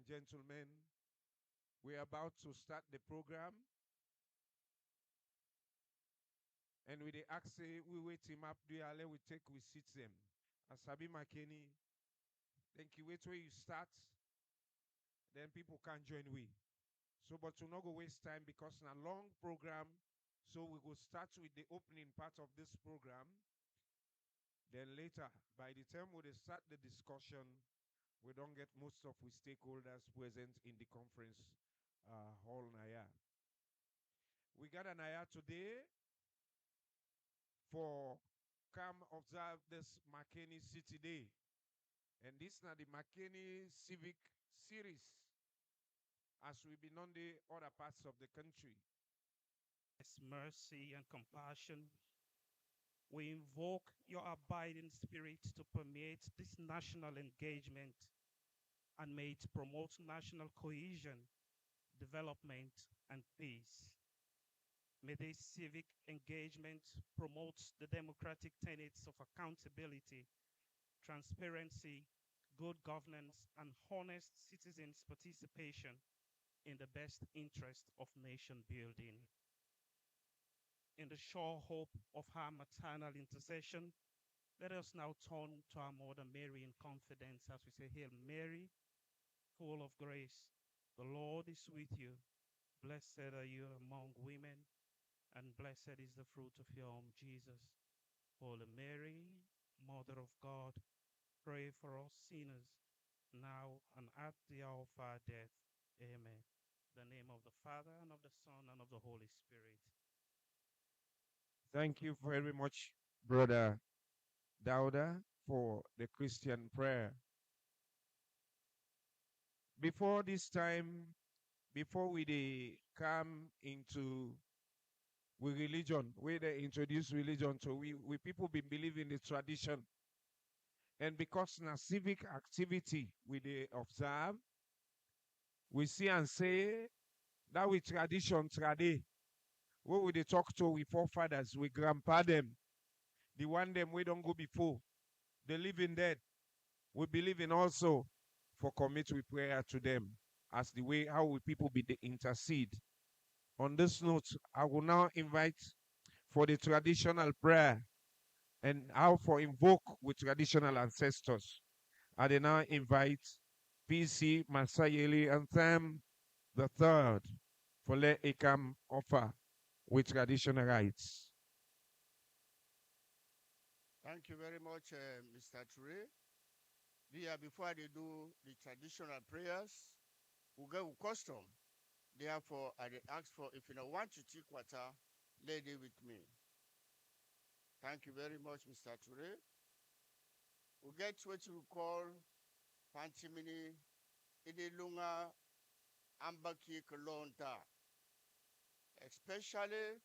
and gentlemen, we're about to start the program. And with the axe, we wait him up there, we take, we sit them. Asabi Makeni, thank you. Wait till you start, then people can join we. So, but to not go waste time because it's a long program. So we will start with the opening part of this program. Then later, by the time we start the discussion, we don't get most of we stakeholders present in the conference hall Naya. We got an Naya today for come observe this Makeni City Day. And this is the Makeni Civic series as we've been on the other parts of the country. Mercy and compassion. We invoke your abiding spirit to permeate this national engagement and may it promote national cohesion, development, and peace. May this civic engagement promote the democratic tenets of accountability, transparency, good governance, and honest citizens' participation in the best interest of nation building. In the sure hope of her maternal intercession, let us now turn to our Mother Mary in confidence as we say, Hail Mary, full of grace. The Lord is with you. Blessed are you among women, and blessed is the fruit of your womb, Jesus. Holy Mary, Mother of God, pray for us sinners, now and at the hour of our death. Amen. In the name of the Father, and of the Son, and of the Holy Spirit. Thank you very much, Brother Dauda, for the Christian prayer. Before this time, before we come into we religion, we they introduce religion to we people been believing the tradition. And because na civic activity we they observe, we see and say that we tradition trade. What we they talk to we forefathers, we grandpa them, the one them we don't go before, the living dead. We believe in also for commit with prayer to them as the way how we people be the intercede. On this note, I will now invite for the traditional prayer and how for invoke with traditional ancestors. I will now invite PC Masayeli Anthem the third for let Ekam offer with traditional rites. Thank you very much, Mr. Ture. Before they do the traditional prayers, we go custom. Therefore, I ask for if you don't want to take water, lady with me. Thank you very much, Mr. Ture. We get what you call Pantimini Idilunga Ambaki Kolonta, especially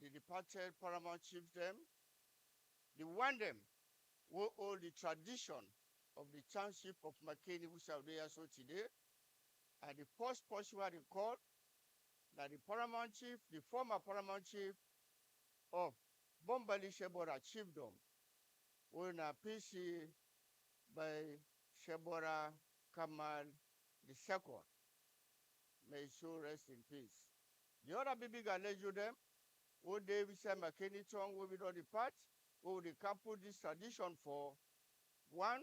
the departed paramount chiefdom, the one them who hold the tradition of the township of Makeni, which are there so today, and the first person what they call that the paramount chief, the former paramount chief of Bombali Shebora chiefdom, who na PC by Shebora Kamal the second. May his soul rest in peace. The other baby galejo them, who they we say Makeni tongue will be the part, who they couple this tradition for one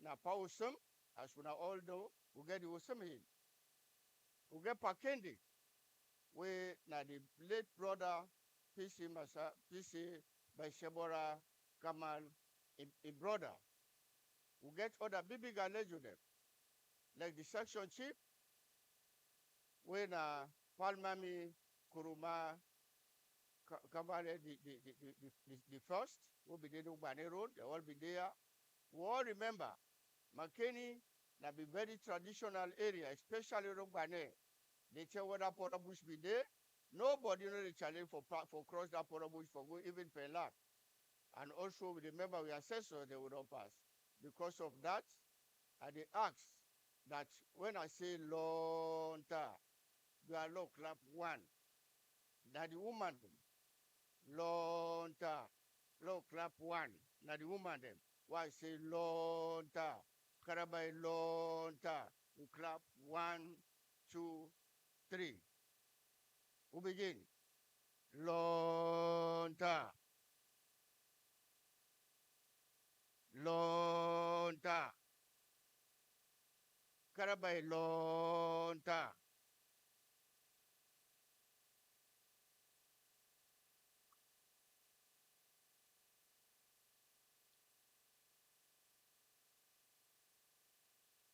na Pausum, as we now all know, we get the Usum in. We get Pakendi, we na the late brother PC Masa PC by Shebora Kamal a brother. We get other baby galejo them, like the section chief, we na Palmami Kuruma Kabale the first, will be there Bane Road, they all be there. We all remember Makeni na be very traditional area, especially Rogbane. They tell whether Porta Bush be there. Nobody know the challenge for cross that Porta Bush for go even Penlac. And also we remember we ancestors they would not pass. Because of that, I they ask that when I say long time, you are low clap one. That the woman long time, low clap one. Now the woman them. Why say long time? Karabai long time. We clap. 1, 2, 3. We begin. Lonta. Lonta. Karabay lonta.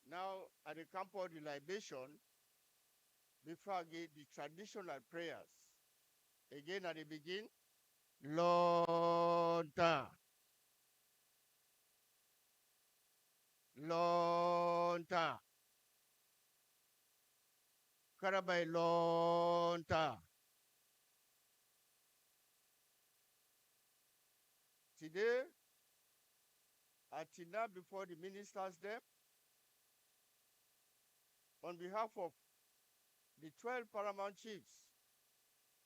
Now, at the camp of the libation, before I get the traditional prayers, again at the begin, lonta. Lonta. Karabay lonta. Today, I now before the ministers them, on behalf of the 12 paramount chiefs,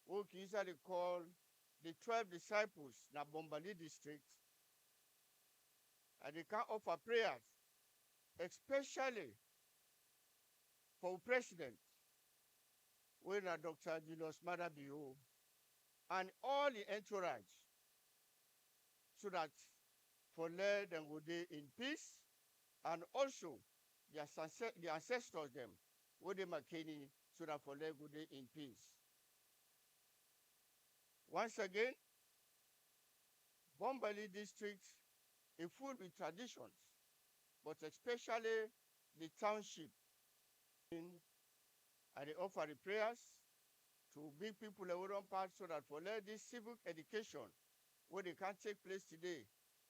who usually call the 12 disciples in Bombali district, and they can offer prayers, especially for president, when Dr. Julius Madabio, and all the entourage, so that for let them go there in peace, and also the ancestors them, with the Makeni, so that for let go there in peace. Once again, Bombali district is full with traditions, but especially the township. And they offer the prayers to bring people away on part so that for let this civic education where they can take place today,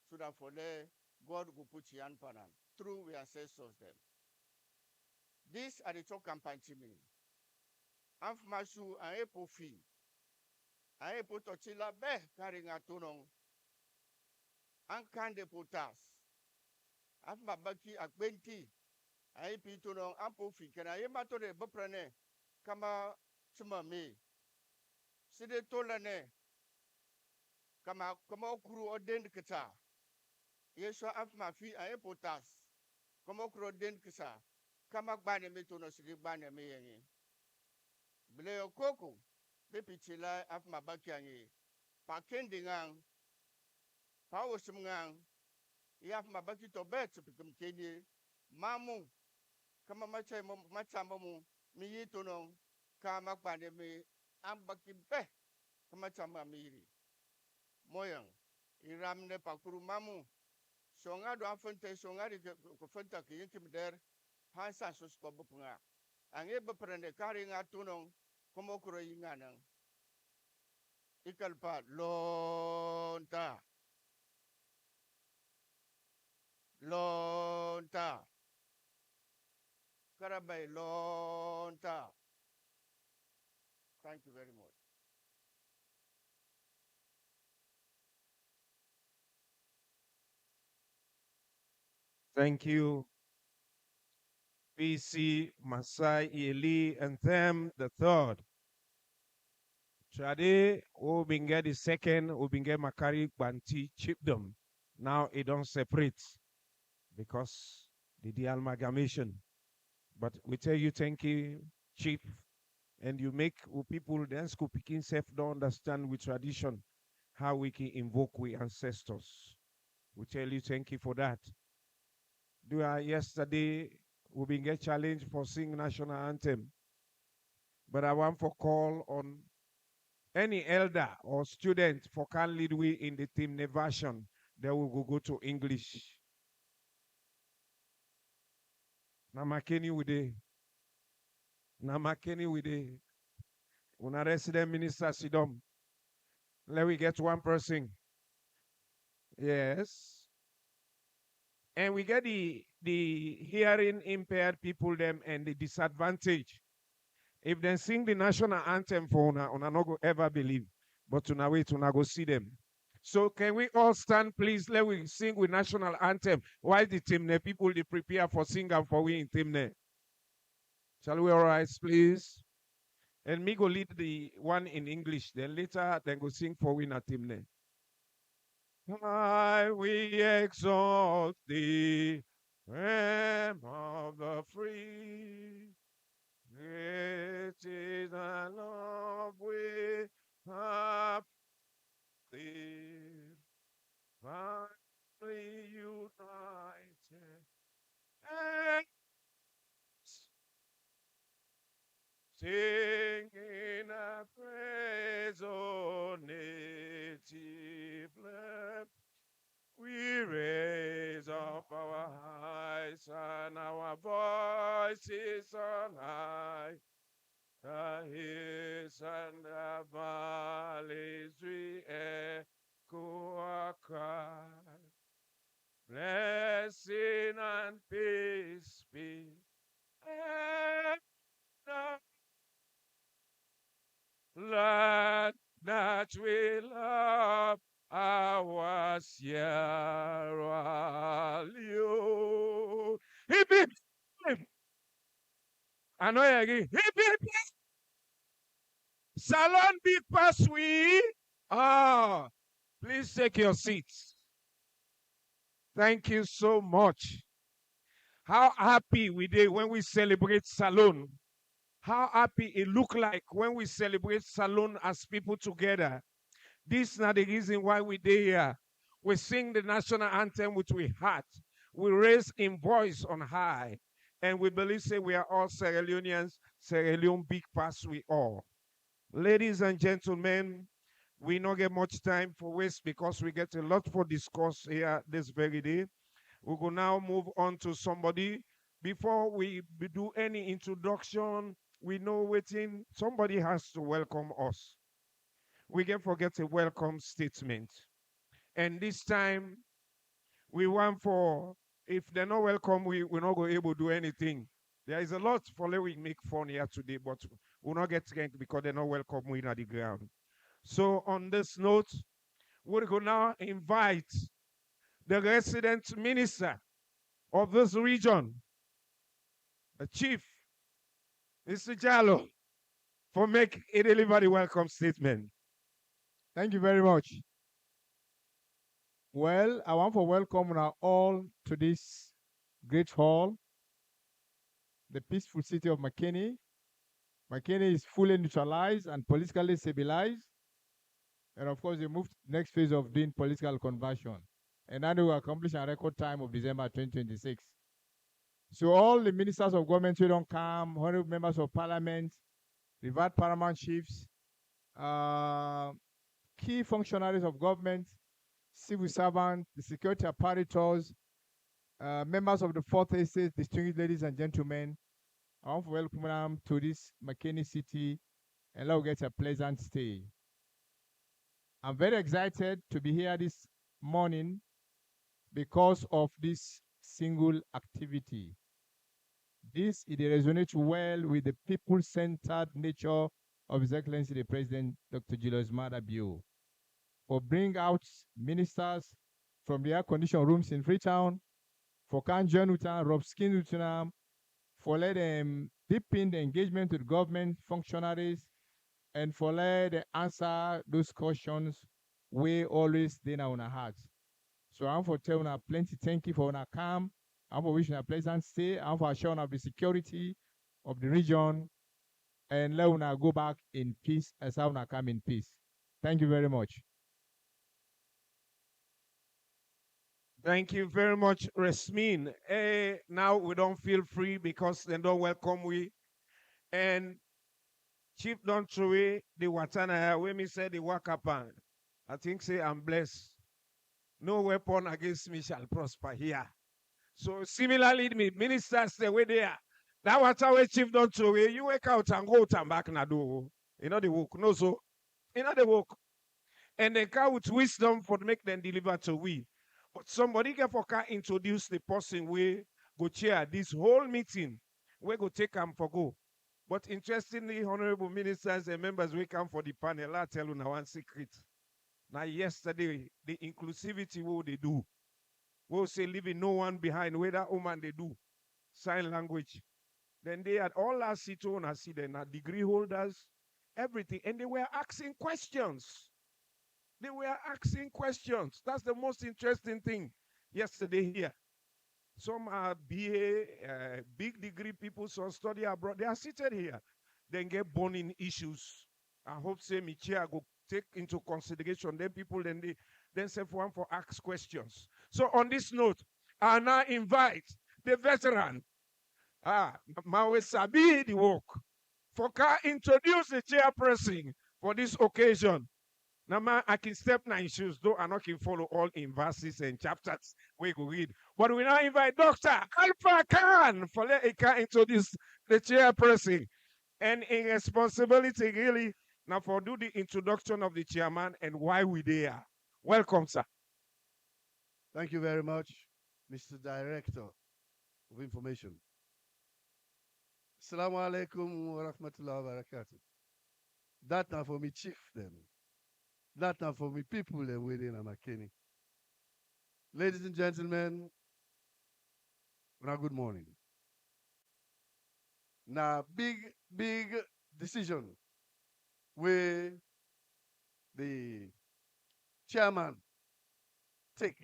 so that for let God will put Yan Panan through we ancestors them. This are the talk campaign to me. Masu and Epofi. And Epotochila be carrying a tonong. And can de potas. Mabaki akbenti. I pitonong ampofi. Can I mato de boprane? Kama suma me. Side tolane. Kama okuru orden keta. Yeso afma fi a potas. Kama okuru orden kesa. Kama bane me tono sidi bane me yengi. Bleo koko. Bepichila afma bakiangi. Pakendi ngang. Pawosum ngang. Afma baki to bet pikum kenye. Mamu. Kama machamu. Mi yitonong. Kama bane me. Ambaki be. Kama chama miri. Moyang. Iramne pakuru mamu. Songa do afente songa di kufenta kiyikim der hansa sus ko bupunga. Ange beprende kari nga tunong komokuro yinganang. Ikalpa lonta. Lonta. Karabay lonta. Thank you very much. Thank you, PC Masai Eli Anthem the third. Trade Obinge the second, Obinge Makari Banti chiefdom. Now it don't separate because the amalgamation. But we tell you thank you, Chief. And you make people then school picking self don't understand with tradition how we can invoke we ancestors. We tell you thank you for that. Yesterday we been get challenged for sing national anthem. But I want for call on any elder or student for can lead we in the team version. Then we will go to English. Na Makeni with the Makeni with the una resident minister sidom. Let we get one person. Yes. And we get the hearing impaired people them and the disadvantage. If they sing the national anthem for una not go ever believe. But una wait, una go see them. So can we all stand, please? Let we sing with national anthem. Why the Timne people they prepare for singing for we in Timne? Shall we all rise, please? And me go lead the one in English. Then later, then go sing for we in Timne. I we exalt thee, Lamb of the free. Great is the love we have lived, finally united, and singing a praise on native land. We raise up our eyes and our voices on high. The hills and the valleys we echo our cry. Blessing and peace be in the land that we love our Sierra Leone. Hip, hip, hip. I know you agree. Hip, hip, hip. Salon Big Pass we. Ah, please take your seats. Thank you so much. How happy we did when we celebrate Salon. How happy it look like when we celebrate Salon as people together. This is not the reason why we did here. We sing the national anthem which we heart. We raise in voice on high. And we believe say we are all Sierra Leoneans, Sierra Leone big pass we all. Ladies and gentlemen, we don't get much time for waste because we get a lot for discuss here this very day. We will now move on to somebody. Before we do any introduction, we know waiting, somebody has to welcome us. We can forget a welcome statement. And this time, we want for, if they're not welcome, we're not going to able to do anything. There is a lot for we make fun here today, but we'll not get ranked because they're not welcome in at the ground. So on this note, we're going to now invite the resident minister of this region, the chief, Mr. Jallo, for make a delivery welcome statement. Thank you very much. Well, I want to welcome now all to this great hall, the peaceful city of Makeni. Makeni is fully neutralized and politically stabilized. And of course, they moved to the next phase of doing political conversion. And that will accomplish a record time of December 2026. So all the ministers of government who don't come, honorable members of parliament, revert paramount chiefs, key functionaries of government, civil servants, the security apparatus, members of the Fourth Estate, distinguished ladies and gentlemen, I want to welcome them to this Makeni city and let's get a pleasant stay. I'm very excited to be here this morning because of this single activity. This it resonates well with the people-centered nature of His Excellency the President, Dr. Julius Maada Bio, for bring out ministers from the air-conditioned rooms in Freetown, for can join with them, rub skin with them, for let them deepen the engagement with government functionaries, and for let them answer those questions we always dey on our hearts. So I'm for telling you plenty thank you for our come. I'm for wishing a pleasant stay. I'm for assuring of the security of the region and let una go back in peace as how una come in peace. Thank you very much. Thank you very much, Resmin. Now we don't feel free because they don't welcome we. And Chief don't throw away the watana when me say the wakapan. I think say I'm blessed. No weapon against me shall prosper here. So similarly, me ministers say way there. That water way chief don't throw away. You wake out and go out and back na do. You know the work. No so. You know the work. And they come with wisdom for make them deliver to we. But somebody can for introduce the person we go chair this whole meeting. We go take them for go. But interestingly, honorable ministers and members we come for the panel. I tell you now one secret. Now yesterday, the inclusivity what they do. We'll say leaving no one behind, whether woman they do. Sign language. Then they had all our city owners, see them, degree holders, everything. And they were asking questions. They were asking questions. That's the most interesting thing yesterday here. Some are BA, big degree people, some study abroad. They are seated here. Then get burning issues. I hope say me chair go take into consideration. Then people then say for one for ask questions. So on this note, I now invite the veteran. Mawe Sabi the work. For Ka introduce the chairperson for this occasion. Now, man, I can step nine shoes, though I not can follow all in verses and chapters we go read. But we now invite Dr. Alpha Khan for let Eka introduce the chairperson. And in responsibility, really, now for do the introduction of the chairman and why we there. Welcome, sir. Thank you very much, Mr. Director of Information. Assalamu alaikum wa rahmatullahi wa barakatuh. That now for me chief them. That now for me people them within Makeni. Ladies and gentlemen, good morning. Now big decision where the chairman take.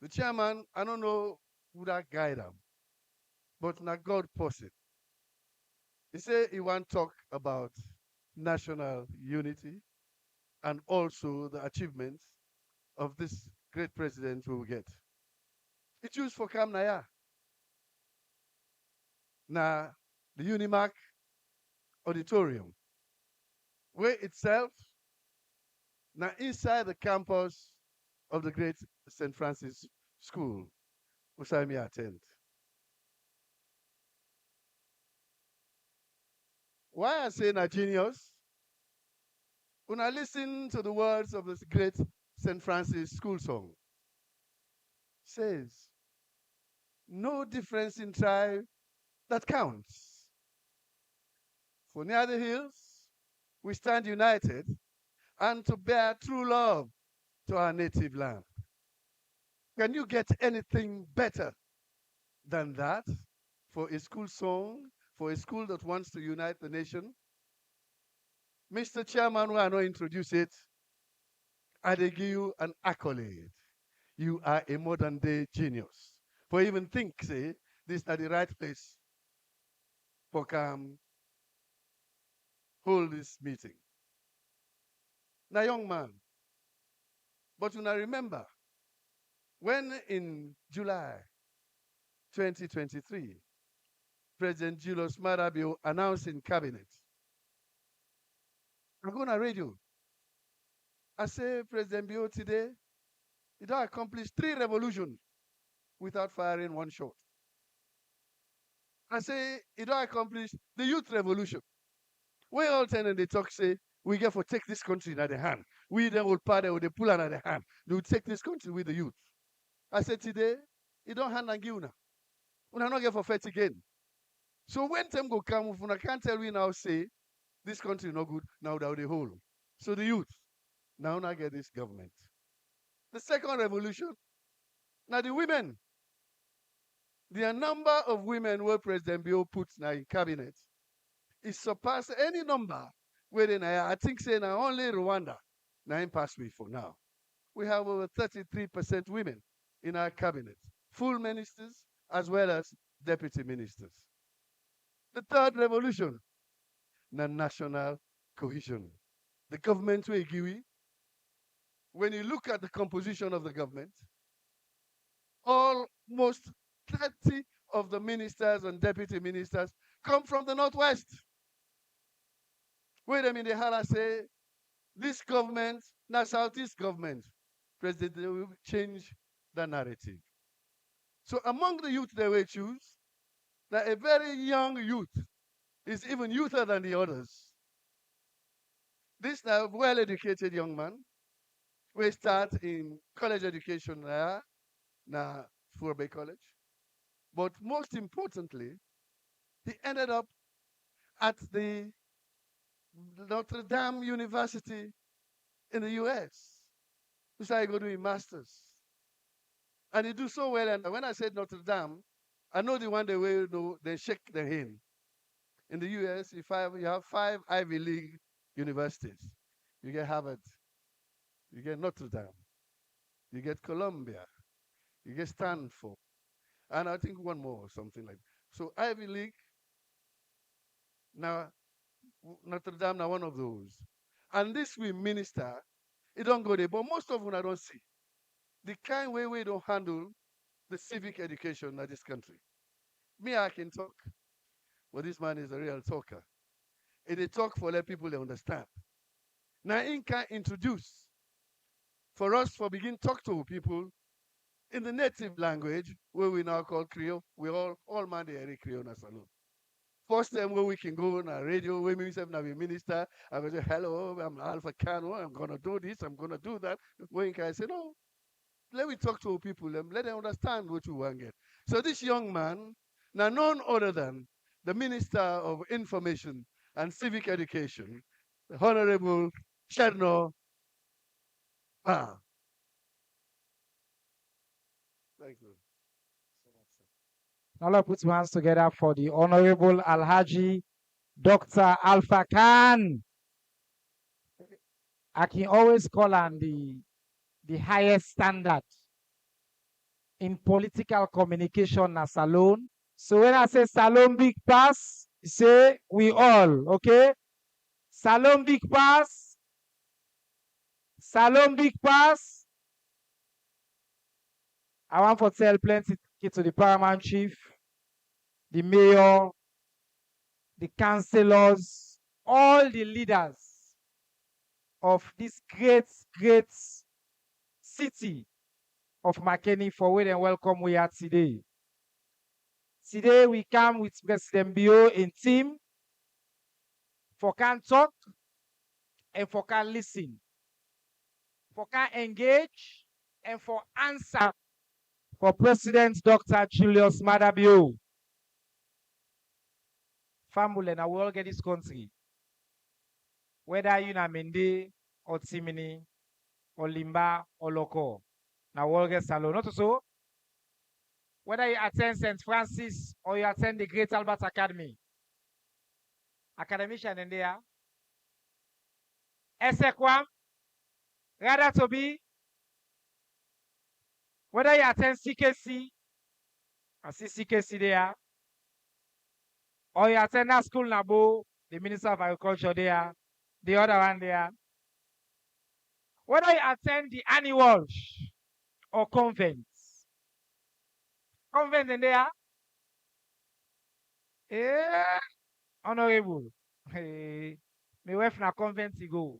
The chairman, I don't know who that guide him, but now God person. He said he want to talk about national unity and also the achievements of this great president we will get. He choose for Kamnaya. Now, the Unimark Auditorium, where itself, now inside the campus of the great St. Francis School, which I may attend. Why I say na genius? When I listen to the words of this great St. Francis School song, says, no difference in tribe that counts. For near the hills, we stand united and to bear true love to our native land. Can you get anything better than that for a school song, for a school that wants to unite the nation? Mr. Chairman, when I not introduce it, I give you an accolade. You are a modern day genius. For even think, say, this is the right place for come hold this meeting. Now, young man, but when I remember, when in July 2023, President Julius Marabio announced in cabinet, I go on a radio. I say, President Bio today, he don't accomplish 3 revolutions without firing 1 shot. I say, he don't accomplish the youth revolution. We all tend and they talk, say, we get for take this country in the hand. We then will party with the pull out of the hand. They will take this country with the youth. I said, today, he don't hand and give una. Una not get for fight again. So when time go come, if una can't tell we now say, this country no good, now that the whole. So the youth, now not get this government. The second revolution, now the women. The number of women where President Bio puts now in cabinet is surpassed any number wherein I think say now only Rwanda now in pass me for now. We have over 33% women in our cabinet, full ministers as well as deputy ministers. The third revolution, the national cohesion. The government will give you. When you look at the composition of the government, almost 30 of the ministers and deputy ministers come from the Northwest. Wait a minute, Hala say, this government, not Southeast government, President will change the narrative. So among the youth they will choose, that a very young youth is even youther than the others. This now well-educated young man will start in college education now, Furbe College. But most importantly, he ended up at the Notre Dame University in the US. He started going to do a master's. And he do so well. And when I said Notre Dame, I know the one they will know, they shake their hand. In the US, you have 5 Ivy League universities. You get Harvard, you get Notre Dame, you get Columbia, You get stand for. And I think one more or something like that. So Ivy League, now Notre Dame, now one of those. And this we minister, it don't go there, but most of them I don't see. The kind way we don't handle the civic education in this country. Me, I can talk, but this man is a real talker. And they talk for let people they understand. Now, in can introduce for us for begin talk to people in the native language where we now call Creole. We all man the Creole na salon. First time where we can go on a radio, where we say now we minister, I go say, hello, I'm Alpha Cano, I'm gonna do this, I'm gonna do that. When can I say no? Let me talk to people, let them understand what you want to get. So this young man, now none other than the Minister of Information and Civic Education, the Honorable Cherno. Ah, thank you. Now let's put your hands together for the Honorable Alhaji Dr. Alpha Khan. I can always call on the highest standard in political communication as Salone. So when I say Salone Big Pass, say we all, okay? Salone Big Pass. Salone Big Pass. I want to tell plenty to the paramount chief, the mayor, the councillors, all the leaders of this great city of Makeni for where and welcome we are today. Today we come with President Bio in team for can talk and for can listen, for can engage and for answer for President Dr. Julius Madabio. Family, now we all get this country. Whether you na Mende or Timini or Limba or Loco. Now we all get Salon. Not so. Whether you attend St. Francis or you attend the Great Albert Academy. Academician in there. Esekwam. Rather to be. Whether you attend CKC. I see CKC there. Or you attend that school Nabo, the Minister of Agriculture there. The other one there. Whether you attend the annual or convents. Convent in there. Yeah. Honorable. Hey. My wife na convent to go.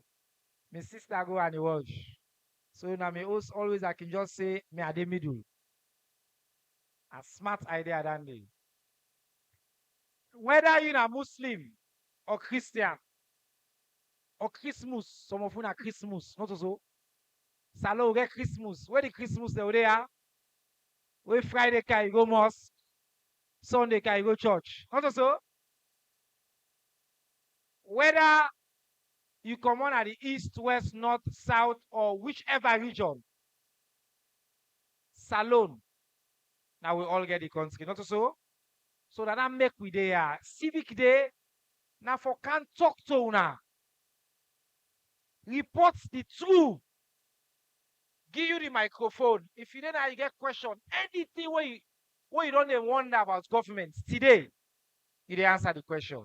My sister go and watch. So now me always I can just say me at the middle. A smart idea than day. Whether you are Muslim or Christian or Christmas, some of you are Christmas, not so. Salo get Christmas. Where the Christmas they are? Where Friday can you go mosque? Sunday can you go church? Not so. Whether you come on at the east, west, north, south, or whichever region, Salone. Now we all get the country, not so. So that I make with the civic day. Now for can talk to una. Report the truth. Give you the microphone. If you don't know, you get question. Anything where you don't even wonder about government today, you dey answer the question.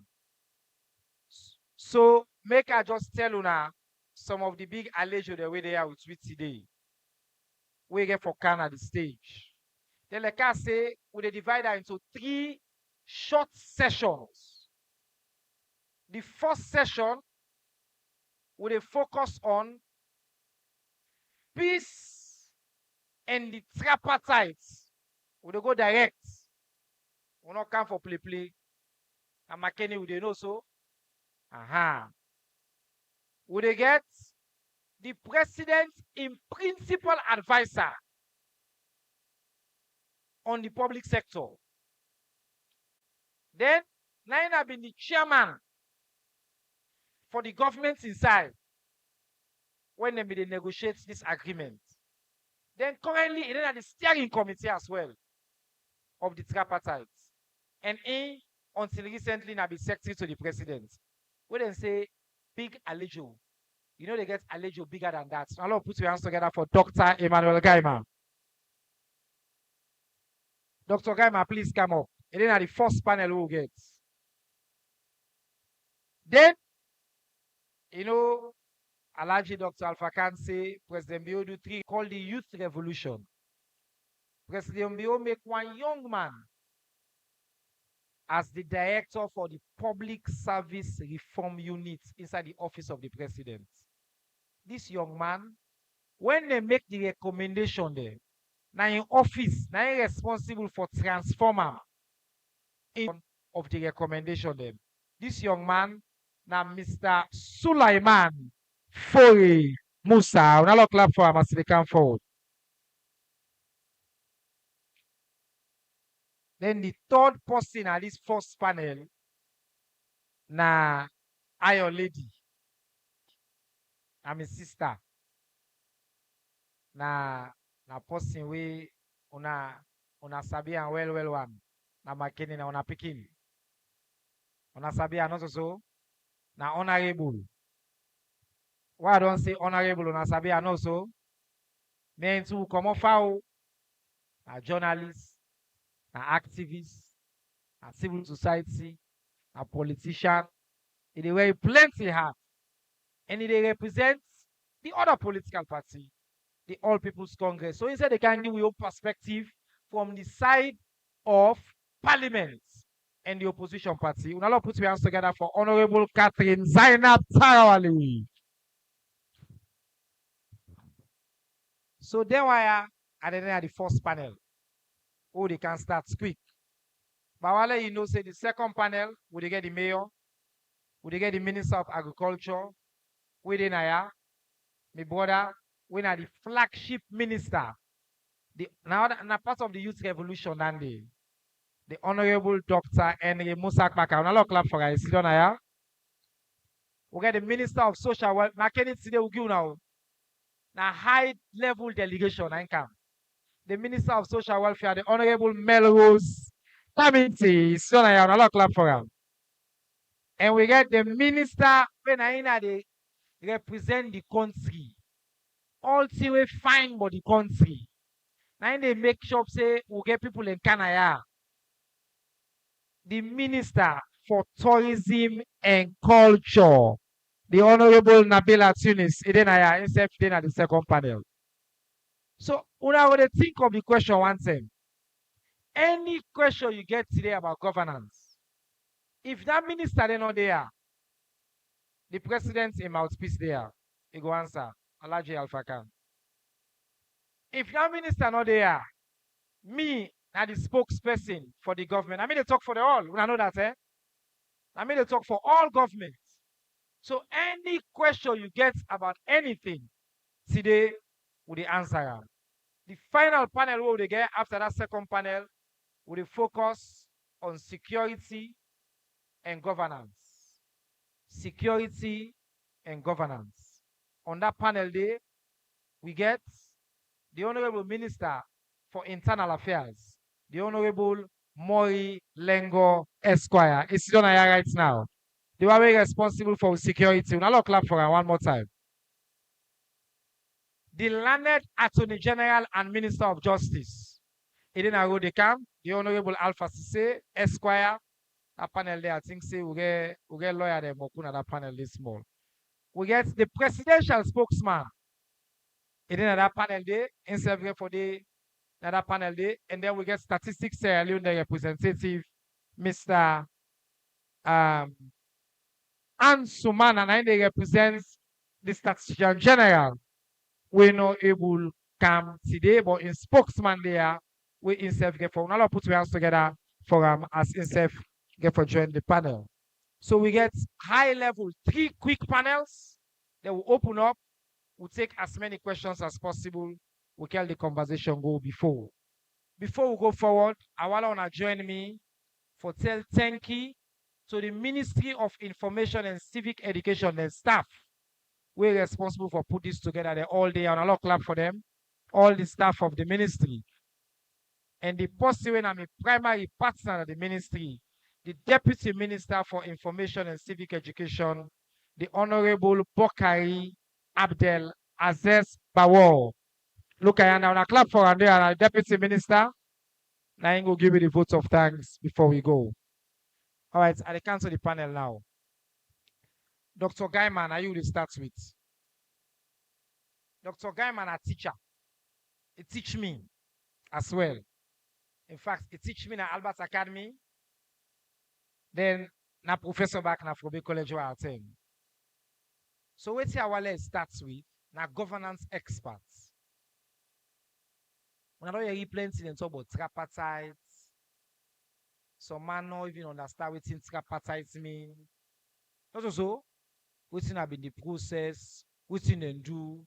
So make I just tell una some of the big allegations the way they are with we today. We get for can at the stage. Then like I say, we divide that into 3 short sessions. The first session we focus on peace and the tripartite. We go direct. We not come for play. And Makeni we know so. Aha. We get the president in principal advisor on the public sector. Then Nine have been the chairman for the government inside when they negotiate this agreement. Then currently it is at the steering committee as well of the tripartite. And until recently now be secretary to the president. We then say big allejo. You know they get allejo bigger than that. So now put your hands together for Dr. Emmanuel Gaima. Dr. Gaima, please come up. And then at the first panel we'll get. Then, Alaji Dr. Alpha Khan say President Bio do 3 called the Youth Revolution. President Bio make one young man as the director for the Public Service Reform Unit inside the office of the president. This young man, when they make the recommendation there, now in office, now he responsible for transformer of the recommendation there. This young man, now Mr. Sulaiman Fori Musa. Now clap for him as they come forward. Then the third person at this first panel, na Ayo lady. I'm a sister. Na person we una sabi and well one. Na Makeni na una pikin. Una sabi and also so. Na honorable. Why I don't say honorable una sabi and also? Men to come off out. Na journalists, na activists, na civil society, na politician. It wear plenty hat. And it represents the other political party, the All People's Congress. So instead they can give your perspective from the side of parliament and the opposition party. We'll now put your hands together for Honorable Catherine Zainab Tarawali. So then we are at the first panel. Oh, they can start quick. But while say the second panel, would they get the mayor? Would they get the Minister of Agriculture? Within my brother, we are the flagship minister. Now part of the youth revolution and the Honorable Dr. Henry Musa Kpaka. Now clap for guys. We get the Minister of Social Welfare. Makeni today will give now. Now high level delegation and come. The Minister of Social Welfare, the Honorable Melrose Committee. So now clap for him. And we get the Minister when I represent the country. All the way fine for the country. Now they make sure say we get people in Canada. The Minister for Tourism and Culture, the Honorable Nabila Tunis, Idenaya, himself at the second panel. So una would think of the question one time. Any question you get today about governance, if that minister they not there, the president in mouthpiece there, he go answer. Alaji Alpha Khan. If that minister not there, me and the spokesperson for the government, I mean they talk for the all. We know that, eh? I mean they talk for all governments. So any question you get about anything today, we the answer. The final panel what we get after that second panel, we focus on security and governance. Security and governance. On that panel day, we get the Honorable Minister for Internal Affairs, the Honorable Mori Lengo Esquire. It's done here right now. They were very responsible for security. We'll now clap for her one more time. The learned Attorney General and Minister of Justice, Edina Rodekam, the Honorable Alpha Sise Esquire. That panel there, I think say we get lawyer there, Mokuna that panel this small. We get the presidential spokesman. That panel there, instead for the another panel there, and then we get statistics the representative, Mr. Ansumana, and they represents the statistician general. We not able come today, but in spokesman there, we instead get for now put our hands together for as instead get for join the panel. So we get high level 3 quick panels that will open up. We'll take as many questions as possible. We can the conversation go before. Before we go forward, I want to join me for thank you to the Ministry of Information and Civic Education and staff. We're responsible for put this together there all day, and a lot of clap for them. All the staff of the ministry. And the person when I'm a primary partner of the ministry, the Deputy Minister for Information and Civic Education, the Honorable Bokari Abdel Aziz Bawor. Look at now, a clap for Andrea, Deputy Minister. Now I'm going to give you the votes of thanks before we go. All right, I cancel the panel now. Dr. Gaiman, are you to start with? Dr. Gaiman, a teacher. He teach me as well. In fact, he teach me at Albert Academy. Then, na professor back na Frobe College where I attend. So, what's our let's start with? Na governance experts. When I don't hear plenty and talk about tripartite. Some man not even understand what tripartite mean. Not also, what's have been the process, what's in do.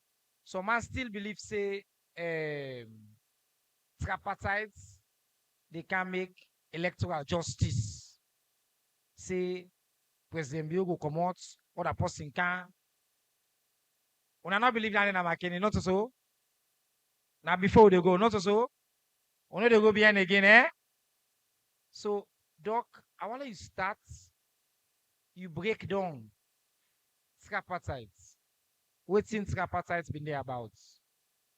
Some man still believe say tripartite they can make electoral justice. Say President Bill go come out, other person can. When I not believe that in a Makeni, not so. Now before they go, not so. When they go behind again, eh? So, Doc, I want you to start. You break down tripartite. What's in tripartite been there about?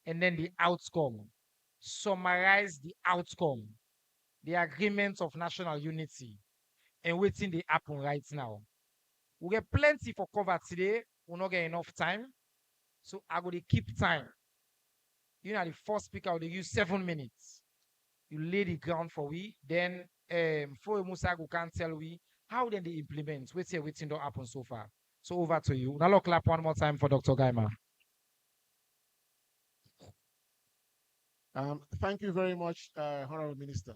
And then the outcome. Summarize the outcome. The agreement of national unity. And waiting the happen right now. We get plenty for cover today. We'll not get enough time. So I go to keep time. You know, the first speaker will use 7 minutes. You lay the ground for we. Then for Musa can tell we how then they implement. Wait here, waiting don't happen so far. So over to you. Now clap one more time for Dr. Gaima. Thank you very much, Honorable Minister.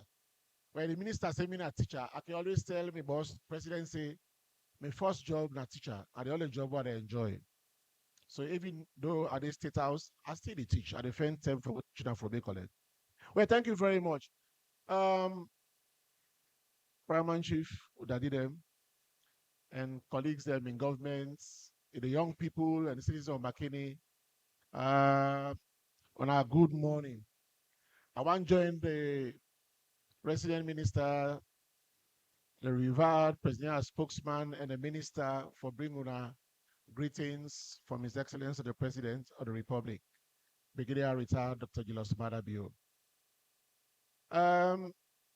When the minister say me a teacher, I can always tell me boss, president say, my first job na teacher, and the only job what I enjoy. So even though at the State House, I still teach at the first term for children from college. Well, thank you very much. Paramount Chief, Udadi them, and colleagues them in governments, the young people and the citizens of Makeni, on a good morning. I want to join the President Minister, the revered President spokesman, and the Minister for bringing greetings from His Excellency the President of the Republic, Brigadier Retired Dr. Julius Madabio.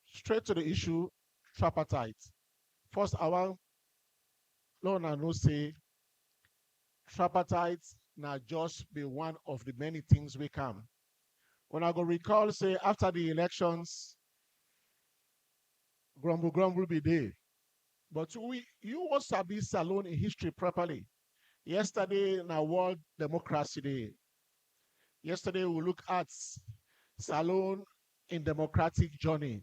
Straight to the issue, tripartite. First, I want to say tripartite now just be one of the many things we come. When I go recall, say after the elections, grumble be there. But you want to be Salon in history properly. Yesterday, now World Democracy Day. Yesterday, we look at Salon in democratic journey.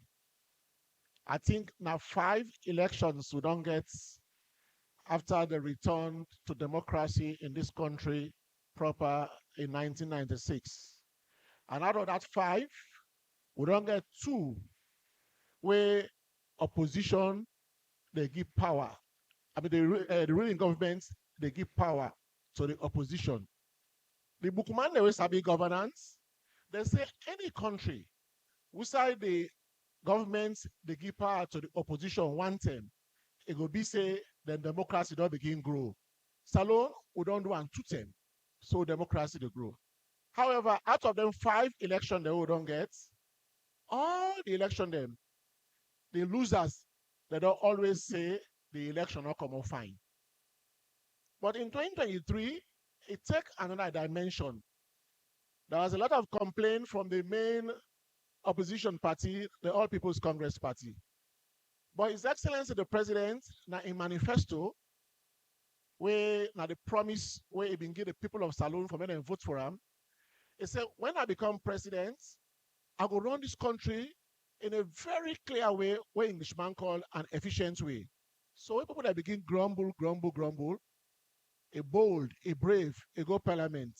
I think now 5 elections we don't get after the return to democracy in this country proper in 1996. And out of that 5, we don't get 2 where opposition, they give power. I mean, the ruling government, they give power to the opposition. The Bukuman, they will sabi governance. They say any country, beside the government, they give power to the opposition one term. It will be say the democracy don't begin grow. Salon, we don't do one 2 term. So democracy to grow. However, out of them 5 elections they will don't get, all the election them, the losers, they don't always say the election will come out fine. But in 2023, it takes another dimension. There was a lot of complaint from the main opposition party, the All People's Congress Party. But His Excellency the President, now in manifesto, where now the promise where he been give the people of Salon for men and vote for him, he said, when I become president, I will run this country in a very clear way, what Englishman call an efficient way. So when people that begin grumble, a bold, a brave, a go parliament.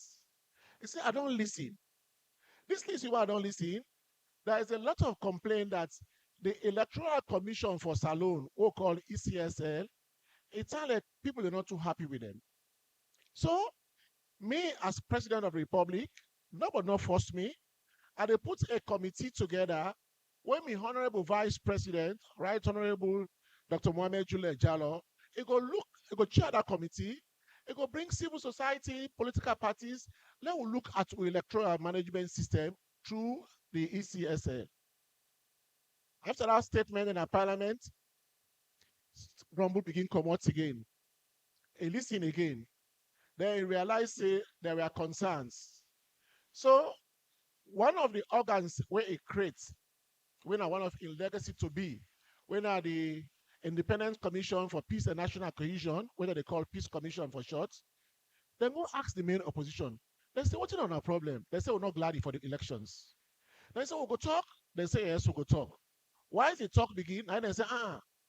He said, I don't listen. This listen why I don't listen. There is a lot of complaint that the Electoral Commission for Salon, who called ECSL, it's like people are not too happy with them. So, me as President of the Republic, nobody not force me, and they put a committee together when my Honorable Vice President, Right Honorable Dr. Mohamed Julius Jallo, it go chair that committee, it go bring civil society, political parties, let us look at the electoral management system through the ECSL. After that statement in a parliament, Grumble begin come out again. He listen again. Then he realized say, there were concerns. So one of the organs where it creates, when one of his legacy to be, when are the Independent Commission for Peace and National Cohesion, whether they call Peace Commission for short, then go ask the main opposition. They say, what's on our problem? They say, we're not glad for the elections. They say, we'll go talk. They say, yes, we'll go talk. Why is the talk begin? And they say,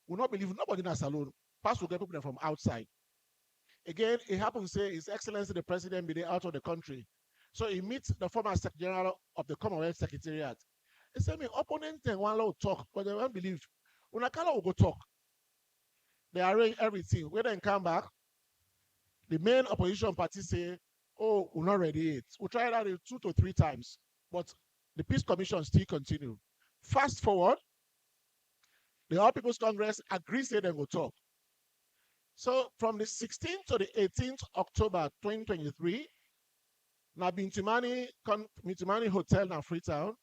we'll not believe nobody in us alone. Pass will get people from outside. Again, it happens to say His Excellency the President be there out of the country. So he meets the former Secretary General of the Commonwealth Secretariat. He said, my opponent and one will talk, but they won't believe. When I will go talk, they arrange everything. When they come back, the main opposition party say, oh, we're not ready yet. We'll try that 2 to 3 times, but the Peace Commission still continue. Fast forward, the All People's Congress agrees they will talk. So from the 16th to the 18th October 2023, na Bintimani Hotel in Freetown,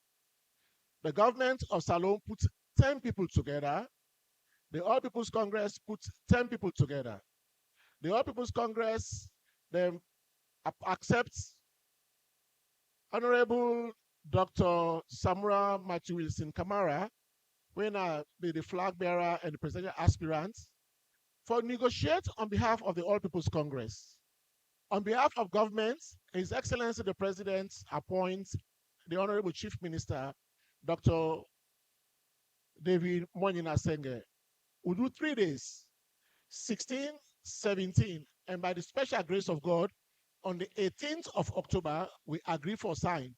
the government of Salone put 10 people together. The All People's Congress put 10 people together. The All People's Congress then accepts Honorable Dr. Samura Matthew Wilson Kamara, when be the flag bearer and the presidential aspirant, for negotiate on behalf of the All People's Congress. On behalf of government, His Excellency the President appoints the Honorable Chief Minister, Dr. David Monina Senge. We'll do 3 days, 16, 17, and by the special grace of God, on the 18th of October, we agree for sign.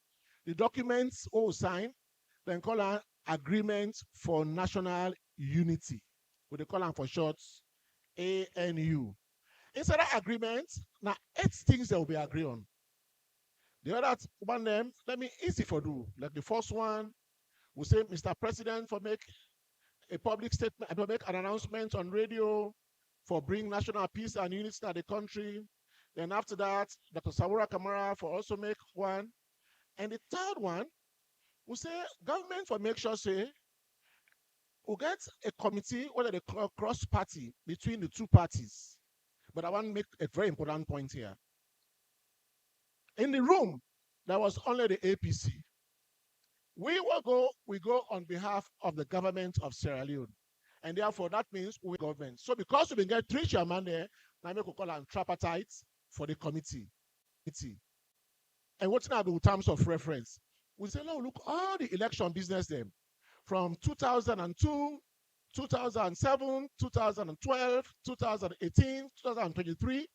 The documents all sign, then call an Agreement for National Unity. We call them for short ANU. Inside that agreement, now 8 things that will be agreed on. The other one them, let me easy for do. Like the first one, we say, Mr. President, for make a public statement, to make an announcement on radio for bring national peace and unity to the country. Then after that, Dr. Samura Kamara for also make one. And the third one, we say government for make sure say we get a committee whether they cross party between the 2 parties. But I want to make a very important point here. In the room, there was only the APC. We go on behalf of the government of Sierra Leone. And therefore, that means we government. So because we get 3 chairmen there, now we call them tripartite for the committee. And what's now the terms of reference? We say, no, look, all the election business them from 2002, 2007, 2012, 2018, 2023.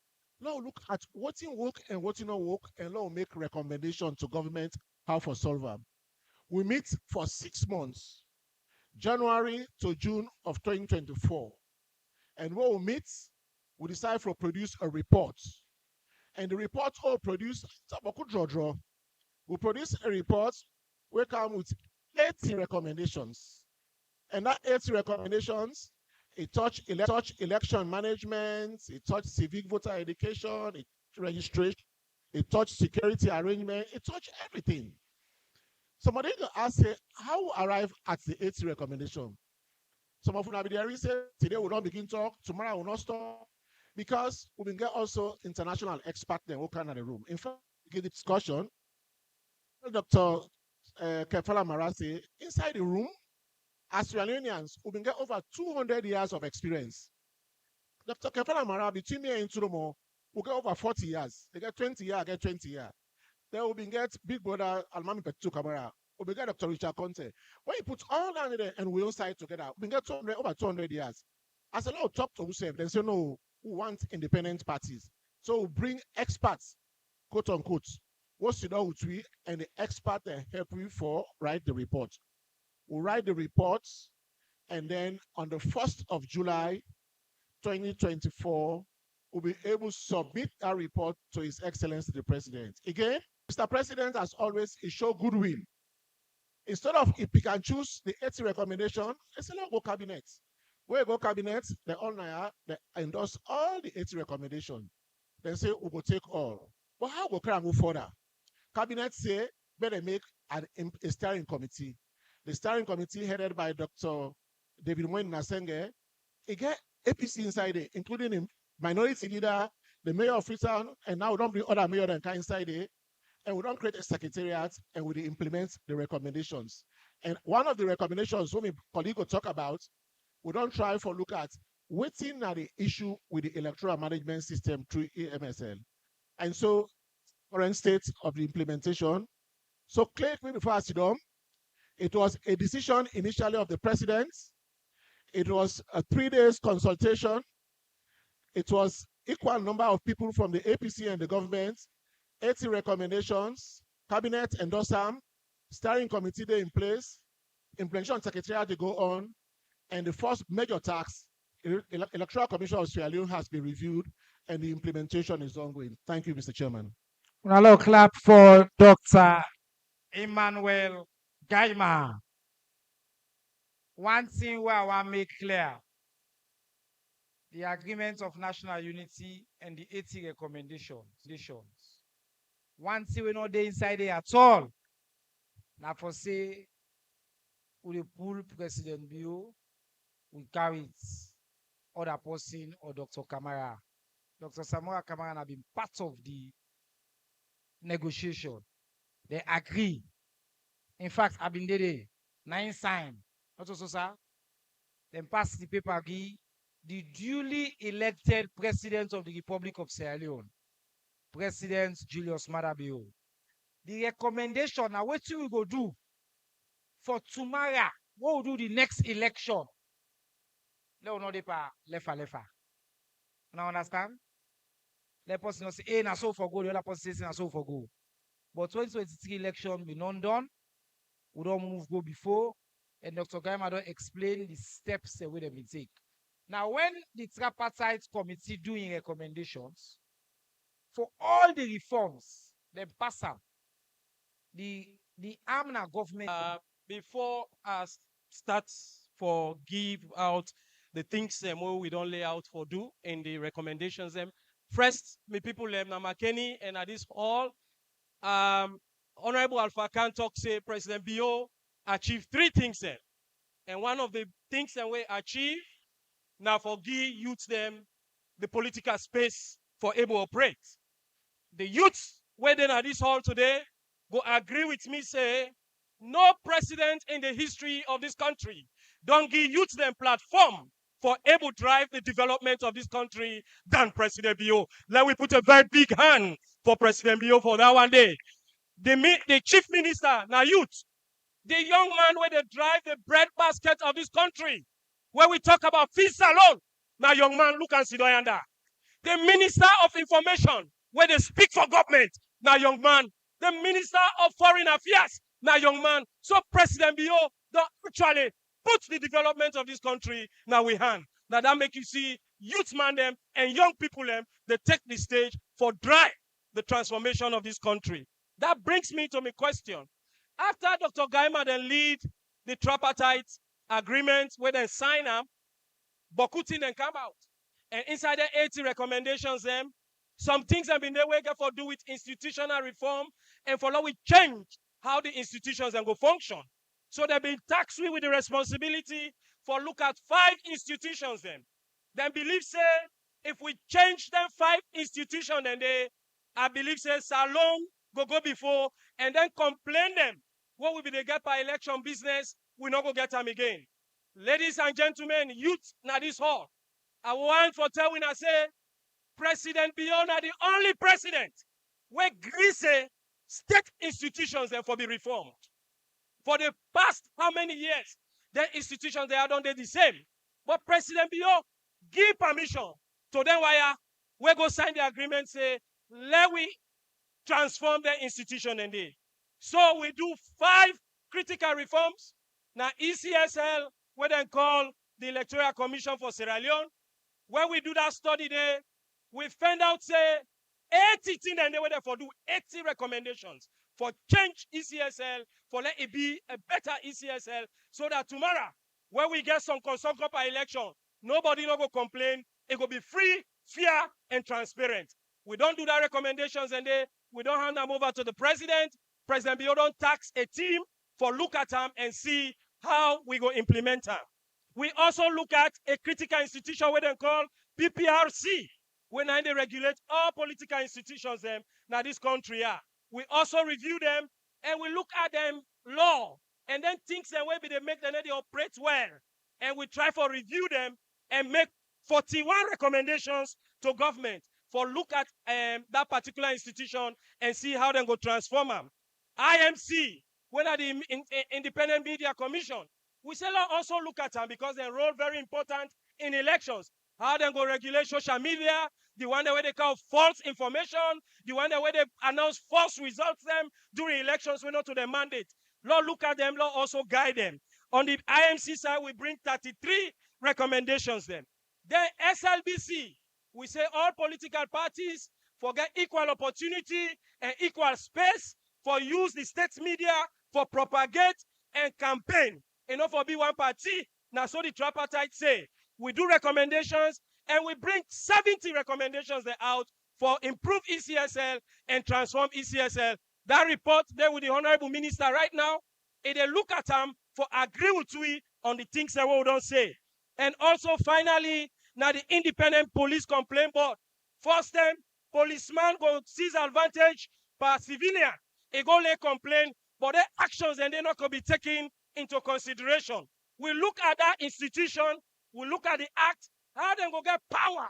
Now look at what's in work and what's not work, and now make recommendation to government how for solve them. We meet for 6 months, January to June of 2024. And when we meet, we decide to produce a report. And the report all produced, we produce a report, we come with 80 recommendations. And that 80 recommendations, it touch election management, it touch civic voter education, it registration, it touch security arrangement, it touch everything. Somebody will ask, how we arrive at the 80 recommendation? Some of you will be there, say, today we don't begin talk, tomorrow we will not stop, because we will get also international experts there who come in the room. In fact, we get discussion. Dr. Kefala Marasi, inside the room, as Iranians, we will get over 200 years of experience. Dr. Kefala Mara, between me and Turomo, we get over 40 years. They get 20 years, I get 20 years. Then we will get Big Brother Almami Petu Kamara. We will get Dr. Richard Conte. When you put all that in there and we all side together, we get over 200 years. As a lot talk to ourselves, they say, no, we want independent parties. So we bring experts, quote unquote, what's it all with we, and the expert help you for write the report. We'll write the reports, and then on the 1st of July, 2024, we'll be able to submit our report to His Excellency the President. Again, Mr. President, as always, he show goodwill. Instead of he pick and choose the 80 recommendation, it's a lot go cabinet. Where go cabinet, they all they endorse all the 80 recommendations. They say we will take all. But how we can move further? Cabinet say better make a steering committee. the steering committee headed by Dr. David Moyne Nasenge, it get APC inside it, including the minority leader, the mayor of Freetown, and now we don't bring other mayor than inside it, and we don't create a secretariat, and we implement the recommendations. And one of the recommendations when my colleague will talk about, we don't try for look at waiting at the issue with the electoral management system through EMSL. And so current state of the implementation. So clear before I sit down, it was a decision initially of the president. It was a 3 days consultation. It was equal number of people from the APC and the government, 80 recommendations, cabinet endorsed them, steering committee they in place, implementation secretariat to go on, and the first major tax, Electoral Commission of Sierra Leone has been reviewed and the implementation is ongoing. Thank you, Mr. Chairman. Hello, clap for Dr. Emmanuel Gaima. One thing where I want to make clear, the agreement of national unity and the 80 recommendations. One thing we know they inside there at all. Now for say, we pull President Bio, we carry it, other person or Dr. Kamara. Dr. Samora Kamara have been part of the negotiation. They agree. In fact, I've been there. 9 sign. Not also, sir. Then pass the paper. The duly elected president of the Republic of Sierra Leone, President Julius Maada Bio. The recommendation now, what we go do for tomorrow? What will do the next election? Let know the lefa. Now understand? Let person not say, hey, na so for go. The other person say, na so for go. But 2023 election be not done. We don't move go before, and Dr. Gaima don't explain the steps that we will take. Now, when the tripartite committee doing recommendations for all the reforms, they pass out. The Amna government before us starts for give out the things we don't lay out for do in the recommendations first me people na Makeni and at this hall Honorable Alpha Khan talk say President Bio achieved 3 things and one of the things that we achieve now for give youth them the political space for able to operate. The youths waiting at this hall today go agree with me say no president in the history of this country don't give youth them platform for able drive the development of this country than President Bio. Let we put a very big hand for President Bio for that one day. The chief minister, now youth, the young man where they drive the bread basket of this country, where we talk about fees alone, now young man look and sit down there. The minister of information, where they speak for government, now young man. The minister of foreign affairs, now young man. So President Bio don't actually put the development of this country now we hand. Now that make you see youth man them and young people them, they take the stage for drive the transformation of this country. That brings me to my question. After Dr. Gaima then lead the tripartite agreement where they sign up, Bokutin then come out. And inside the 80 recommendations them, some things have been there we get for do with institutional reform and for now we change how the institutions then go function. So they've been taxed with the responsibility for look at 5 institutions then. Then believe say if we change them 5 institutions then I believe say Salon go before and then complain them. What will be the get by election business? We not go get them again. Ladies and gentlemen, youth now this hall. I want for tell when I say President Beyond are the only president where Greece state institutions then for be reformed. For the past how many years, the institutions they are done the same. But President Bio give permission to them why we go sign the agreement say let we transform the institution and they. So we do 5 critical reforms. Now ECSL, we then call the Electoral Commission for Sierra Leone. When we do that study there, we find out say 80 things and they were there for do 80 recommendations for change ECSL, for let it be a better ECSL, so that tomorrow, when we get some by election, nobody no go complain. It will be free, fair, and transparent. We don't do that recommendations and we don't hand them over to the president. President Bio don't tax a team for look at them and see how we go implement them. We also look at a critical institution where they call PPRC, when they regulate all political institutions them now this country are. We also review them and we look at them law and then things and maybe they make them they operate well. And we try for review them and make 41 recommendations to government for look at that particular institution and see how they go transform them. IMC, when are the Independent Media Commission, we say also look at them because they role very important in elections. How they go regulate social media, the one that where they call false information, the one that where they announce false results them during elections, we not to their mandate. Lord, look at them, Lord, also guide them. On the IMC side, we bring 33 recommendations then. Then SLBC, we say all political parties forget equal opportunity and equal space for use the state media for propagate and campaign. Enough for be one party. Now, so the tripartite say, we do recommendations and we bring 70 recommendations out for improve ECSL and transform ECSL. That report there with the Honorable Minister right now, and they look at them for agree with we on the things that we don't say. And also finally, now the Independent Police Complaint Board. First time, policeman go seize advantage by civilian. He go lay complaint, but their actions and they're not going to be taken into consideration. We look at that institution, we look at the act, how they go get power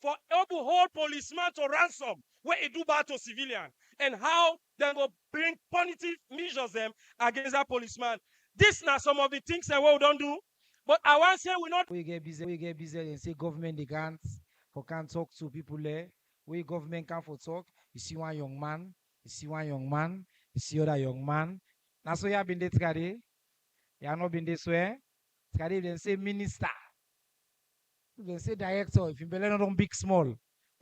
for every whole policeman to ransom where he do bad to civilian, and how they go bring punitive measures them against that policeman. This now some of the things that we don't do, but I want to say we not. We get busy and say government they can't talk to people there. We government can't for talk. You see one young man, you see one young man, you see other young man. Now so you have been there today. You have not been this way. Today they say minister. They say director. If you believe not big small,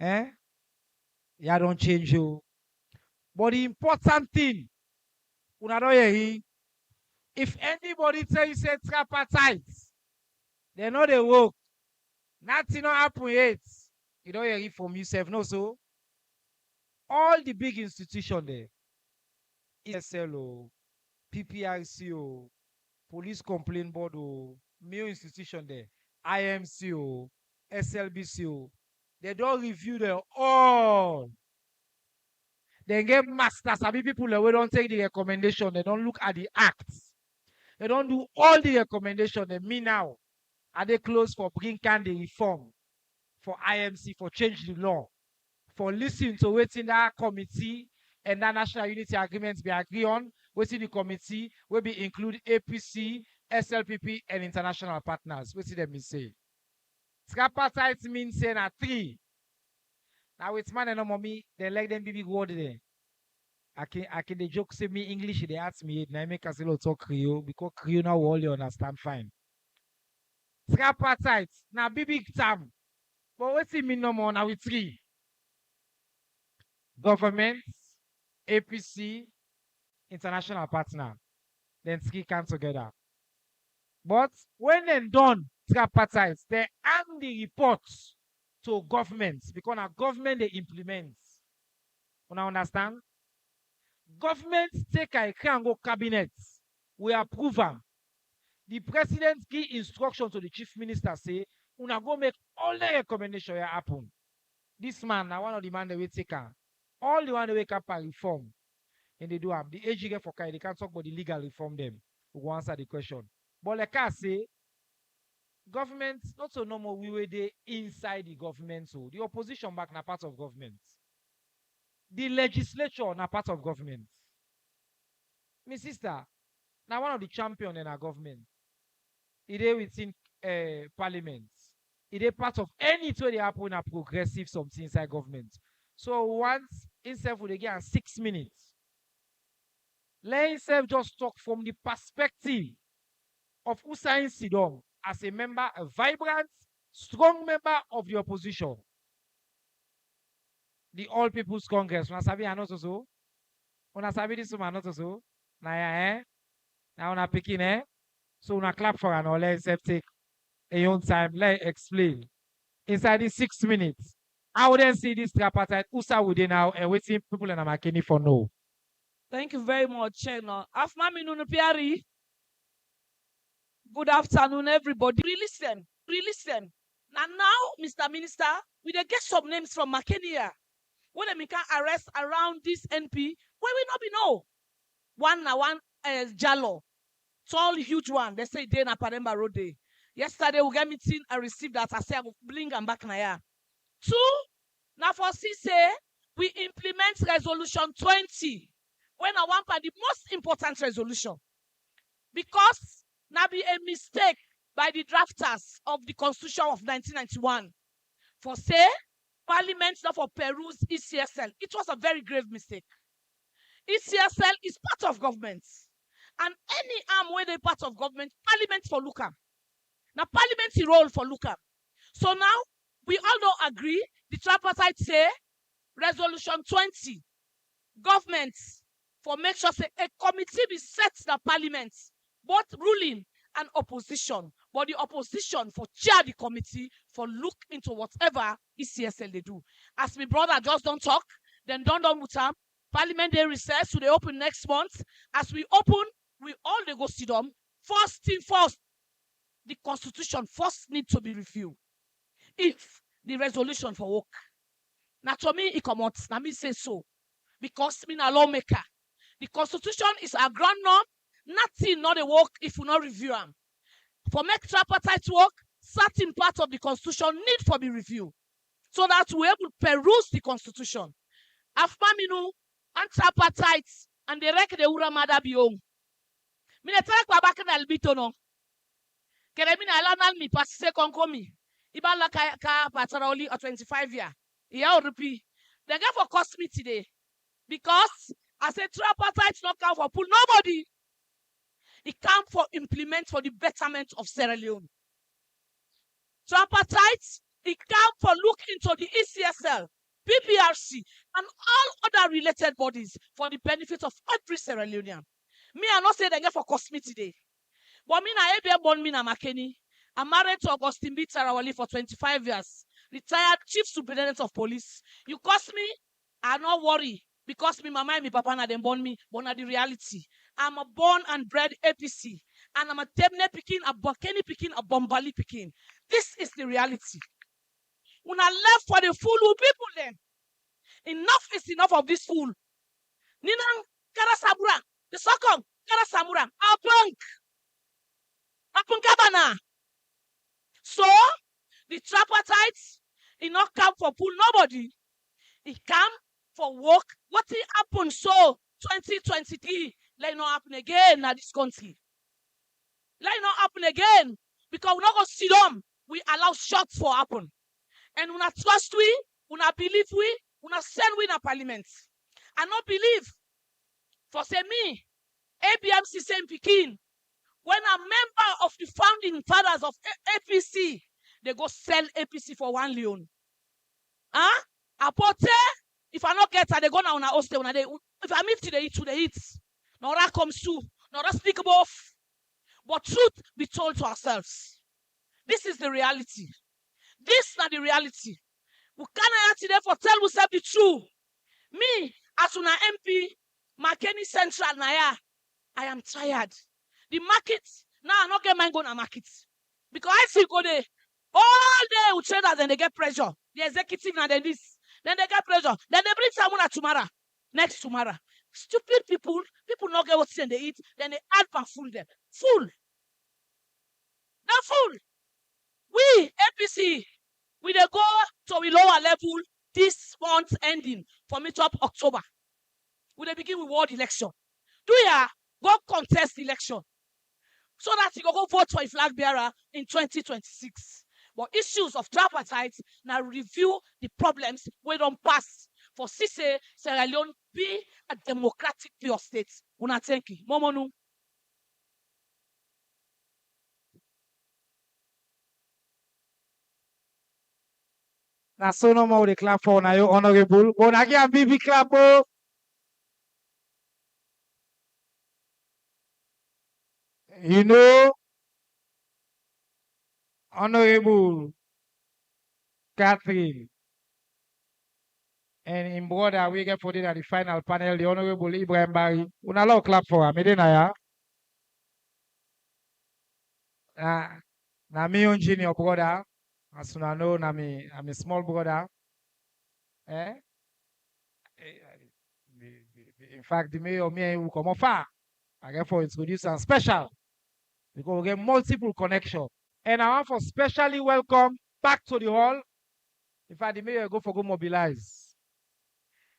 you don't change you. But the important thing, if anybody tell you say tripartite, they know they work. Nothing not happen yet. You don't hear it from yourself, no so. All the big institutions there, ESL, PPRC, Police Complaint Board, mail institution there, IMC, SLBC, they don't review them all. They get masters, sabi people that we don't take the recommendation, they don't look at the acts. They don't do all the recommendation. They mean now, are they close for bring can the reform for IMC for change the law, for listening to waiting that committee and that national unity agreement be agree on, waiting the committee will be include APC, SLPP, and international partners. What's them say? Tripartite means saying a 3. Now it's man and no mommy, they like them big word there. I can the joke say me English, they ask me, now I make us a little talk Creole, because Creole now all you understand fine. Tripartite, now big term. But what's it mean no more now with 3? Government, APC, international partner. Then 3 come together. But when they're done, tripartite, they hand the reports to governments because now government they implement. You understand? Governments take a go cabinet. We approve them. The president give instruction to the chief minister say, "Una go make all the recommendation happen." This man, now one of the man they will take all the one they wake up and reform, and they do have the AG get for they can't talk about the legal reform them. We will answer the question. But like I say, government not so normal we were there inside the government, so the opposition back na part of government. The legislature na part of government. My sister, now one of the champion in our government. It is within parliament. It is part of any way they happen a progressive something inside government. So once himself would get 6 minutes. Let himself just talk from the perspective of Hussein Sidom as a member, a vibrant, strong member of the opposition. The All People's Congress. Una sabi anoto so? Una sabi this one anoto so? Na ya Now una picking So una clap for an or let himself take a own time. Let explain. Inside these 6 minutes. I wouldn't see this tripartite. Usa would now and waiting people in Makeni for no. Thank you very much, Cheno. Afmami Nunupiari. Good afternoon, everybody. Listen. Now, Mr. Minister, we dey get some names from Makeni here. When they can arrest around this NP, where we not be know. One Jalo, tall, huge one. They say day na Paremba Road day. Yesterday we get meeting. I received that. I say I will bring and back na here. Two, now for say we implement resolution 20. When I want the most important resolution, because now be a mistake by the drafters of the Constitution of 1991 for say Parliament not for Peru's ECSL. It was a very grave mistake. ECSL is part of government, and any arm where they part of government, Parliament for look am. Now Parliament role for look am. So now we all don't agree. The tripartite say resolution 20, government for make sure say a committee be set the Parliament, both ruling and opposition, but the opposition for chair the committee for look into whatever ECSL they do. As my brother just don't talk, then don't mutam. Parliament they recess, so they open next month. As we open, we all they go sit down. First thing first, the constitution first need to be reviewed. If the resolution for work, now to me it come out. Now me say so, because me a lawmaker. The constitution is a grand norm. Nothing not a work if we not review them. For make tripartite work, certain parts of the constitution need for be reviewed, so that we able to peruse the constitution. Afaminu and tripartite and the rek de uramada biong. Mine tell kwa back na albito no. Kere mina alanal mi pasise konkomi. Iba la ka pataroli or 25 year. Yeah, repeat. They get for cost me today. Because as a tripartite not come for pull nobody. It come for implement for the betterment of Sierra Leone. Tripartite, it come for look into the ECSL, PPRC, and all other related bodies for the benefit of every Sierra Leonean. Me, I not say they get for cost me today. But me na ABM born me na Makeni. I'm married to Augustine B. Tarawali for 25 years. Retired Chief Superintendent of Police. You cost me, I not worry. Because me mama and me papa na them born me, but na the reality. I'm a born and bred APC. And I'm a Temne Pekin, a Makeni Pekin, a Bombali Pekin. This is the reality. When I left for the fool people then, enough is enough of this fool. Ninang Karasabura, the Sokong, Karasamura, Apunkabana. So, the tripartite, it not come for pull nobody. It come for work. What it happened so 2023, let it not happen again in this country. Let it not happen again. Because we're not going to sit down. We allow shots for happen. And we not trust we not believe we not send we in a parliament. I not believe. For say me, ABMC same Pekin, when a member of the founding fathers of APC, they go sell APC for 1 million. Huh? Apote, if I not get her, they go now on a host. If I meet today, they eat. No that comes to, no that speak above. But truth be told to ourselves. This is the reality. This is not the reality. We can't today for tell ourselves the truth. Me, as una MP, Makeni Central Naya, I am tired. The market, now I not get mine going to market. Because I see go there. All day with traders and they get pressure. The executive and then this. Then they get pressure. Then they bring someone tomorrow. Next tomorrow. Stupid people not get what they eat. Then they add and fool them. Fool. Not fool. We, APC, we they go to a lower level this month ending from mid up October. We they begin with world election. Do ya go contest election? So that you go vote for a flag bearer in 2026. But issues of tripartite now review the problems we don't pass for CC Sierra Leone be a democratic pure state. Una thank you. Momonu. Na so no more the clap for na you honorable. Go na give a big clap. You know, Honorable Catherine And in brother, we get put it at the final panel, the Honorable Ibrahim Barry. Una lo clap for him. Medina, ya. Na me own junior brother. As una know, I'm a small brother. Eh? In fact, the mayor, me and you come far. I get for introduce and special. Because we get multiple connection. And I want for specially welcome back to the hall. In fact, the mayor go for go mobilize.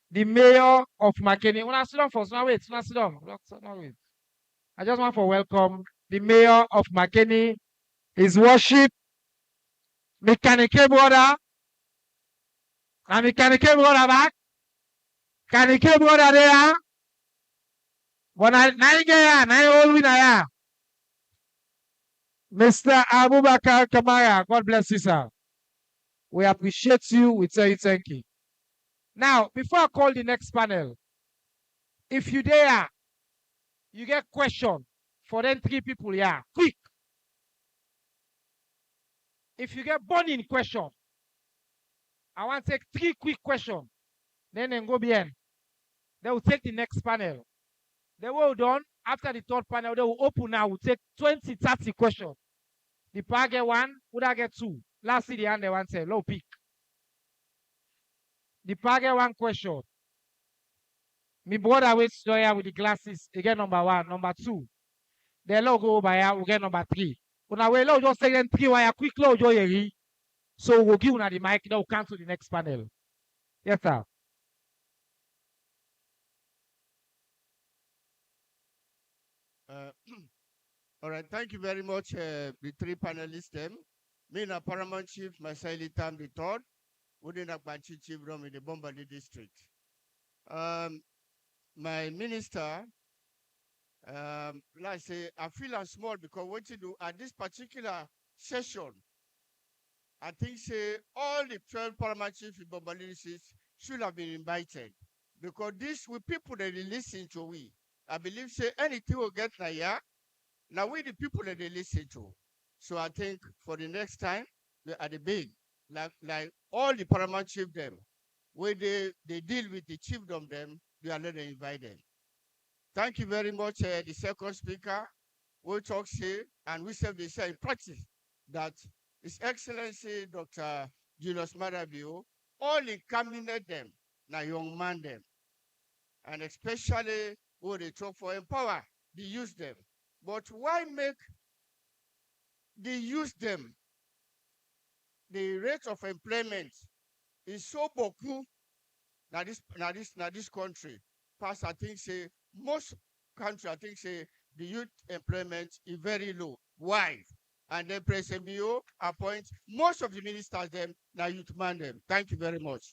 The mayor of Makeni. Una sit down first. Now wait. Una sit down. Now wait. I just want for welcome the mayor of Makeni, His Worship, Mekanike brother. And Mekanike brother back. Kanike brother there. But na all winner ya. Mr. Abubakar Kamara, God bless you, sir. We appreciate you. We tell you thank you. Now, before I call the next panel, if you there, you get question for them 3 people here, quick. If you get burning question, I want to take 3 quick questions. Then go behind. They will take the next panel. They will done. After the 3rd panel, they will open now. We'll take 20, 30 questions. The part get 1, would I get 2? Lastly, the hand they want to say, low pick. The part get 1 question. Me brother with lawyer with the glasses, he get number 1, number 2. Then low go over here, we get number 3. Una we low just take them 3 wire quick low joy. So we'll give una the mic, then we'll come to the next panel. Yes, sir. All right, thank you very much, the 3 panelists. Them. Me, na Paramount Chief Masaili Tam the third, within Akbanchi Chief Rom in the Bombali district. My minister, like I say, I feel I'm small because what to do at this particular session, I think say all the 12 Paramount Chief in Bombali district should have been invited because this with people that they listen to we. I believe say anything will get now we the people that they listen to. So I think for the next time, we are the big, like all the paramount chief them, where they deal with the chiefdom them, they are not invited. Thank you very much, the second speaker. We talk here and we say this in practice that His Excellency Dr. Julius Marabio, all in cabinet them, now young man them, and especially who they talk for empower, they use them. But why make they use them? The rate of employment is so beaucoup now this country. Past I think say most country I think say the youth employment is very low. Why? And then President BO appoint most of the ministers them now youth man them. Thank you very much.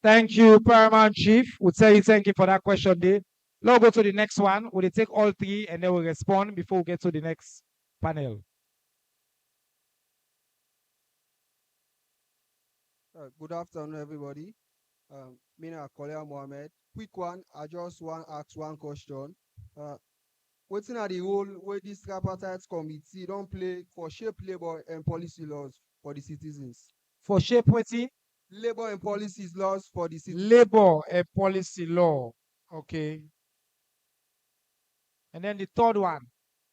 Thank you, Paramount Chief. We'll say thank you for that question, Dave. Now go to the next one. We'll take all 3 and then we'll respond before we get to the next panel. Good afternoon, everybody. Me na Kolia Mohammed. Quick one, I just want to ask 1 question. What's in the role where this tripartite committee don't play for shape labor and policy laws for the citizens? For shape what's Labor and policies laws for the citizens. Labor and policy law. Okay. And then the 3rd one,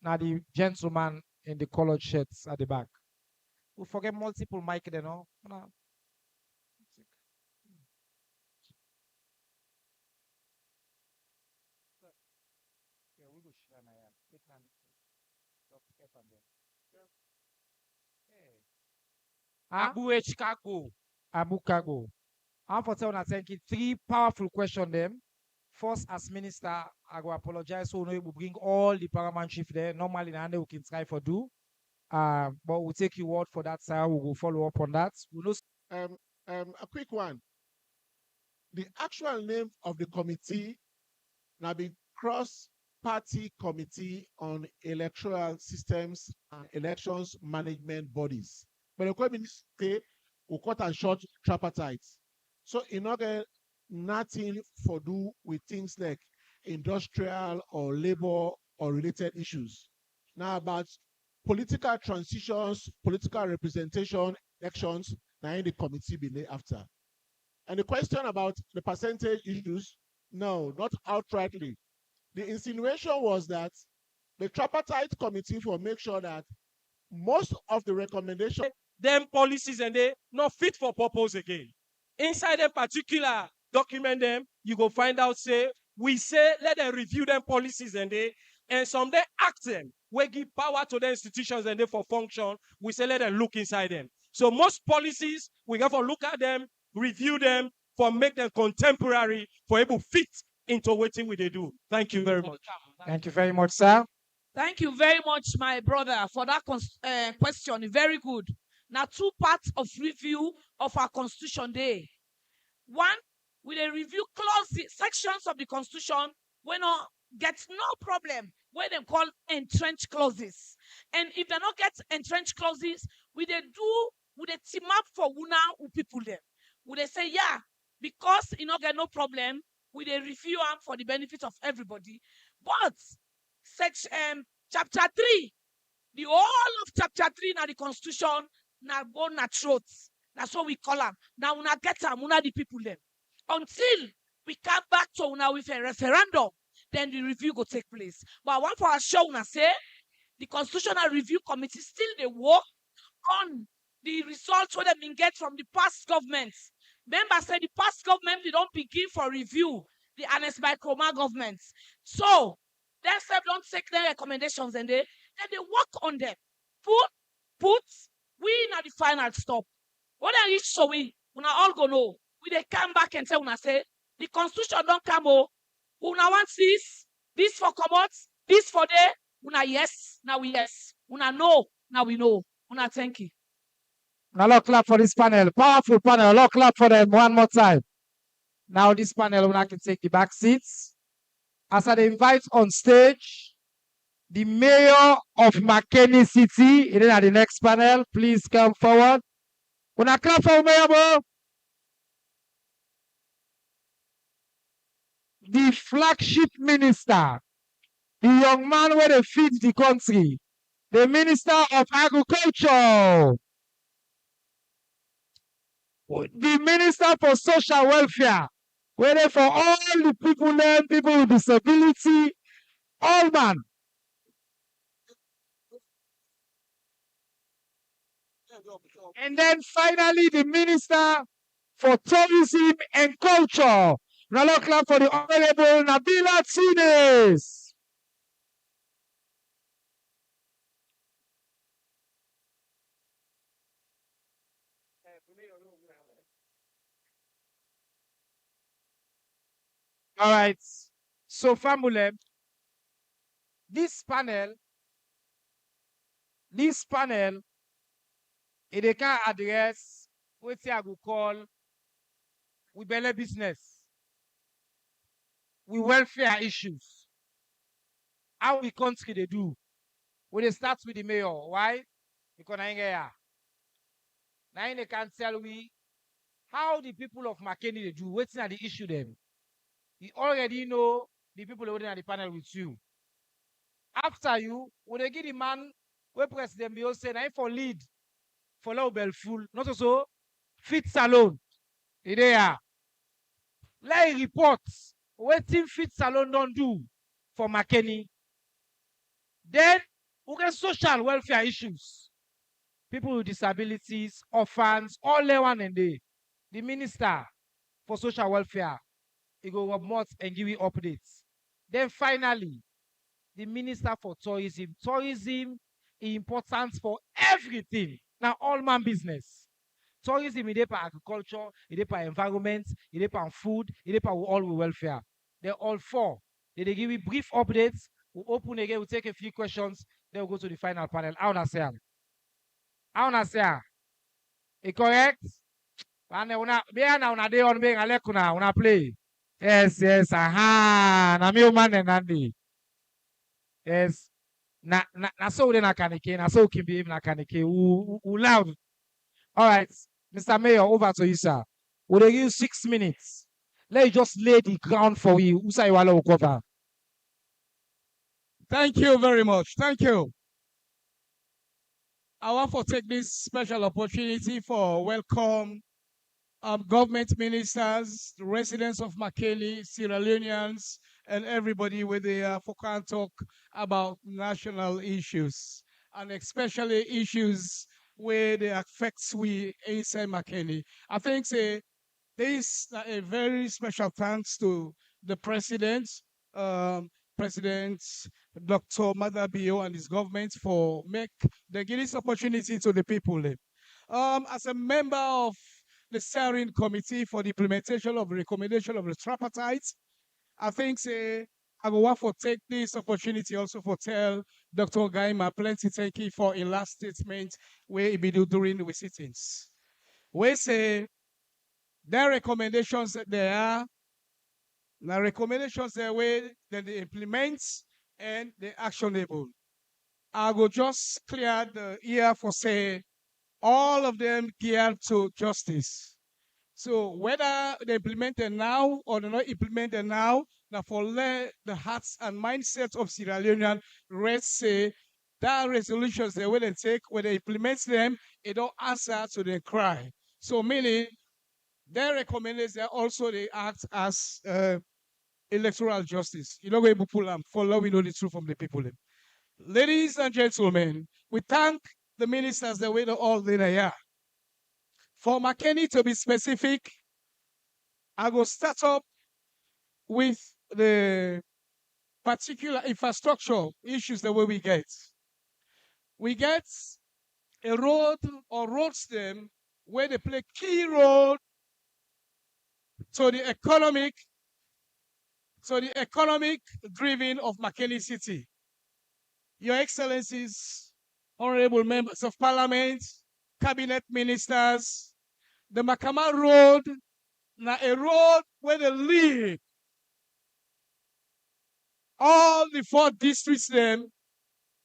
now the gentleman in the colored shirts at the back. We forget multiple mic there, no? Abu Chicago. Abu Kago. I'm for telling thank you 3 powerful questions them. First, as minister, I go apologize. So we will bring all the paramount chief there. Normally, we can try for do. But we'll take your word for that, sir. We will follow up on that. We'll A quick one. The actual name of the committee now be Cross-Party Committee on Electoral Systems and Elections Management Bodies. But the committee will cut and short tripartite. So in order nothing for do with things like industrial or labor or related issues. Now about political transitions, political representation, elections, now the committee be named after. And the question about the percentage issues, no, not outrightly. The insinuation was that the tripartite committee will make sure that most of the recommendations, them policies and they not fit for purpose again. Inside a particular document them, you go find out, say, we say, let them review them policies and they, and some they act them. We give power to the institutions and they for function. We say, let them look inside them. So most policies, we have to look at them, review them, for make them contemporary, for able fit into what we they do. Thank you very much. Thank you very much, sir. Thank you very much, my brother, for that question. Very good. Now, two parts of review of our Constitution Day. One, we dey review clauses, sections of the Constitution when no get no problem, where them call entrenched clauses. And if they not get entrenched clauses, we dey team up for una who people them. We dey say, yeah, because you not get no problem, we dey review them for the benefit of everybody. But chapter 3, the whole of chapter 3 na the Constitution na go na throat. That's what we call them. Now una get them, una the people them. Until we come back to una with a referendum, then the review go take place. But I want for us show una say the Constitutional Review Committee still they work on the results what they been get from the past governments. Members say the past government they don't begin for review the annexed by Chroma governments. So they don't take their recommendations and then they work on them. Put we na the final stop. What I reach so we una all go know. We they come back and tell una say the Constitution don't come oh. Una want this for commons, this for there. Una yes, now we yes. Una no, now we know. Una thank you. Now, a lot clap for this panel. Powerful panel. A lot clap for them one more time. Now, this panel will can take the back seats. As I invite on stage the mayor of Makeni City, and then at the next panel, please come forward. Una clap for mayor, bro. The flagship minister, the young man where they feed the country, the minister of agriculture, the minister for social welfare, whether for all the people there, people with disability, all man. And then finally, the minister for tourism and culture. Now, clap for the Honorable Nabila Tunis. All right. So, family, this panel, it can address what I will call we belly business, we welfare issues. How the country they do. When they start with the mayor, why? Because now they can tell we how the people of Makeni they do. What's not the issue them? You already know the people holding at the panel with you. After you, when they give the man where President Bio said, I for lead for low full, not also fit salon. There. Let reports what team fit salon don't do for Makeni. Then we get social welfare issues. People with disabilities, orphans, all the one and day. The minister for social welfare, he go up more and give you updates. Then finally, the minister for tourism. Tourism is important for everything. Now, all man business. Tourism is there for agriculture, is there for environment, is there for food, is there for all welfare. They're all four. They give you brief updates. We'll open again, we'll take a few questions, then we'll go to the final panel. How na say? How na say? Is correct? And una day on being una play. Yes, aha. Na mi man and Andy. Yes. Na so na kanike, na so can be na kanike. Loud. All right, Mr. Mayor, over to you, sir. We'll give you 6 minutes. Let's just lay the ground for you. Usai wala ukova. Thank you very much. Thank you. I want to take this special opportunity for welcome government ministers, residents of Makeni, Sierra Leoneans, and everybody where they are for can talk about national issues, and especially issues where they affect we inside Makeni. I think say this a very special thanks to the president, um, President Dr. Madabio and his government for giving this opportunity to the people. As a member of the steering committee for the implementation of the recommendation of the tripartite, I think say I will want to take this opportunity also for tell Dr. Gaima plenty thank you for a last statement where he be do during the sittings. We say their recommendations that there are, the recommendations there way that they implement and they actionable. I will just clear the ear for say all of them geared to justice. So whether they implement it now or they not implement it now, now for let the hearts and mindsets of Sierra Leonean rest say that resolutions they will take when they implement them, it don't answer to their cry. So meaning their recommendations also they act as electoral justice. You know, we pull them, follow we know the truth from the people. Ladies and gentlemen, we thank the ministers that wait all day here. For Makeni to be specific, I will start up with the particular infrastructure issues the way we get. We get a road or roads them where they play key role to the economic driven of Makeni City. Your Excellencies, honorable members of parliament, cabinet ministers, the Makama Road, now a road where they lead all the 4 districts them,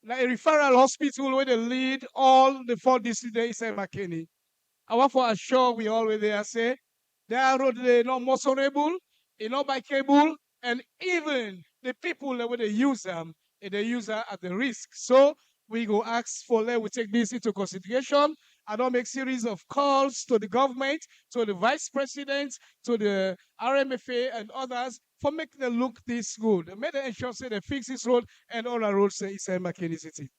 like a referral hospital where they lead all the 4 districts there inside Makeni. I want to assure we always there say, their road they not motorable, they not bikeable, and even the people that when they use them, they use them at the risk. So we go ask for let we take this into consideration. I don't make series of calls to the government, to the vice president, to the RMFA and others for make them look this good. Make them ensure say they fix this road and all the roads inside Makeni City.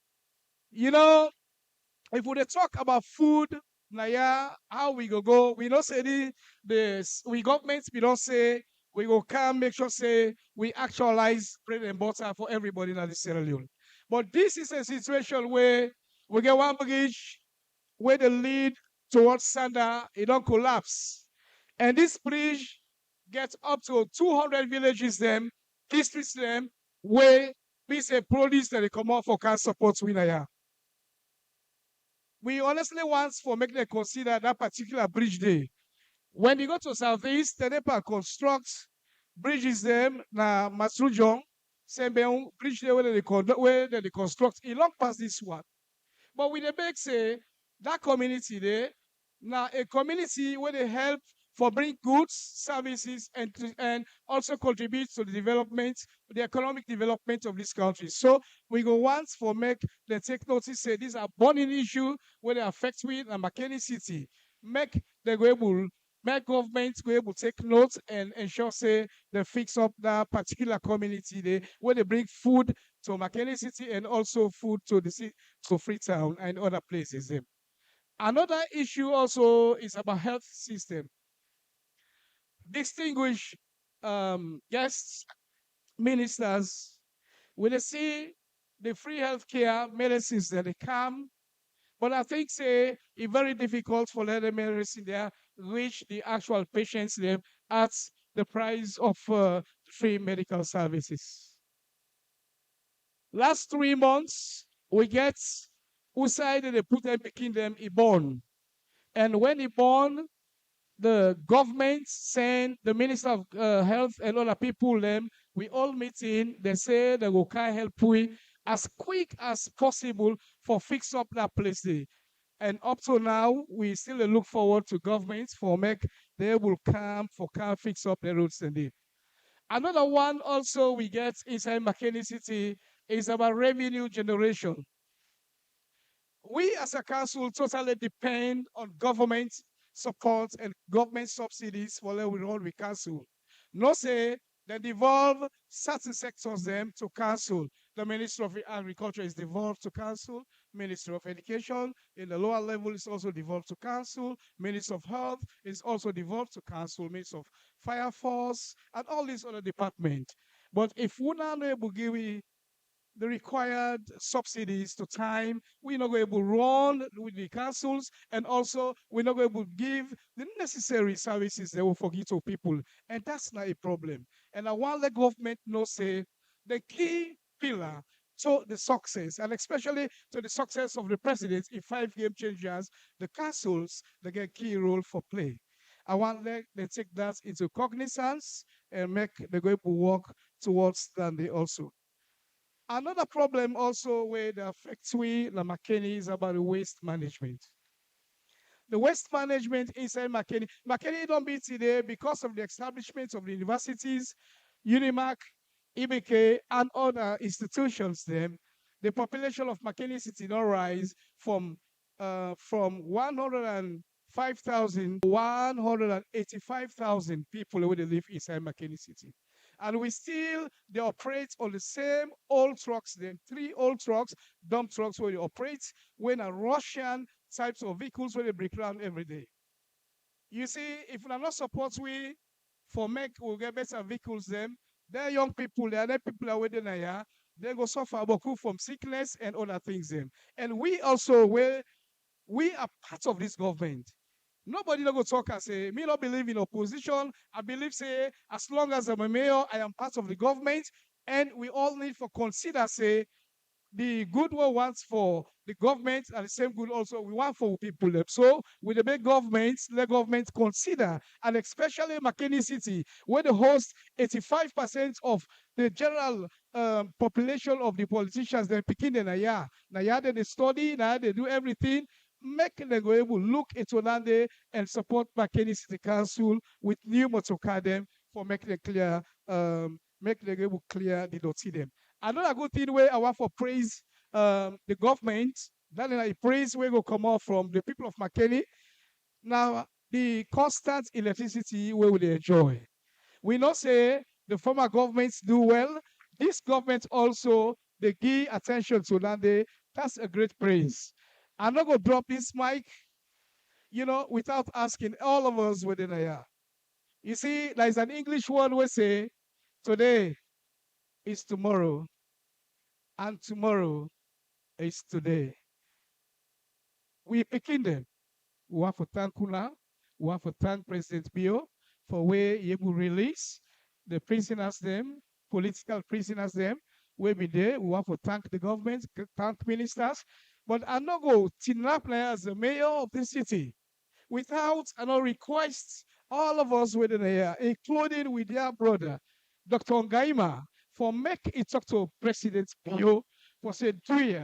You know, if we talk about food, now yeah, how we go, we don't say we governments, we don't say we go come make sure say we actualize bread and butter for everybody in the Sierra Leone. But this is a situation where we get one bridge where the lead towards Sanda, it don't collapse. And this bridge gets up to 200 villages them, districts them, where we say produce that they come out for can support winner. We honestly want for make them consider that particular bridge day. When you go to Southeast, the NEPA constructs bridges them na Masrujong, same bridge there where they construct it long past this one. But with the big say that community there, now a community where they help for bring goods, services, and also contribute to the development, the economic development of this country. So we go once for make the take notice say these are burning issue where they affect with and Makeni City. Make the go able make government go able to take notes and ensure say they fix up that particular community there where they bring food to Makeni City and also food to the city to Freetown and other places. Another issue also is about health system. Distinguished guests, ministers, when they see the free healthcare medicines that they come, but I think say it's very difficult for the medicine there reach the actual patients there at the price of free medical services. Last 3 months, we get who side they put them making them born. And when he born, the government send the Minister of Health and other people them, we all meet in, they say they will can help we as quick as possible for fix up that place there. And up to now, we still look forward to governments for make they will come for can fix up the roads and there. Another one also we get inside Makeni City is about revenue generation. we as a council totally depend on government support and government subsidies for the role we council. No say they devolve certain sectors them to council. The Ministry of Agriculture is devolved to council. Ministry of Education in the lower level is also devolved to council. Ministry of Health is also devolved to council. Ministry of Fire Force and all these other departments. But if we not able to give the required subsidies to time, we're not going to run with the councils, and also we're not going to give the necessary services they will forget to people. And that's not a problem. And I want the government know say the key pillar to the success, and especially to the success of the president in 5 game changers, the councils, they get key role for play. I want them to take that into cognizance and make the going to work towards that they also. Another problem also where the affects we, the Makeni, is about the waste management. The waste management inside Makeni. Makeni don't be today because of the establishment of the universities, Unimac, IBK, and other institutions. Them, the population of Makeni City don't rise from 105,000 to 185,000 people who live inside Makeni City. And we still, they operate on the same old trucks, then 3 old trucks, dump trucks where they operate when a Russian types of vehicles where they break down every day. You see, if we are not support we for make we get better vehicles them, they're young people, they're people are waiting here, they go suffer from sickness and other things them. And we also we are part of this government. Nobody not go talk and say, me not believe in opposition. I believe say, as long as I'm a mayor, I am part of the government. And we all need for consider say, the good we want for the government and the same good also we want for people. So with the big governments, the government consider, and especially Makeni City, where they host 85% of the general population of the politicians, they're picking in a year. Now they study, now they do everything. Make them go able look into Lande and support Makeni City Council with new motocadem for making it clear, make them able clear the dot them. Another good thing where I want for praise the government, that is a praise where go come out from the people of Makeni. Now, the constant electricity where will they enjoy. We not say the former governments do well. This government also, they give attention to Lande. That's a great praise. I'm not going to drop this mic, without asking all of us within a year. You see, there's an English word we say, today is tomorrow, and tomorrow is today. We picking them. We want to thank Kuna. We want to thank President Bio for where he will release the prisoners them, political prisoners them. We be there. We want to thank the government, thank ministers. But I'm not going to kidnap as the mayor of the city without a request all of us within here, including with their brother, Dr. Ngaima, for make it talk to President Bio for say, do you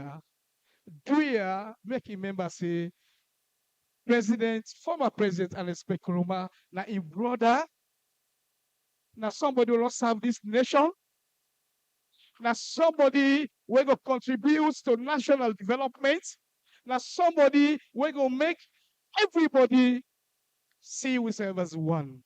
make him member say, former president Alex Pekuruma, now his brother, now somebody will serve this nation, now somebody will go contribute to national development, now somebody will go make everybody see ourselves as one.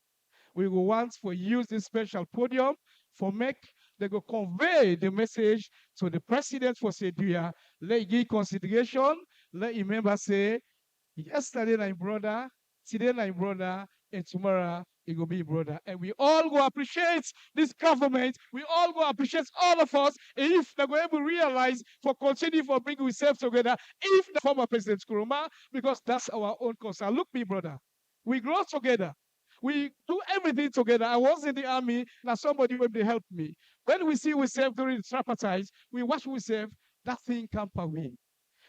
We will want for use this special podium for make they go convey the message to the president for say, do you let give consideration, let him remember say, yesterday my brother, today my brother, and tomorrow it will be brother. And we all go appreciate this government. We all go appreciate all of us. And if they're going to realize for continue for bringing ourselves together, if the former President Kuruma, because that's our own concern. Look, me, brother, we grow together. We do everything together. I was in the army. Now somebody will help me. When we see ourselves during the tripartite, we watch ourselves. That thing come away.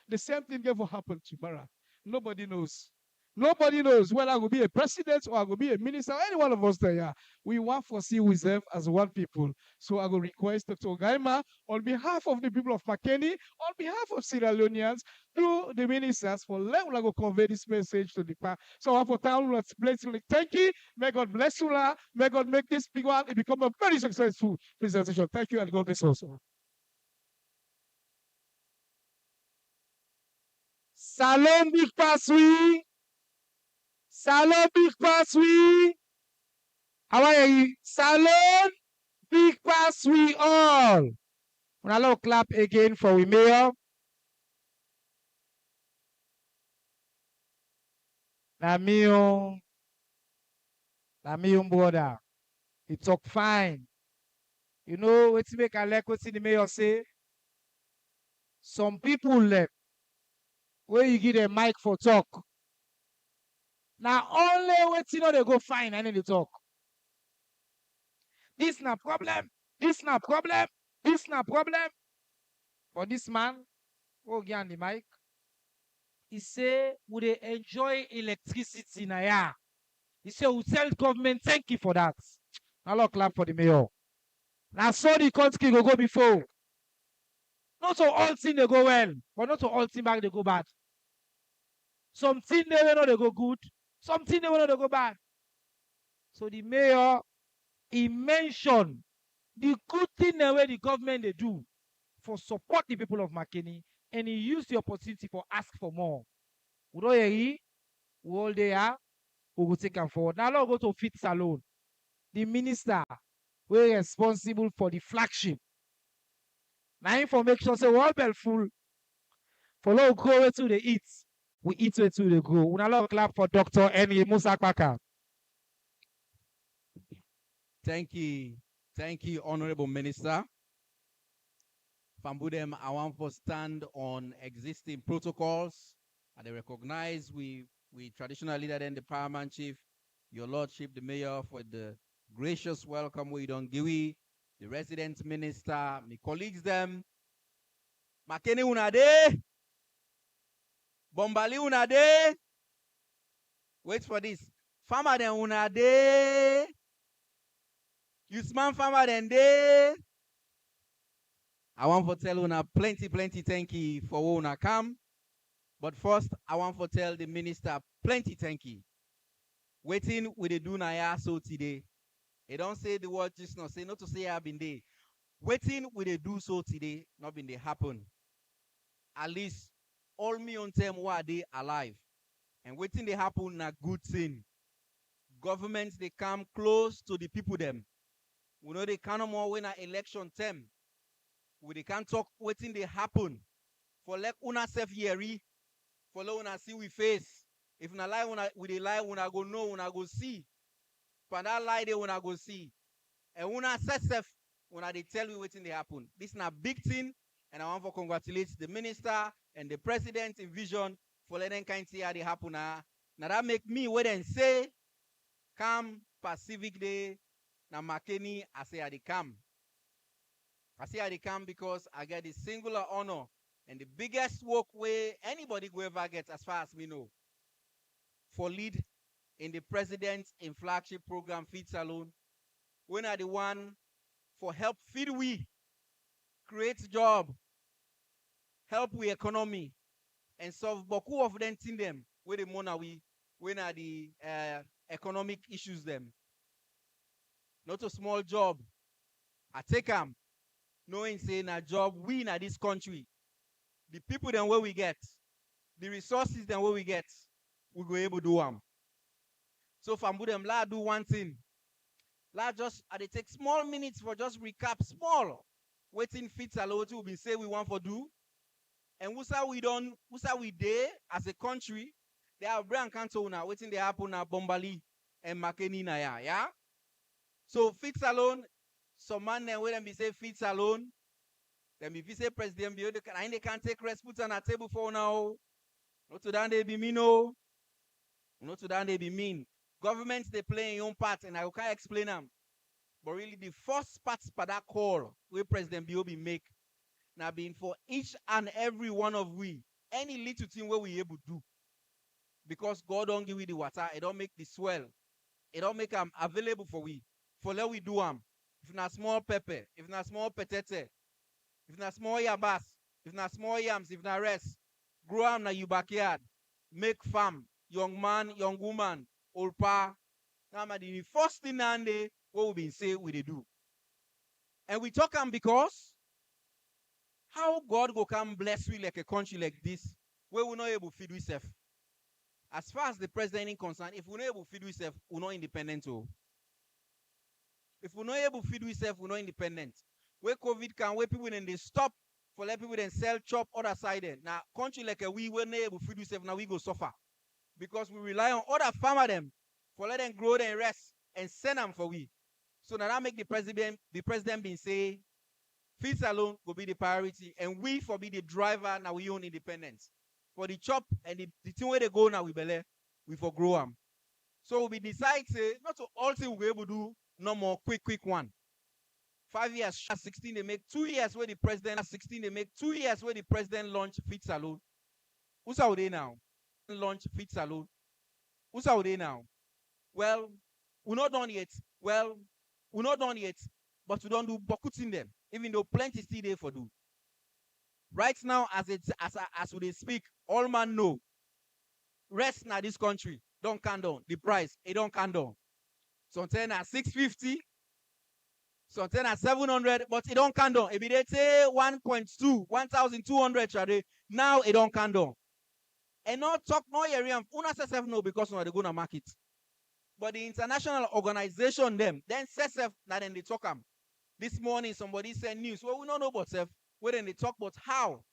The same thing will happen tomorrow. Nobody knows. Nobody knows whether I will be a president or I will be a minister, or any one of us there. We want to see ourselves as one people. So I will request Dr. Gaima, on behalf of the people of Makeni, on behalf of Sierra Leoneans, through the ministers, for let me convey this message to the park. So I for town, let's bless you. Thank you. May God bless you. May God make this big one become a very successful presentation. Thank you, and God bless also. Salon big pass we. Salon big pass we. How are you? Salon big pass we all. Una love clap again for we mayor. Na me brother. He talk fine. You know what make I like what the mayor say? Some people left where you give them mic for talk. Now only what you know they go fine and then they talk. This not problem. This not problem. This not problem. But this man, oh get on the mic. He say, would they enjoy electricity now? Yeah. He say, we tell government thank you for that. Now Lord clap for the mayor. Now so the country go before. Not to all things they go well, but not to all things back they go bad. Some things they will know they go good. Some things they will know they go bad. So the mayor, he mentioned the good thing the way the government they do for support the people of Makeni, and he used the opportunity for ask for more. We don't hear we all there, we will take them forward. Now let's go to Fit Salon. The minister we're responsible for the flagship. Now information say all full. Follow go to the eat. We eat way to the go. We now clap for Dr. Henry Musa Kwaka. Thank you, Honorable Minister. Fambudem, I want to stand on existing protocols. And I recognize we traditional leader and the paramount chief, your lordship, the mayor, for the gracious welcome we don't give the resident minister, my colleagues them. Makeni unade, Bombali unade. Wait for this. Farmer den unade. Usman farmer den day. I want to tell una plenty thank you for una come. But first, I want to tell the minister plenty thank you. Waiting with the do na so today. They don't say the word just not say not to say I've been there. Waiting with the do so today, not been they happen. At least all me on them who are they alive. And waiting they happen na good thing. Governments they come close to the people them. We know they can't more win an election term. They can't talk waiting they happen. For like una self yeri, for like una see we face. If na lie una with the lie una go know una go see. For that lie they una go see. And una self una they tell you waiting they happen. This is a big thing, and I want to congratulate the minister and the president in vision for letting kind see how they happen now. Now that make me wait and say, come Civic Day. Now Makeni, I say I come. I say I come because I get the singular honor and the biggest work way anybody will ever get as far as me know. For lead in the president in flagship program Feed Salon. When are the one for help feed we, create job, help we economy, and solve beaucoup of them in them where the money we when are the economic issues them. Not a small job. I take them, knowing saying a job we in this country. The people then where we get, the resources then where we get, we go able to do them. So from them, la do one thing. La just they take small minutes for just recap small. Waiting fits a lot to be say we want for do. And whosa we there as a country, they have brand canto now, waiting they happen now Bombali and Makeni na yeah. So fits alone, some man then when be say fits alone. Then if you say President Bio, they can't take rest put on a table for now. Not to that they be mean, no. Not to that they be mean. Governments they play in your own part, and I can't explain them. But really, the first part for that call where President Bio be make, now being for each and every one of we, any little thing where we able to do. Because God don't give we the water, it don't make the swell, it don't make them available for we. For let we do them. If not small pepper, if not small potato, if not small yabas, if not small yams, if not rest, grow them na your backyard, make farm, young man, young woman, old pa. Now the first thing and what we been say we they do. And we talk them because how God go come bless we like a country like this where we're not able to feed ourselves. As far as the president is concerned, if we're not able to feed ourselves, we're not independent. Oh. If we're not able to feed ourselves, we're not independent. Where COVID can, where people then they stop for let people then sell chop other side. Now, country like we're not able to feed ourselves, now we go suffer. Because we rely on other farmer them for let them grow and rest and send them for we. So now that make the president been say, feeds alone will be the priority, and we for be the driver now we own independence. For the chop and the thing where they go now we believe we for grow them. So we decide say not to all thing we'll be able to do no more quick one. 5 years, 16 they make 2 years where the president 16 they make 2 years where the president launch feeds alone. Who's out there now? Launch feeds alone. Who's out there now? Well, we're not done yet. Well, we're not done yet, but we don't do buckets in them, even though plenty still there for do. Right now, as we speak, all man know. Rest now this country don't count down. The price, it don't count down. Sometimes at 650, sometimes at 700, but it don't count down. If they say 1.2, 1,200 today, now it don't count down. And not talk no area. Una self no because they go to market. But the international organization them, then self that then they talk them. This morning somebody sent news. Well, we don't know about self. Where then they talk about how.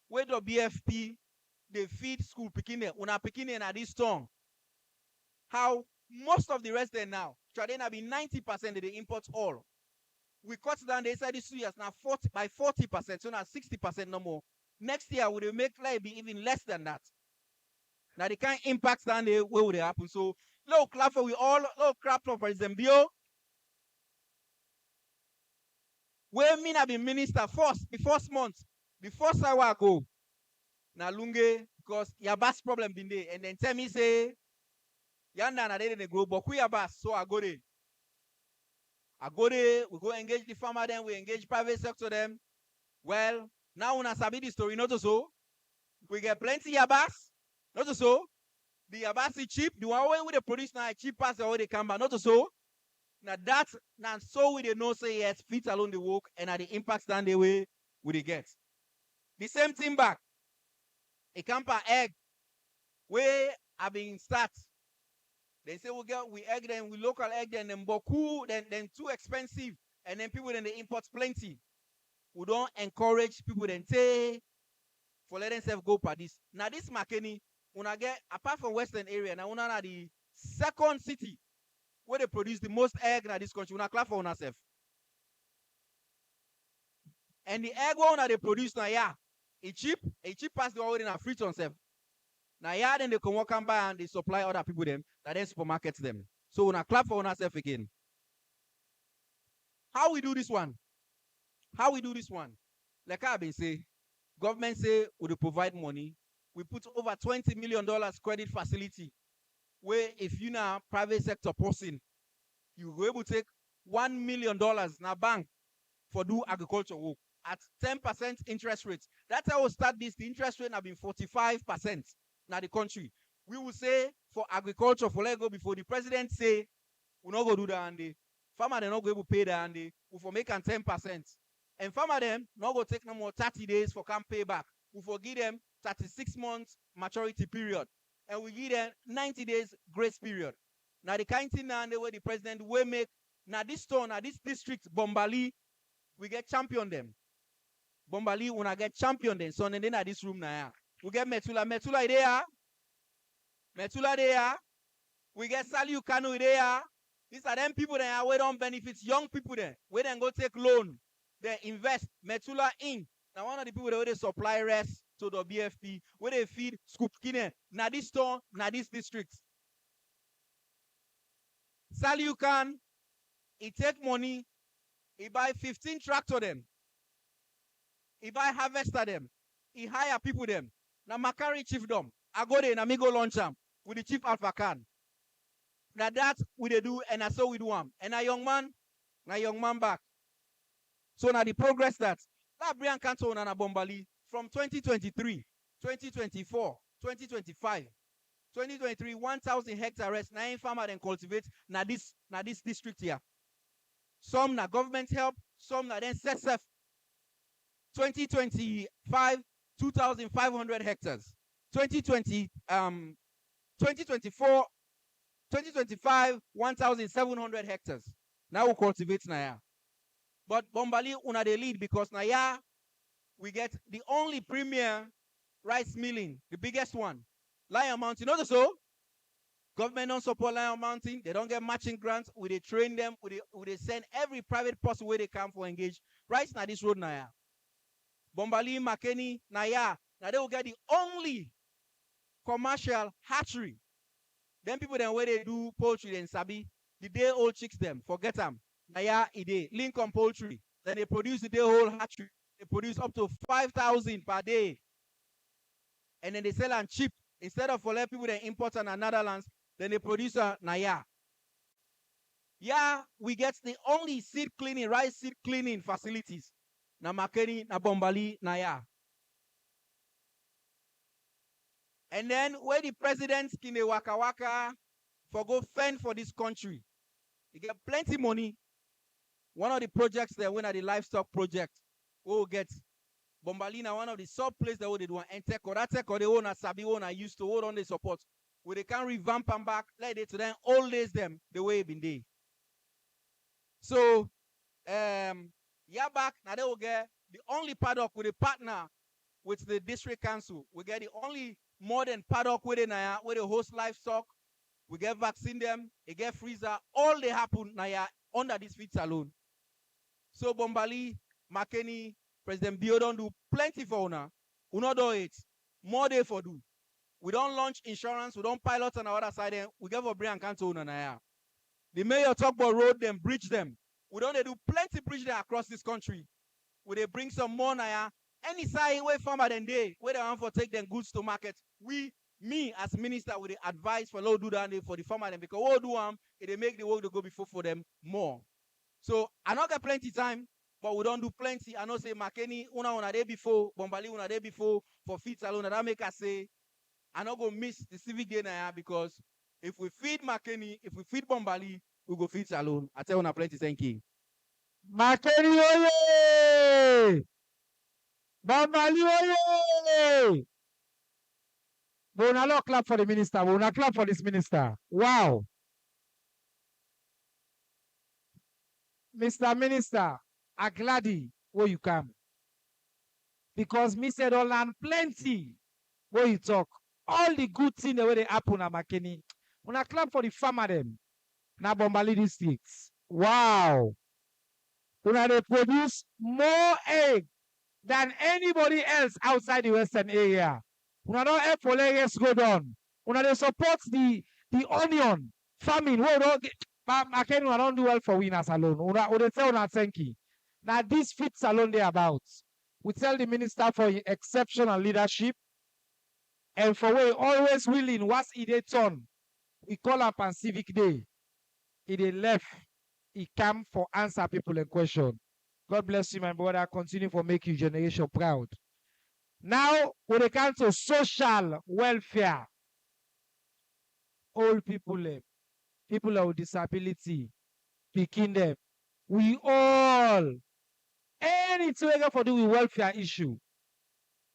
Where the BFP they feed school picking them. Una picking at this tongue. How most of the rest there now. Today be 90% they import all. We cut down they said this 2 years now 40%. So now 60% no more. Next year we will make like be even less than that. Now they can't impact down the way would they happen. So low clap for we all low clap for President Bio. Where me have been minister the first month, the first hour ago. Now lunge because Yabas problem been there. And then tell me say Yanda na they grow but we Yabas. So I go there. We go engage the farmer then, we engage private sector them. Well, now una sabi the story, not so. We get plenty Yabas. Not so. The Yabas is cheap. The one way we produce now cheap as the way they come back. Not so. Now that's now so we they know say yes, fit along the work and at the impact stand the way we they get. The same thing back. A camper egg where have been start. They say we egg them, we local egg them, then boku, then too expensive, and then people then they import plenty. We don't encourage people then say for letting themselves go for this. Now this Makeni, when I get apart from Western area, now una the second city where they produce the most egg in this country. Una clap for ourselves. And the egg one they produce now, yeah, it's cheap as the one in a free on self. Now yeah, then they can walk and buy and they supply other people them that then supermarkets them. So una clap for ourselves again. How we do this one? Like I've been saying, government say we provide money. We put over $20 million credit facility. Where if you now private sector person, you will be able to take $1 million in a bank for do agriculture work at 10% interest rate. That's how we start this. The interest rate have been 45% now the country. We will say for agriculture, for let go before the president say, we not go do that and farmer they not go able to pay that and we for make 10%. And farmer them not go take no more 30 days for can pay back. We for give them 36 months maturity period. And we give them 90 days grace period. Now the kind thing now the way the president will make now this town, now this district, Bombali, we get champion them. Bombali when I get champion them. So then at this room now. We get Metula there. We get Saliu Kanu there. These are them people that we don't benefit young people there. We then go take loan. They invest. Metula Inc. Now one of the people that they supply rest to the BFP, where they feed scoop kine. Now this town, now this district. Saliu Khan, he take money, he buy 15 tractor them. He buy harvester them. He hire people them. Now Makari chiefdom. I go there and I go launch them with the chief Alpha Khan. Now that's what they do and that's how we do them. And a young man back. So now the progress that Brian Canton and Bombali from 2023, 2024, 2025, 2023, 1,000 hectares, 9 farmers and cultivate now this district here. Some na government help, some na then self. 2025, 2,500 hectares. 2020, 2024, 2025, 1,700 hectares. Now we cultivate Naya. But Bombali una the lead because Naya, we get the only premier rice milling, the biggest one. Lion Mountain, also so. Government don't support Lion Mountain. They don't get matching grants. We they train them. We send every private person where they come for engage. Right now, this road Naya. Bombali, Makeni, Naya. Now they will get the only commercial hatchery. Then people then where they do poultry and sabi, the day old chicks them, forget them. Naya ide, Lincoln Poultry. Then they produce the day old hatchery. They produce up to 5,000 per day. And then they sell and cheap. Instead of for let people then import on another lands, then they produce a Naya. Yeah, we get the only seed cleaning, rice seed cleaning facilities. Na Makeni, na Bombali, Naya. And then where the president kine waka waka for go fend for this country. He get plenty money. One of the projects there, one of the livestock project, we will get Bombali na one of the sub places that they do and tech or that tech or the owner sabi owner used to hold on the support. Where they can revamp them back, let it to them old days them the way it been there. So yeah back now they will get the only paddock with a partner with the district council. We get the only modern paddock with it where they host livestock. We get vaccine them, they get freezer, all they happen now under this feed salon. So Bombali, Makeni, President Bio don't do plenty for una. Uno do it. More day for do. We don't launch insurance, we don't pilot on our other side, then we get for bring and cancel una na. The mayor talk about road them, bridge them. We don't do plenty bridge there across this country. We they bring some more na. Any side where farmer than they, where they want for take them goods to market. Me as minister with the advice for low do that for the farmer them because what do they make the work to go before for them more. So I not get plenty time, but we don't do plenty. I know say Makeni una day before, Bombali una day before for feed salon. That make us say I not go miss the civic day now because if we feed Makeni, if we feed Bombali, we go feed salon. I tell una plenty thank you. Makeni oye! Bombali oye! But una not clap for the minister. But una clap for this minister. Wow. Mr. Minister, I'm glad where you come. Because me said all and plenty where you talk. All the good things the way they happen at Makeni. Una clap for the farmer them. Na Bombali districts. Wow. Una they produce more egg than anybody else outside the western area. Una don't help for areas go down. Una they support the onion farming. We don't get, but Makeni una don't do well for winners alone. Una they tell una thank you. Now this fits alone they about. We tell the minister for exceptional leadership and for way always willing. What's it turn? We call up on Civic Day. He left. He come for answer people in question. God bless you, my brother. Continue for make your generation proud. Now, when it comes to social welfare, old people, people with disability, picking them, we all, anything for do with welfare issue.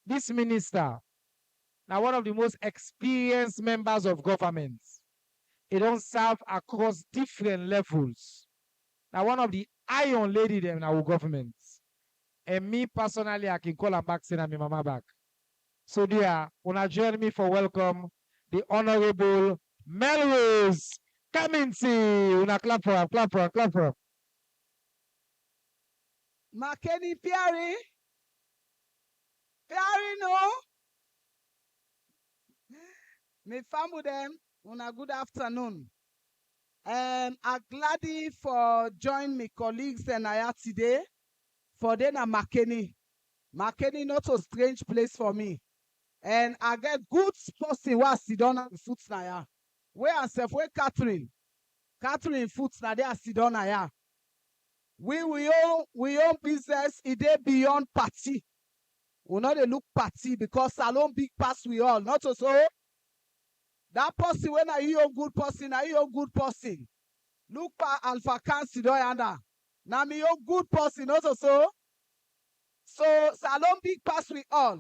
This minister, now one of the most experienced members of government, he don't serve across different levels. Now one of the iron lady them in our government. And me personally, I can call her back, send my mama back. So dear, wanna join me for welcome the Honorable Melrose Kaminti. Una clap for her, clap for her, clap for her. Makeni Piari. Piari no. Me family them. Una good afternoon. I'm glad for join me colleagues and I today for then a Makeni. Makeni not a strange place for me. And I get good person who sit down and foot na ya. Where I say where Catherine foot na there sit down na ya. We own business it dey beyond party. We not dey look party because salon big pass we all. Not so. That person when are you a good person? Are you a good person? Look pa Alpha Cancer yanda. Now me a good person also so. So salon big pass we all.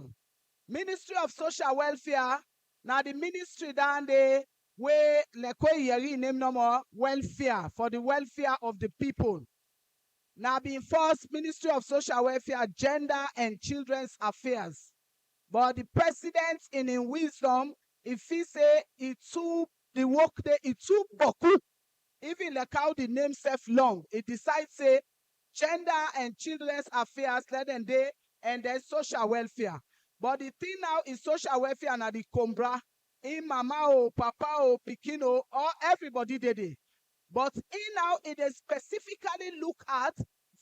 Ministry of Social Welfare Now the ministry down there where lekwe name no more welfare for the welfare of the people. Now being first Ministry of Social Welfare, Gender and Children's Affairs. But the president in his wisdom, if he say it too the work there, it too boku, even like how the name self long, it decides say Gender and Children's Affairs, let them day, and then social welfare. But the thing now is social welfare and the combra, in mama or papa or pikino or everybody did it. But in now it is specifically look at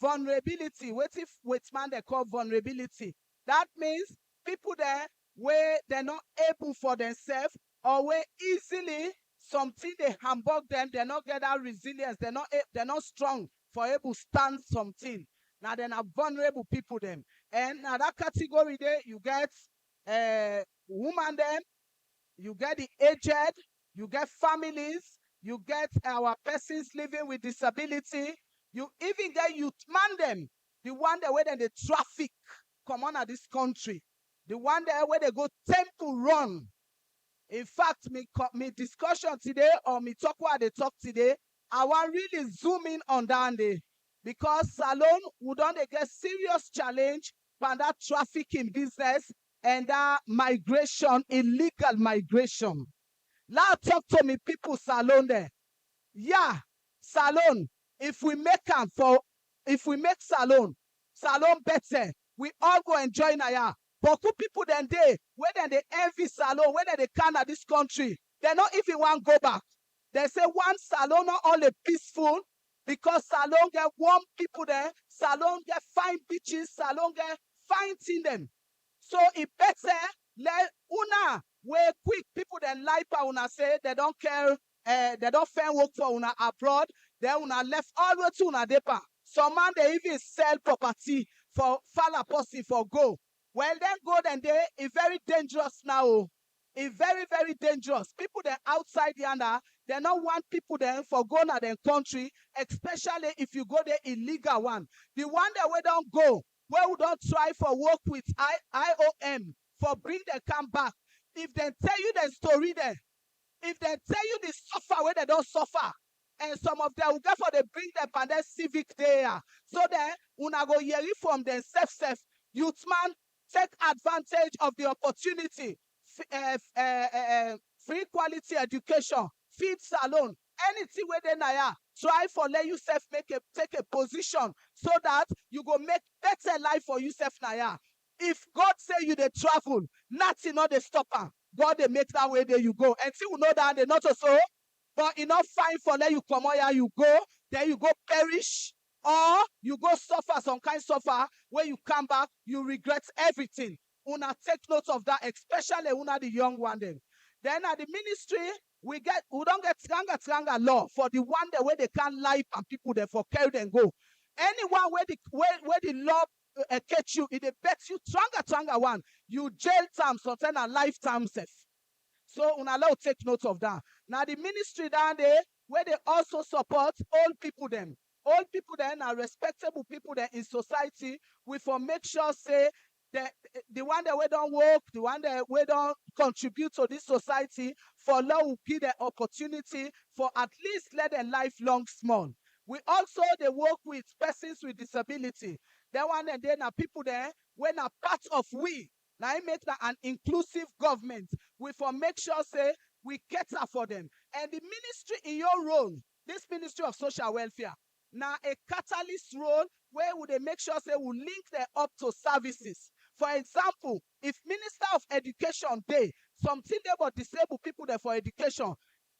vulnerability. What if with man they call vulnerability? That means people there where they're not able for themselves or where easily something they hamburg them, they're not get that resilience, they're not strong for able to stand something. Now they're not vulnerable people them. And now that category there, you get woman them, you get the aged, you get families, you get our persons living with disability, you even get youth man them, the one that where they traffic come on at this country, the one that where they go temple run. In fact, me discussion today or me talk what they talk today, I want really zoom in on that day because Salon would only get serious challenge by that trafficking business and that migration, illegal migration. Now talk to me people Salon there. Yeah, Salon, if we make Salon better, we all go enjoy Naya. But two people then whether they envy Salon, whether they can at this country, they not even want to go back. They say one Salon not only peaceful because Salon get warm people there, Salon get fine beaches, Salon get fine thing them. So it better let una where quick people then lie pa una say they don't care, they don't fair work for una abroad, they una left all the way to una depa. Some man they even sell property for fala posse for go. Well, then go then they is very dangerous now. It's very, very dangerous. People that outside Yana, they don't want people there for go to their country, especially if you go there illegal one. The one that we don't go, where we don't try for work with IOM for bring them come back. If they tell you the story there, if they tell you the suffer where they don't suffer, and some of them will go for they bring them and then civic there. So then, una go hear it from them self. Youth man, take advantage of the opportunity. Free quality education, feed salon, anything where they naya. Try for let yourself take a position so that you go make better life for yourself naya. If God say you they travel, nothing not they stop her. God they make that way there you go. And see we know that they not so, but enough fine for let you come here you go, then you go perish. Or you go suffer some kind of suffer where you come back, you regret everything. Una take note of that, especially una the young one then. Then at the ministry, we don't get tranga law for the one that where they can't lie and people there for carry and go. Anyone where the law catch you, it bet you tranga one, you jail time, sometimes a lifetime safe. So una allow take note of that. Now the ministry down there, where they also support old people them. Old people then are respectable people then in society. We for make sure say that the one that we don't work, the one that we don't contribute to this society, for law will give the opportunity for at least let them lifelong small. We also they work with persons with disability. That one and then are people there when are part of we. Now I make that an inclusive government. We for make sure say we cater for them. And the ministry in your role, this Ministry of Social Welfare, now a catalyst role where would they make sure say we link them up to services. For example, if Minister of Education day, something about disabled people there for education,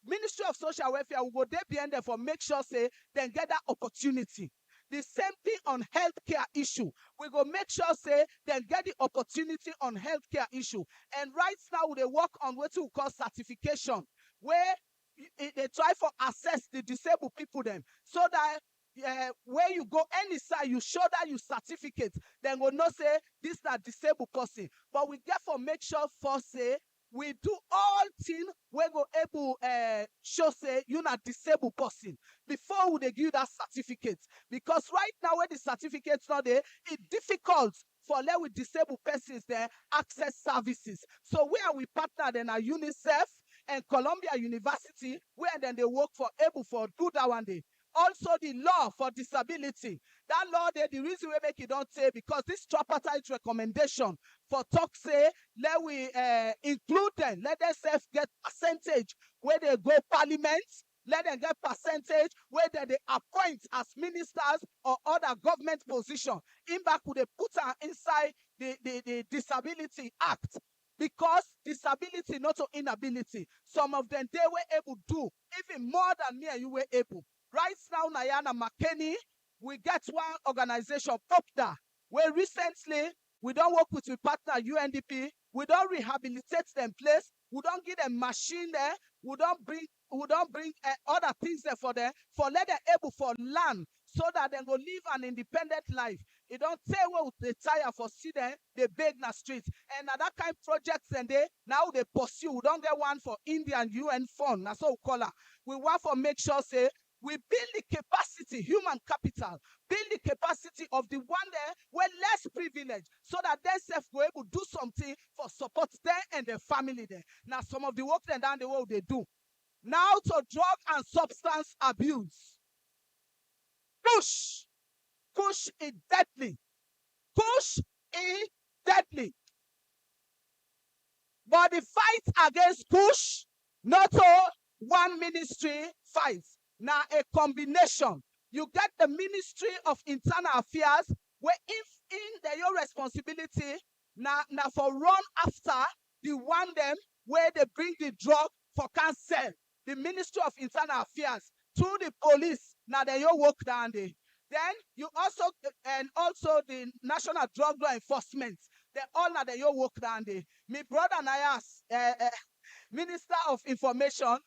Ministry of Social Welfare will go there behind them for make sure say then get that opportunity. The same thing on healthcare issue. We go make sure say then get the opportunity on healthcare issue. And right now they work on what we call certification, where they try for access the disabled people them so that where you go any side you show that you certificate then go not say this not disabled person, but we therefore make sure for say we do all things we go able show say you're not disabled person before they give you that certificate, because right now when the certificate's not there, it's difficult for let with disabled persons there access services. So where we partner then are UNICEF and Columbia University, where then they work for able for do that one day. Also the law for disability. That law there, the reason we make it don't say because this tripartite recommendation for talk say let we include them, let them self get percentage where they go parliament, let them get percentage where they appoint as ministers or other government position. In back could they put her inside the Disability Act. Because disability, not to inability. Some of them they were able to do even more than me and you were able. Right now, Nayana Makeni, we get one organization, POPDA, where recently we don't work with partner UNDP, we don't rehabilitate them place, we don't give them machine there, we don't bring other things there for them, for let them able for land, so that they go live an independent life. It don't say well they tire for see them, they beg na street. And now that kind of projects and they now they pursue. We don't get one for Indian UN fund. That's what we call her. We want to make sure say we build the capacity, human capital, build the capacity of the one there where less privileged, so that they self go able to do something for support them and their family there. Now some of the work then down the world they do. Now to drug and substance abuse. Kush is deadly. Kush is deadly. But the fight against Kush, not all one ministry fights. Now a combination. You get the Ministry of Internal Affairs, where if in your responsibility, now for run after the one them where they bring the drug for cancel. The Ministry of Internal Affairs to the police. Now they your work down there. Then you also also the National Drug Law Enforcement. They all now they your work down there. My brother Nayas, Minister of Information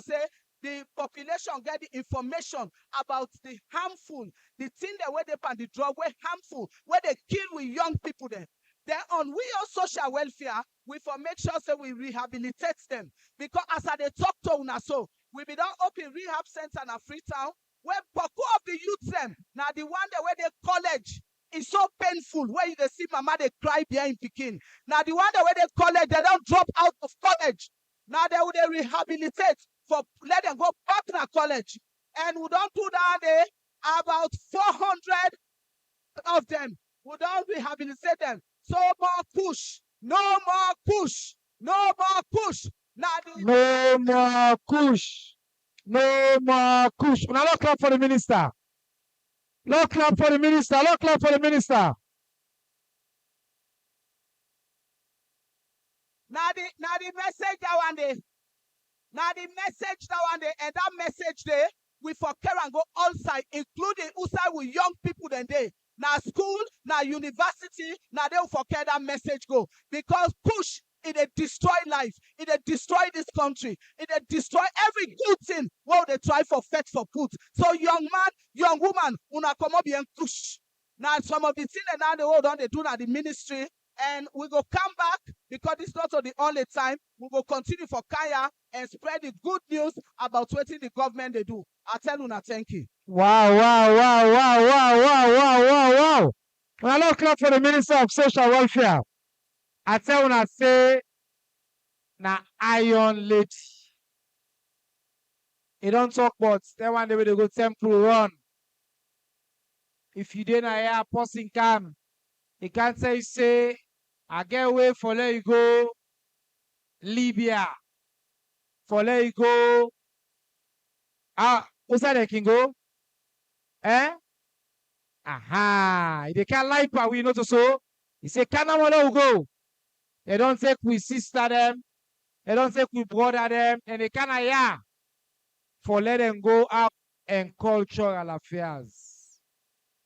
say the population get the information about the harmful, the thing that where they pan the drug, where harmful, where they kill with young people there. Then on we on social welfare, we for make sure say we rehabilitate them. Because as I they talk to una so, we be done open rehab center in Freetown, where Boko of the youth them, now the one that where they college is so painful, where you they see mama they cry behind Pekin. Now the one that where they college, they don't drop out of college. Now they will they rehabilitate for let them go partner college. And we don't do that there. About 400 of them. We don't rehabilitate them. So more push. No more push. No more push. Now No more kush. No more kush. Now look clap for the minister. Look clap for the minister. Look clap for the minister. Now the message that one day. Now the message that one day, and that message there, we for care and go outside, including outside with young people then they. Now school, now university, now they will for care that message go. Because push, it a destroy life, it a destroy this country, it a destroy every good thing what they try for fetch for put. So young man, young woman, una come up and push. Now some of the things that now the world on they do now the ministry. And we go come back because it's not the only time. We will continue for Kaya and spread the good news about what the government they do. I tell you now, thank you. Wow. Now look clap for the Minister of Social Welfare. I tell you, I say, na iron lady. You don't talk about that one day they go temple run. If you didn't hear a person come, he can't say, I get away for let you go Libya. For let you go. Who's that they can go? Aha. They can't lie for we not so. He say, can I go? They don't take we sister them. They don't take we brother them. And they can't hear for let them go out and cultural affairs.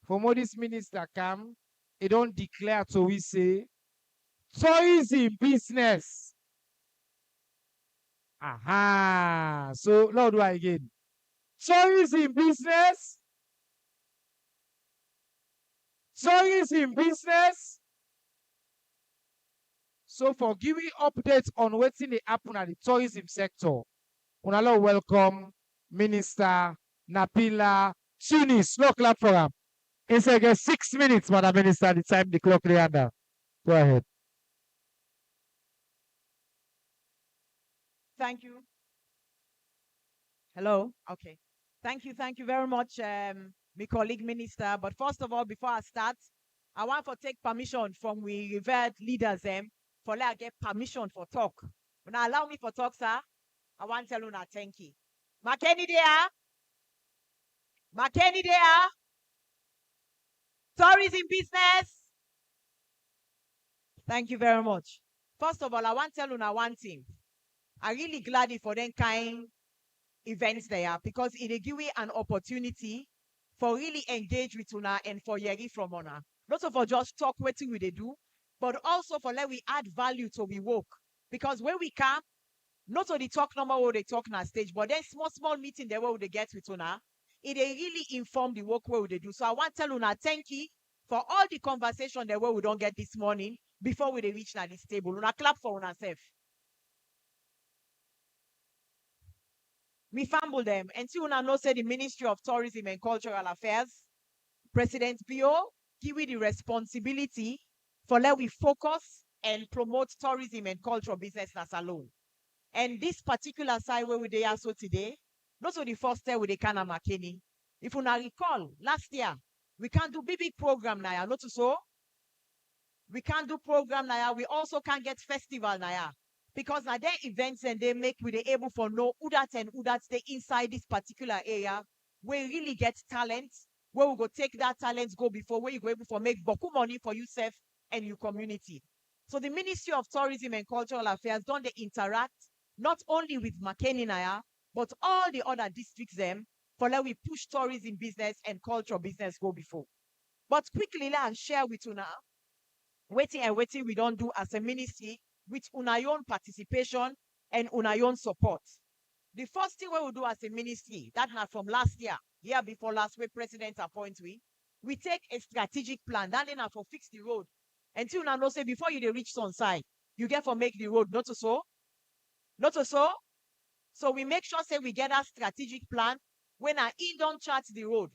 For more this minister come, he don't declare to we say, tourism business. Aha. So, Lord, do I again? Tourism business. Tourism business. So, for giving updates on what's in the happen at the tourism sector, we now welcome Minister Napila Tunis. No clap for him. It's like 6 minutes, Madam Minister, the time the clock under. Go ahead. Thank you. Hello. Okay. Thank you very much, my colleague minister. But first of all, before I start, I want to take permission from we revered leaders for let I get permission for talk. When I allow me for talk, sir, I want to tell you na thank you. Makeni there. Makeni there. Tourism business. Thank you very much. First of all, I want to tell you na one thing. I'm really glad for them kind events there because it give you an opportunity for really engage with una and for yeri from una. Not for just talk what we they do, but also for let we add value to we work. Because when we come, not only talk number where they talk on stage, but then small meeting there where they get with una, it they really inform the work where they do. So I want to tell una thank you for all the conversation there where we don't get this morning before we reach now this table. Una clap for una self. We fumble them. And see, una know say the Ministry of Tourism and Cultural Affairs, President Bio, give we the responsibility for let we focus and promote tourism and cultural business as alone. And this particular side where we are so today, not so the first time with the kind of Makeni. If una recall, last year, we can't do big program now, not so. We can't do program now. We also can't get festival now. Because now their events and they make we they able for know who that and who that stay inside this particular area where we really get talent, where we go take that talent go before where you go able for make boku money for yourself and your community. So the Ministry of Tourism and Cultural Affairs don't they interact not only with Makeni Naya, but all the other districts them for let we push tourism business and cultural business go before. But quickly let us share with you now waiting we don't do as a ministry with una own participation and una own support. The first thing we will do as a ministry, that now from last year before last, where President appoint we take a strategic plan. That now for fix the road. Until una know say before you reach some side, you get for make the road not so. So we make sure say we get a strategic plan when I don't chart the road.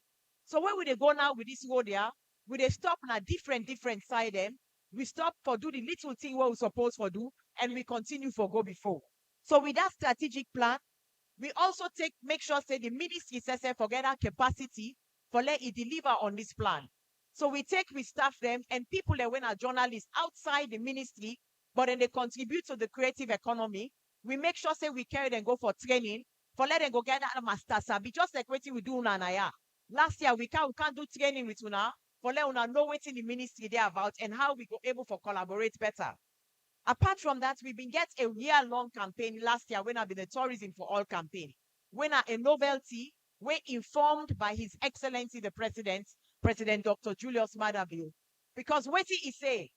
So where will they go now with this road here? We they stop on a different side them. We stop for do the little thing what we supposed for do, and we continue for go before. So with that strategic plan, we also make sure say the ministry says forget our capacity for let it deliver on this plan. So we staff them and people that when are journalists outside the ministry, but then they contribute to the creative economy. We make sure say we carry them go for training, for let them go get a master sabi, just like what we do now. Last year we can't do training with una for let una know what in the ministry they about and how we go able for collaborate better. Apart from that, we've been get a year-long campaign last year when I've been a tourism for all campaign. When a novelty, we're informed by His Excellency the President Dr. Julius Madaville. Because what he say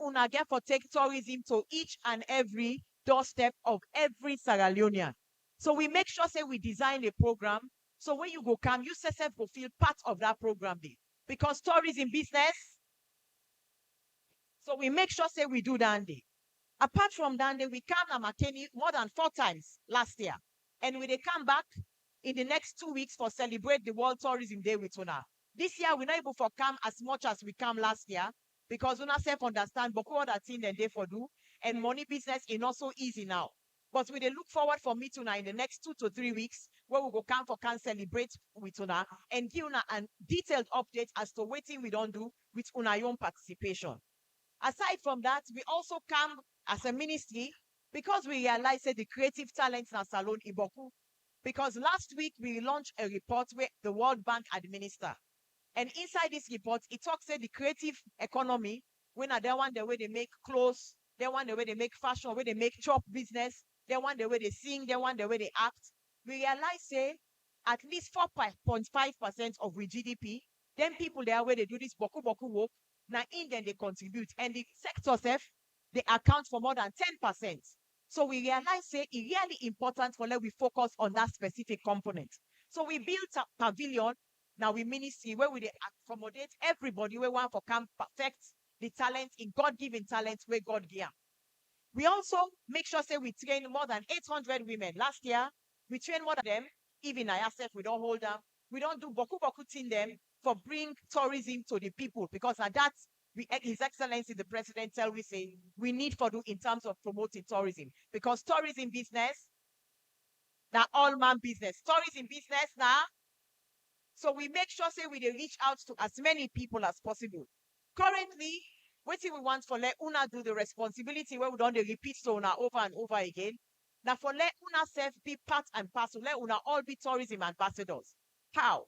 una get for take tourism to each and every doorstep of every Sierra Leonean. So we make sure say we design a program. So when you go come, you yourself will feel part of that program there. Because tourism business, so we make sure say we do that day. Apart from that day, we come to Makeni more than 4 times last year. And we they come back in the next 2 weeks for celebrate the World Tourism Day with una. This year, we're not able to come as much as we come last year because una self understand but what that thing they for do and money business is not so easy now. But we they look forward for meeting una in the next 2 to 3 weeks where we go come for can celebrate with una and give una a detailed update as to what thing we don't do with una own participation. Aside from that, we also come as a ministry because we realize that the creative talents in Salon Iboku. Because last week we launched a report where the World Bank administer. And inside this report, it talks about the creative economy, when they want the way they make clothes, they want the way they make fashion, where they make chop business, they want the way they sing, they want the way they act. We realize say at least 4.5% of we GDP, then people there where they do this boku work, now in then they contribute. And the sector self, they account for more than 10%. So we realize say it's really important for let we focus on that specific component. So we built a pavilion, now we ministry where we accommodate everybody we want for come perfect the talent in God-given talent where God give. We also make sure say we train more than 800 women. Last year, we trained more than them. Even I ourselves, we don't hold them. We don't do boku thing them for bring tourism to the people, because at that His Excellency the President tell we say we need for do in terms of promoting tourism, because tourism business now all man business, tourism business now. So we make sure say we dey reach out to as many people as possible. Currently, what we want for let una do the responsibility where we don't dey repeat so una over and over again. Now for let una self be part and parcel, let una all be tourism ambassadors. How?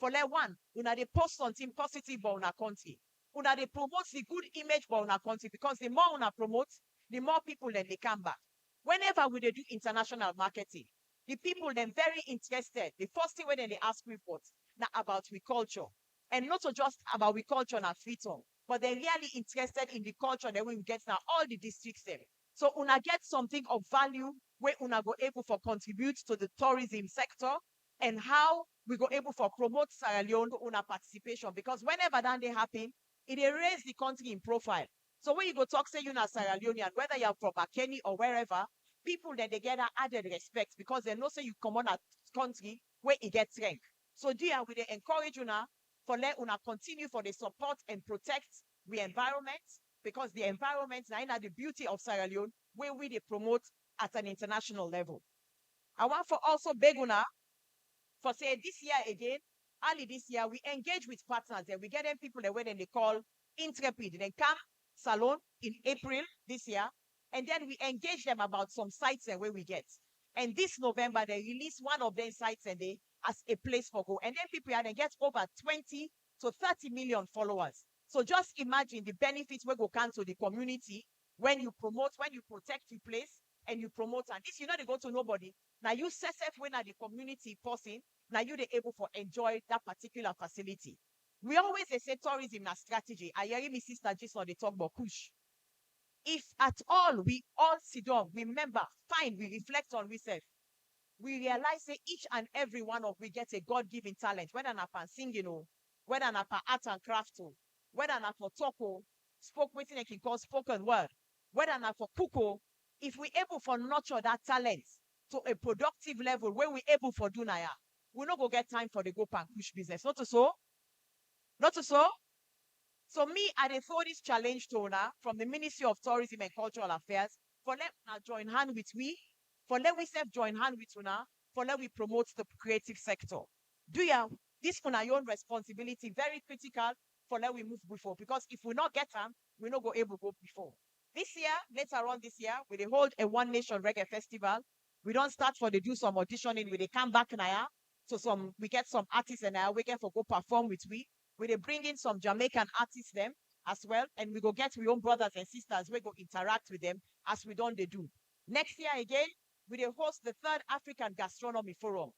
For let one, una dey post something positive about una country. Una dey promote the good image about una country, because the more una promote, the more people then they come back. Whenever we dey do international marketing, the people then very interested. The first thing when they ask me for now about we culture, and not so just about we culture and freedom, but they're really interested in the culture that we get now all the districts them. So una get something of value where una go able for contribute to the tourism sector, and how we go able for promote Sierra Leone to una participation, because whenever that they happen, it raise the country in profile. So when you go talk say you na Sierra Leonean, whether you're from Makeni or wherever, people that they get that added respect, because they know say you come on a country where it gets rank. So dear, we encourage una for let una continue for the support and protect the environment, because the environment now the beauty of Sierra Leone where we they promote at an international level. I want for also beg una for say this year again, early this year, we engage with partners and we get them people that when they call Intrepid. They come Salon in April this year, and then we engage them about some sites and where we get. And this November, they release one of their sites and they as a place for go. And then people are get over 20 to 30 million followers. So just imagine the benefits we go come to the community when you promote, when you protect the place and you promote. And this, they go to nobody. Now you set when are the community person, now you they able for enjoy that particular facility. We always say tourism na strategy. I hear me sister just on the talk about push. If at all we all sit down, remember, fine, we reflect on ourselves. We realize that each and every one of we get a God-given talent, whether not for singing, whether not for art and craft, whether not for talk, spoke waiting and can call spoken word, whether not for cook, if we able for nurture that talent to a productive level where we able for do naya, we not go get time for the go and push business. Not to so. Not to so. So me, I throw this challenge to una from the Ministry of Tourism and Cultural Affairs for let una join hand with we, for let we self join hand with una, for let we promote the creative sector. Do you this una your own responsibility very critical for let we move before, because if we not get them, we not go able to go before. This year, later on this year, we hold a One Nation Reggae Festival. We don't start for the do some auditioning, we they come back now. So we get some artists and we get for go perform with we. We they bring in some Jamaican artists them as well, and we go get we own brothers and sisters. We go interact with them as we don't they do. Next year again, we they host the 3rd African Gastronomy Forum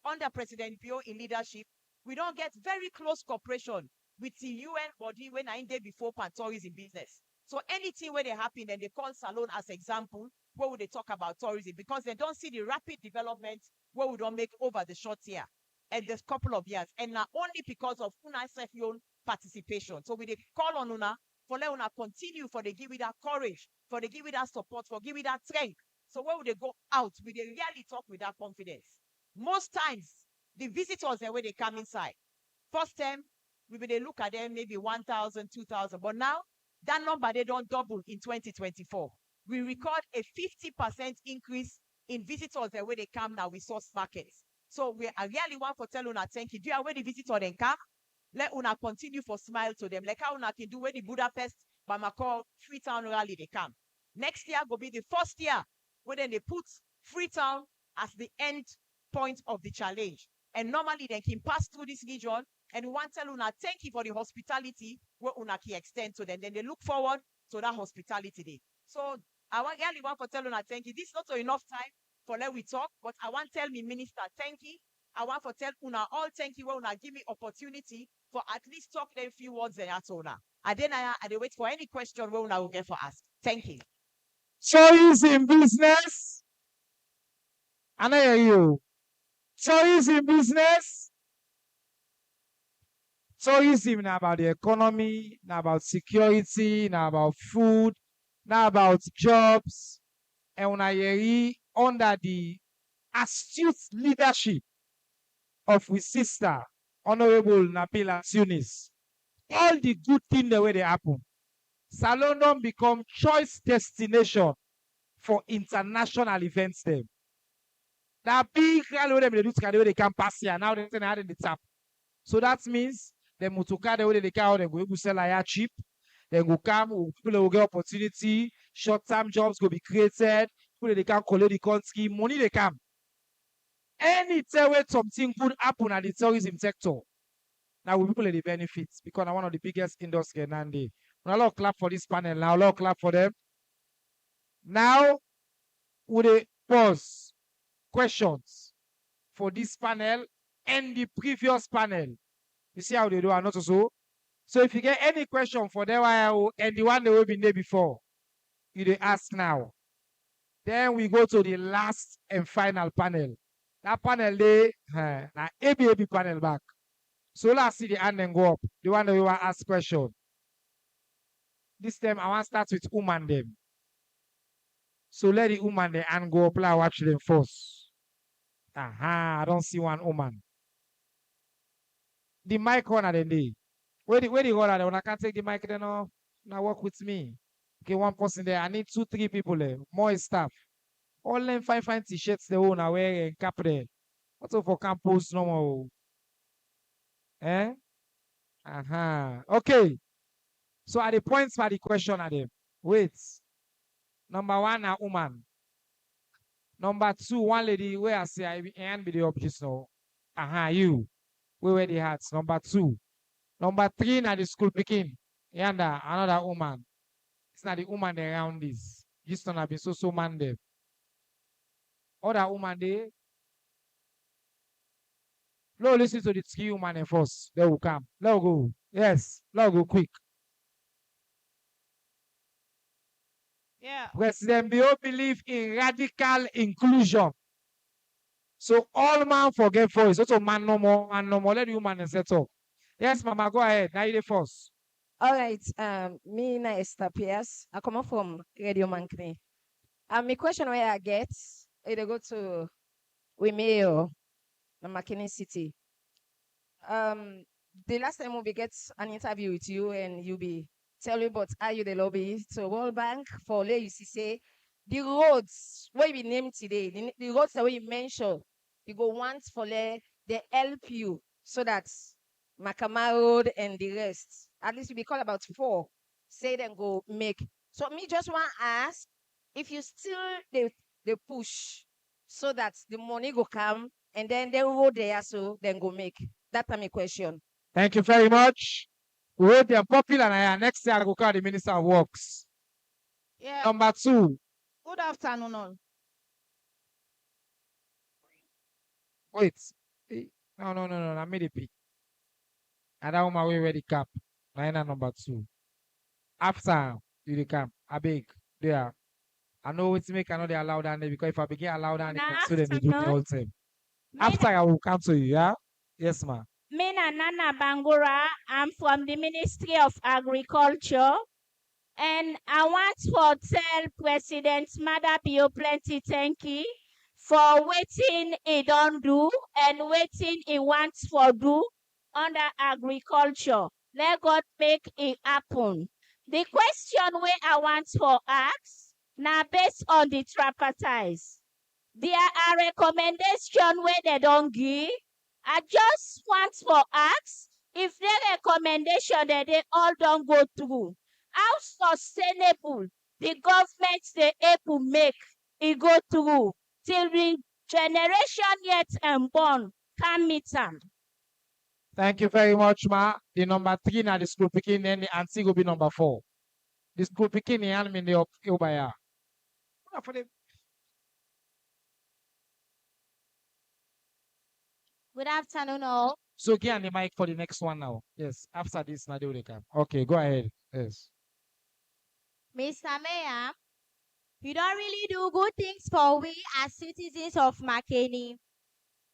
under President Bio in leadership. We don't get very close cooperation with the UN body when I day before tourism business. So anything where they happen, then they call Salon as example where would they talk about tourism, because they don't see the rapid development where we don't make over the short year and this couple of years, and not only because of una self-own participation. So we call on una for let una continue, for they give it that courage, for they give it that support, for give it that strength. So where would they go out, we they really talk with that confidence. Most times the visitors and where they come inside, first time we will they look at them maybe 1,000, 2,000, but now that number they don't double in 2024. We record a 50% increase in visitors and where they come now with source markets. So I really want to tell una thank you. Do you have where the visitor then come? Let una continue for smile to them. Like how una can do where the Budapest, Bamako, Freetown rally they come. Next year will be the first year where then they put Freetown as the end point of the challenge. And normally they can pass through this region, and we want to tell una thank you for the hospitality where una can extend to them. Then they look forward to that hospitality day. So I really want to tell una thank you. This is not enough time for let we talk, but I want to tell me minister thank you. I want to tell una all thank you where una give me opportunity for at least talk them few words and at una. And then I wait for any question where una will get for us. Thank you. Tourism business. And I hear you. Tourism business. Tourism now about the economy, now about security, now about food, now about jobs. And when I hear under the astute leadership of we sister, Honorable Nabila Tunis. All the good things the way they happen. Salon don't become choice destination for international events them. That big rally where they do to they can pass here. Now they're in the tap. So that means the mutuka the way they can they go sell a cheap. They go come, people will get opportunity, short-term jobs will be created, people they can collect the country, money they come. Anytime where something good happen at the tourism sector, now we people the benefits because I'm one of the biggest industry in Nandi. When I clap for this panel now, I'll clap for them. Now, would they pause questions for this panel and the previous panel? You see how they do are not so. So if you get any question for them and the one they will be there before, you they ask now. Then we go to the last and final panel. That panel they now ABAB panel back. So let's see the hand and go up. The one that we want to ask question. This time I want to start with woman them. So let the woman the hand go up. Let's watch them first. Aha, I don't see one woman. The mic on at the day. Where the other when I can't take the mic then now work with me. Okay, one person there. I need 2-3 people there. More staff. All them fine t-shirts they own are wearing cap there. What's up for campus no more? Eh? Okay. So at the points for the question at them. Wait. Number 1, a woman. Number 2, one lady where I say I and be the object now. You. Where the hats? Number 2. Number 3 na the school picking. Yanda, another woman. It's not the woman around this. This one have been so man there. Other woman there. No, listen to the 3 woman first. They will come. Let go. Yes. Let go quick. Yeah. President Bio believe in radical inclusion. So all man forget voice. Also man no more. Let the woman set up. Yes, Mama, go ahead. Now you the first. All right. Me na Esther Pierce. I come up from Radio Makeni. My question where I get, they go to we mayor, the Makeni City. The last time we get an interview with you and you be tell you about how you the lobby to World Bank for let you say the roads where we named today, the roads that we mentioned, you go once for they help you so that Makama Road and the rest. At least we call about 4. Say then go make. So me just want to ask if you still they push so that the money go come and then they road there so then go make. That's my question. Thank you very much. Road they are popular and next year I go call the Minister of Works. Yeah. Number 2. Good afternoon, all. Wait. No. I made a pick. And that woman wear the cap. Number 2. After you the cap, I beg. There. I know it's make another allow down there because if I begin allow down there, so then they do the whole thing. After I will come to you, yeah? Yes, ma'am. Mina Nana Bangura. I'm from the Ministry of Agriculture. And I want to tell President Mada Bio plenty thank you for waiting he don't do and waiting he wants for do under agriculture. Let God make it happen. The question where I want to ask, now based on the tripartite, there are recommendations where they don't give. I just want to ask if the recommendation that they all don't go through. How sustainable the government they able make it go through till the generation yet unborn can meet them. Thank you very much, ma. The number 3 now the school picking, then the auntie will be number 4. The school picking the hand in the Ubaya. Good afternoon, all. So get on the mic for the next one now. Yes, after this, now they will come. Okay, go ahead. Yes. Mr. Mayor, you don't really do good things for we as citizens of Makeni.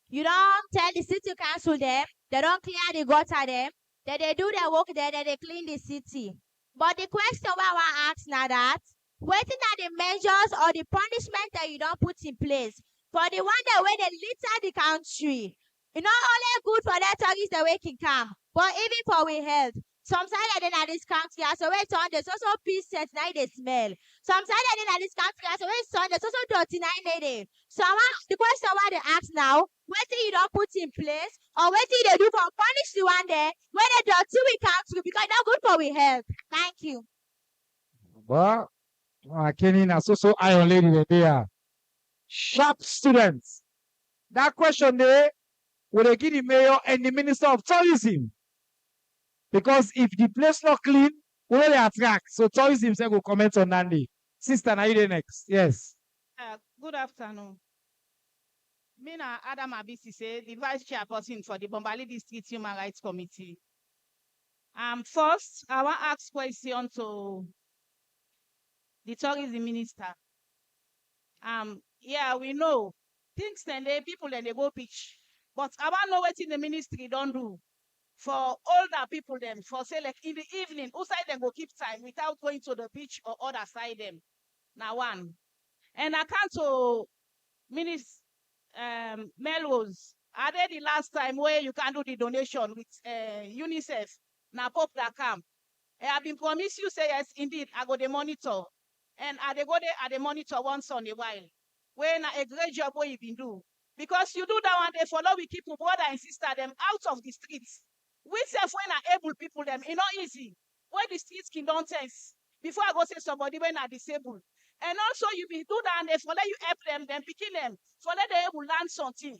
You don't tell the city council them, they don't clear the gutter them, that they do their work there, that they clean the city. But the question I want to ask now that, what are the measures or the punishment that you don't put in place for the one that way they litter the country? It's not only good for that tourists the way can come, but even for we health. Sometimes I didn't this country, so wait on there's also peace set night they smell. Sometimes I didn't this country, so wait on there's also dirty night made. So the question why they ask now, what do you don't put in place, or what do they do for punish the one there when the dirty we come through because not good for we health. Thank you. Well, Makeni na so iron lady there. Sharp students. That question there will they give the mayor and the minister of tourism. Because if the place not clean, we will attract. So tourism say go comment on Nandi. Sister, now you the next. Yes. Good afternoon. Me na Adam Abisi say the vice chairperson for the Bombali District Human Rights Committee. First, I want to ask question to the tourism minister. Yeah, we know things then they people then they go pitch, but I want to know what in the ministry don't do for older people them for say like in the evening, who side them go keep time without going to the beach or other side them. Now one, and I can't to Minister Melrose. Are they the last time where you can do the donation with UNICEF? Now pop that camp. I have been promised you say yes, indeed. I go the monitor, and I they go there at the monitor once on a while. When a great job what you been do because you do that one they follow we keep brother and sister them out of the streets. We self when are able people them it's not easy. Where the streets can don't tense before I go say somebody when are disabled. And also you be do that and they follow you help them picking them follow they able learn something.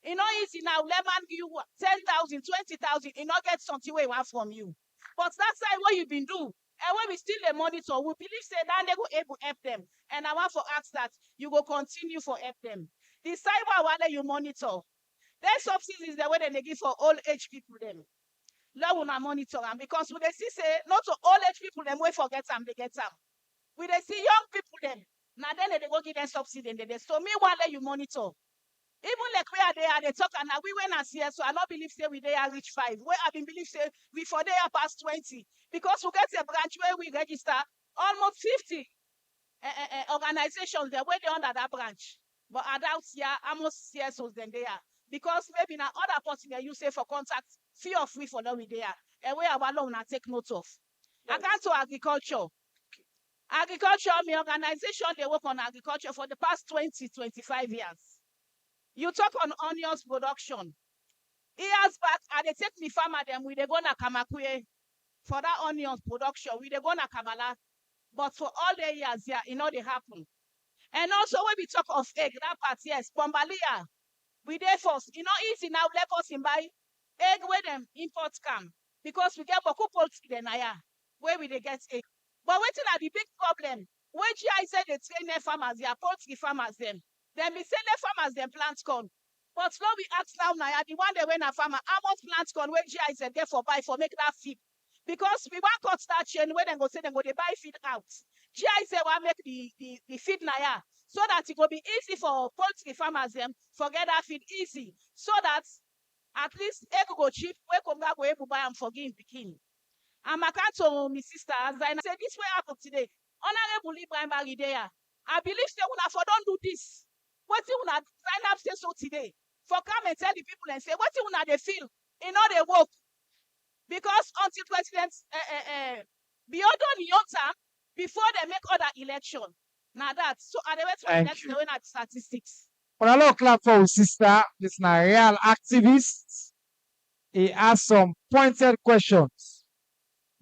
It's not easy now. Let man give you 10,000, 20,000. It not get something we want from you. But that's what you been do. And when we still the monitor, we believe say that they go able help them. And I want to ask that you go continue for help them. The cyber one that you monitor, their subsidies the way they give for old age people them. Now we not monitor them because we they see say not to old age people them we forget them they get them. We they see young people them. Now then they go give them subsidy and they so me one that you monitor. Even like we are there, they talk and we went as here, so I not believe say we there reach 5. Where I been believe say we for there past 20. Because we get a branch where we register almost 50 organizations there where they under that branch. But adults here, almost CSOs than they are. Because maybe now other person you say for contact, fee or free for them we there. And where our loan I take note of. Yes. I can't to agriculture. Agriculture, my organization, they work on agriculture for the past 20, 25 years. You talk on onions production. Years back, they take the farmer them we they go na Kamakwe for that onions production. We they go na Kabala. But for all the years, yeah, you know they happen. And also when we talk of egg, that part, yes, Bombalia. We there first. You know easy now let us in buy egg where them imports come. Because we get Boku poultry then where we they get egg. But waiting at the big problem. When GI said they train their farmers, they are poultry farmers them. Then we sell the farmers them plant corn. But now we ask now the one they went a farmer, how much plant corn when GI said therefore buy for make that feed. Because we want cut that chain where they go say they go they buy feed out. GI said we make the feed now so that it will be easy for poultry farmers them forget that feed easy. So that at least egg go cheap, where come back go able buy and forgive picking. And my to my sister as I said this way happen today. Honorable Ibrahim Baridea. I believe they will have don't do this. What you wanna sign up say so today? For come and tell the people and say what you wanna they feel in all they work. Because until President beyond on your term before they make other election. Now that so are they waiting next the at statistics. On a low clap for sister, this na real activist. He asked some pointed questions.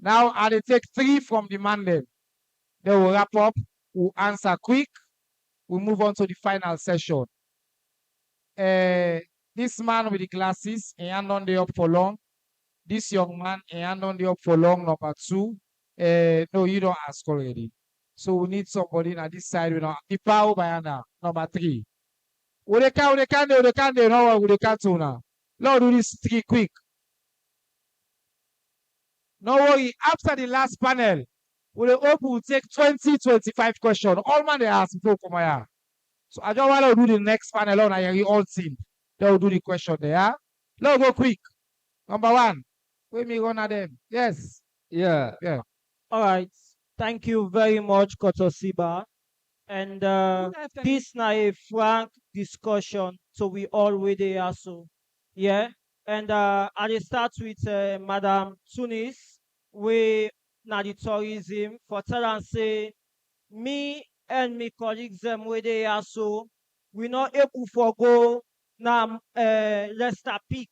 Now I they take 3 from the mandate. They will wrap up, we'll answer quick. We move on to the final session. This man with the glasses, he hand on the up for long. This young man, he hand on the up for long, number 2. No, you don't ask already. So we need somebody on this side. The power by now, number 3. Would they can, no, would they can too now. Lord, do this 3 quick. No worry, after the last panel, we'll take 20, 25 questions. All man they ask before come here. So I just want to do the next panel on your all team. They will do the question there. Let's go quick. Number 1. Wait me one of them. Yes. Yeah. All right. Thank you very much, Kotosiba. And this now a frank discussion, so we all with the also. Yeah, and I dey start with Madam Tunis, we na the tourism for tell am say me and my colleagues them wey dey here so we not able for go na Leicester Peak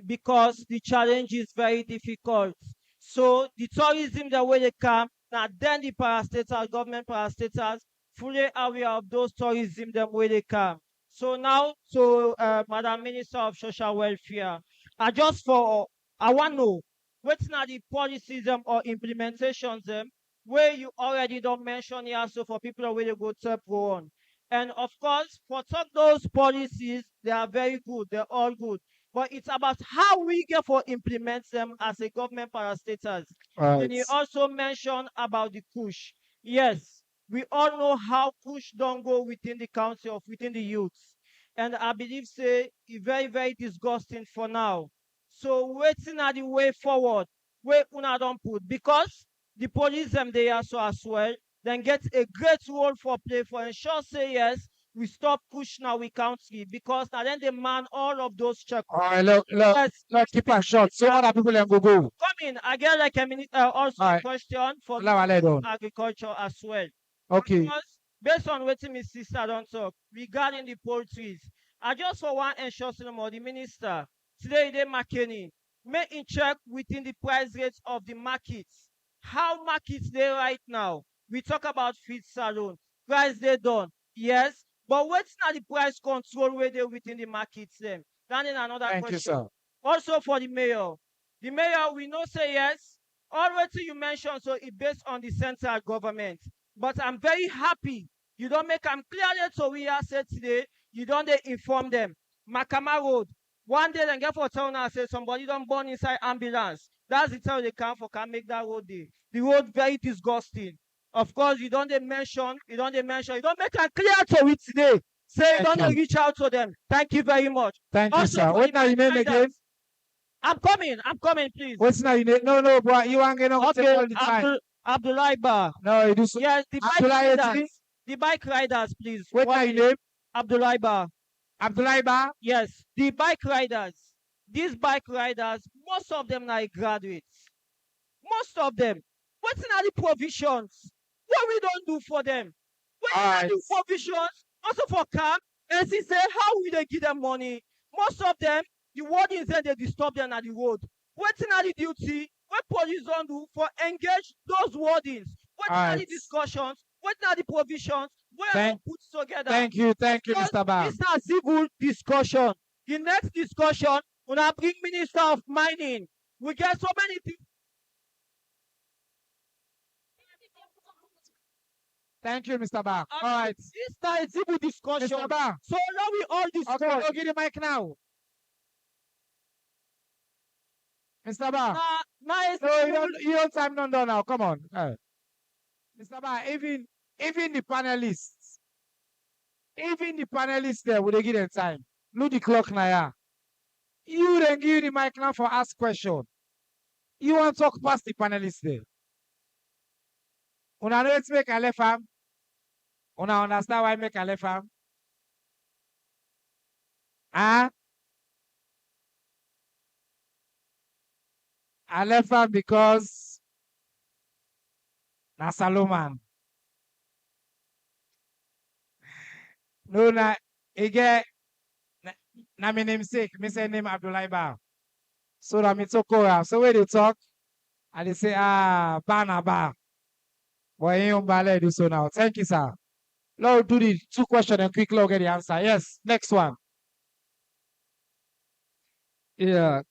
because the challenge is very difficult. So the tourism the way they come, now then the parastatals, government parastatals, fully aware of those tourism the way they come. So now, so Madam Minister of Social Welfare, I want to know what are the policies or implementations them where you already don't mention here so for people where they go to go on. And of course, for talk those policies, they are very good, they're all good, but it's about how we get for implement them as a government parastatals. Then you also mentioned about the push. Yes, we all know how push don't go within the council of within the youths. And I believe say it's very, very disgusting for now. So waiting at the way forward, where una don't put because the police them they are so as well, then get a great role for play for ensure say yes, we stop push now we country because now then they man all of those check. All right, look, Yes, keep it short. So other people then go. come in. I get like a minute, also All a right. question for Allow her lay down. agriculture as well. Okay. Because based on what my sister don't talk regarding the poultry, I just for one ensure more the minister today they Makeni may in check within the price rates of the markets. How markets they right now? We talk about feed salon price they done yes, but what's not the price control where they within the markets them? That is another Thank question. you, sir. Also for the mayor. The mayor, we know say yes. Already you mentioned, so it based on the central government. But I'm very happy. You don't make them clearly so we are said today. You don't they inform them. Makama Road. One day they get for town and say somebody don't born inside ambulance. That's the time they come for can make that road day. The road very disgusting. Of course, you don't they mention, you don't make them clear to it today. Say you don't they reach out to them. Thank you very much. Thank you, Also sir. for What the now you name riders, again? I'm coming, please. What's now you name? No, bro. You ain't gonna take Okay, all the time. Abdullah Bar. No, you do so. Yes, the bike Abdullah Eti? riders. The bike riders, please. What now you name? Abdullah Bar. Abdullah Bar? Yes, the bike riders. These bike riders, most of them are graduates. Most of them. What's are the provisions? What we don't do for them? What are the provisions? Also for camp, and she say how will they give them money? Most of them, the wardens then they disturb them at the road. What's are the duty? What police don't do for engage those wardens? What are the discussions? What are the provisions? Where are put together? Thank you, Because Mr. Bar. this is civil discussion. The next discussion, when I bring Minister of Mining, we get so many things. Thank you, Mr. Bar. All right. This is civil discussion. Mr. Bar. So now we all discuss. Okay, I'll give the mic now. Mr. Bar. No, you don't time none now. Come on. Mr. Bar, even the panelists, there, would they give them time? Look the clock now. Yeah. You then give the mic now for ask question. You want to talk past the panelists there. Una know it's make a left arm. Una understand why make a left arm? Ah? I left am because na Solomon. No, again, na my namesake. Me say name Abdullah Ba. So that me talk over. So when they talk, and they say, Ba. Boy, you don't do so now. Thank you, sir. Lord, do the 2 questions and quickly get the answer. Yes, next one. Yeah.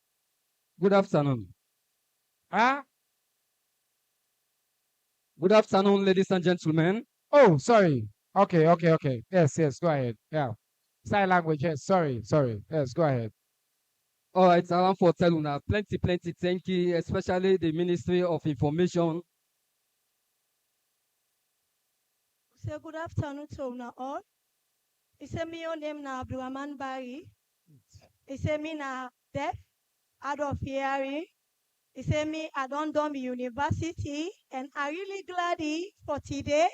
Good afternoon. Huh? Good afternoon, ladies and gentlemen. Oh, sorry. Okay. Yes, go ahead. Yeah. Sign language, yes. Sorry. Yes, go ahead. All right, I want to tell you now, plenty thank you, especially the Ministry of Information. Say good afternoon to una all. He say me your name na Abdulrahman Bari. He say me na deaf, out of hearing. He say me I don't do me university, and I really glad for today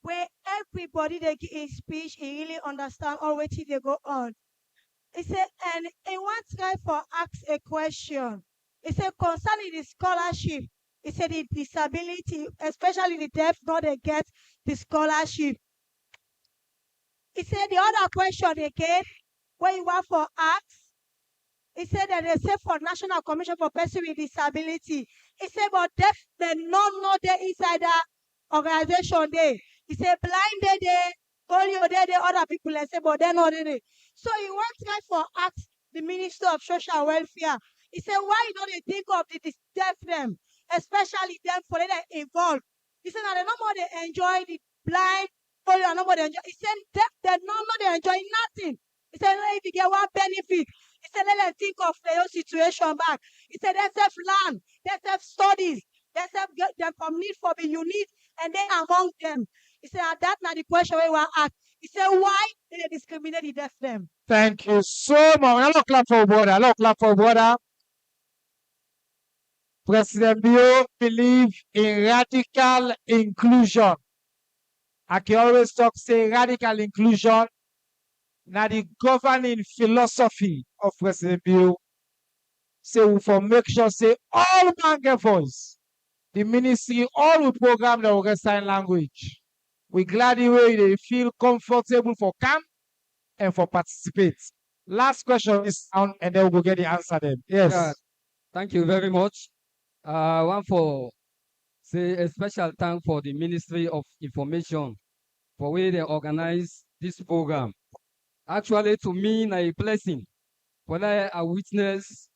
where everybody they give his speech, he really understand all what they go on. He said, and he wants try for ask a question. He said, concerning the scholarship, he said the disability, especially the deaf, not they get the scholarship. He said the other question again, where you want for ask, he said that they say for National Commission for Persons with Disability. He said, but deaf, they not know they inside that organization there. He said, blind they, polio they, other people, they say, but they not there. So he wants try for ask the Minister of Social Welfare. He said, why don't they think of the deaf them, especially them for them involved? He said, now they no more they enjoy the blind, polio, no more they enjoy. He said, deaf, they no more they enjoy nothing. He said, if you get one benefit, he said, let them think of their own situation back. He said, let's have land, let's have studies, let's have get them from need for be unique, and then among them. He said, that's not the question we want to ask. He said, why did they discriminate the deaf them? Thank you so much. Hello, clap for brother. Hello, clap for brother. President Bio believe in radical inclusion. I can always talk, say radical inclusion. Now the governing philosophy of President Bio. Say we for make sure say all man get voice. The ministry all will program the will sign language. We glad the way they feel comfortable for camp and for participate. Last question is down and then we'll get the answer then. Yes. Yeah, thank you very much. One for say a special thank for the Ministry of Information for way they organize this program. Actually, to me, a blessing when I witness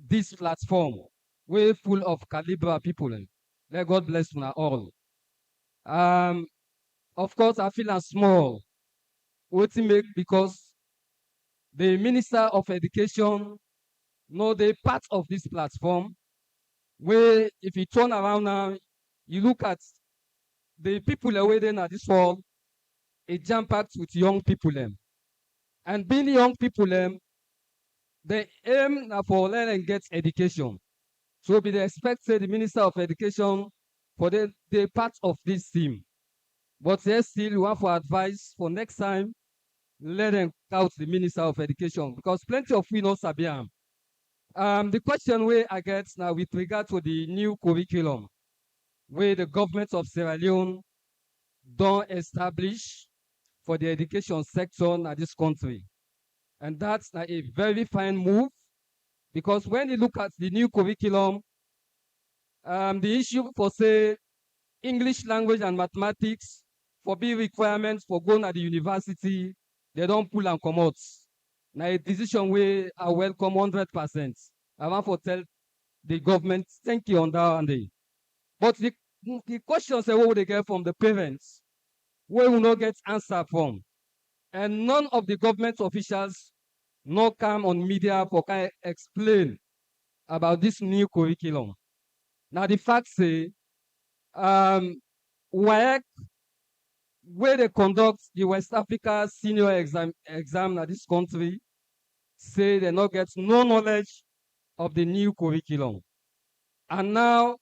this platform, way full of caliber people. Let God bless you all. Of course, I feel small. What make because the Minister of Education know they part of this platform. Where if you turn around now, you look at the people away there at this world, it jam packed with young people. And being young people, they aim na for learn and get education. So be they expect say the Minister of Education for the part of this team. But yes, still you want for advice for next time, let them out the Minister of Education because plenty of we know Sabiam. The question where I get now with regard to the new curriculum, where the government of Sierra Leone don't establish for the education sector in this country. And that's a very fine move because when you look at the new curriculum, the issue for say English language and mathematics for big requirements for going at the university, they don't pull and come out. Now a decision where I welcome 100%. I want to tell the government, thank you on that one day. But the questions what would they get from the parents, we will not get answer from. And none of the government officials not come on media for kind of explain about this new curriculum. Now the fact say, WAEC, where they conduct the West Africa senior exam in this country, say they not get no knowledge of the new curriculum. And now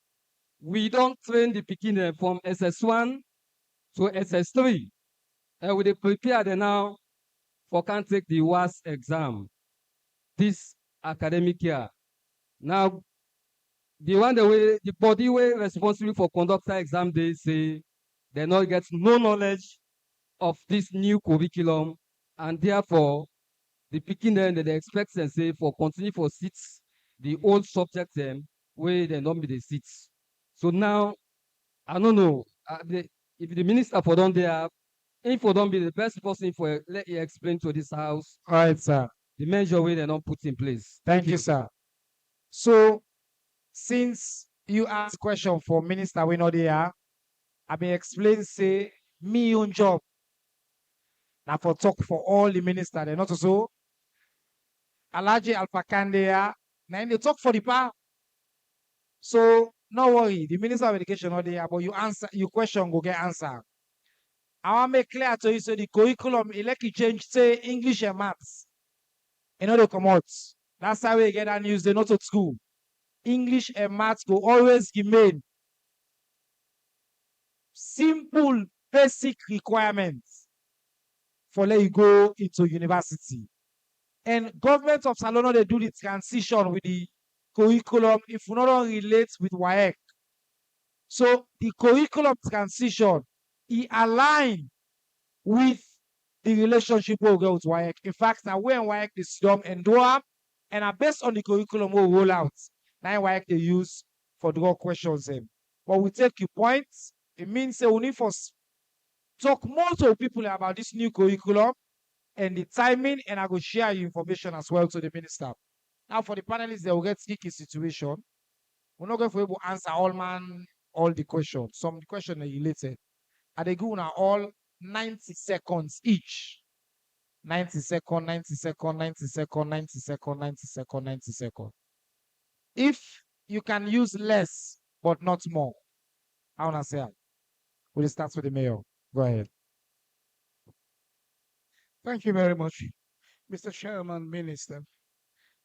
we don't train the beginner from SS1 to SS3. And we prepare them now for can take the WAS exam this academic year. Now, the body way responsible for conducting exam, they say they not get no knowledge of this new curriculum, and therefore the picking them they expect and say for continue for seats the old subject them where they not be the seats. So now I don't know if the minister for don't there, if for don't be the best person for let you explain to this house. All right, sir. The measure way they not put in place. Thank you, sir. So since you asked question for minister we know there, I been explain say me own job. Now for talk for all the minister, they not so. Alaji Alpha Kandea, now they talk for the power. So no worry, the Minister of Education not there, but you answer your question go get answer. I want to make clear to you so the curriculum elect change say English and maths. You know they come out. That's how we get that news. They not at school. English and maths go always remain simple basic requirements for let you go into university. And government of Salono, they do the transition with the curriculum if we not relate with WAEC. So the curriculum transition, it align with the relationship we get with WAEC. In fact, now when WAEC is done and do up, and are based on the curriculum we roll out. Now WAEC they use for draw questions them. But we take your points. It means we need for talk more to people about this new curriculum and the timing, and I will share your information as well to the minister. Now for the panelists, they will get sticky situation. We're not going to be able to answer all the questions. Some questions are related. Are they going all 90 seconds each? 90 seconds, 90 seconds, 90 seconds, 90 seconds, 90 seconds, 90 seconds. If you can use less but not more, I want to say, we'll start with the mayor. Go ahead. Thank you very much, Mr. Chairman, Minister.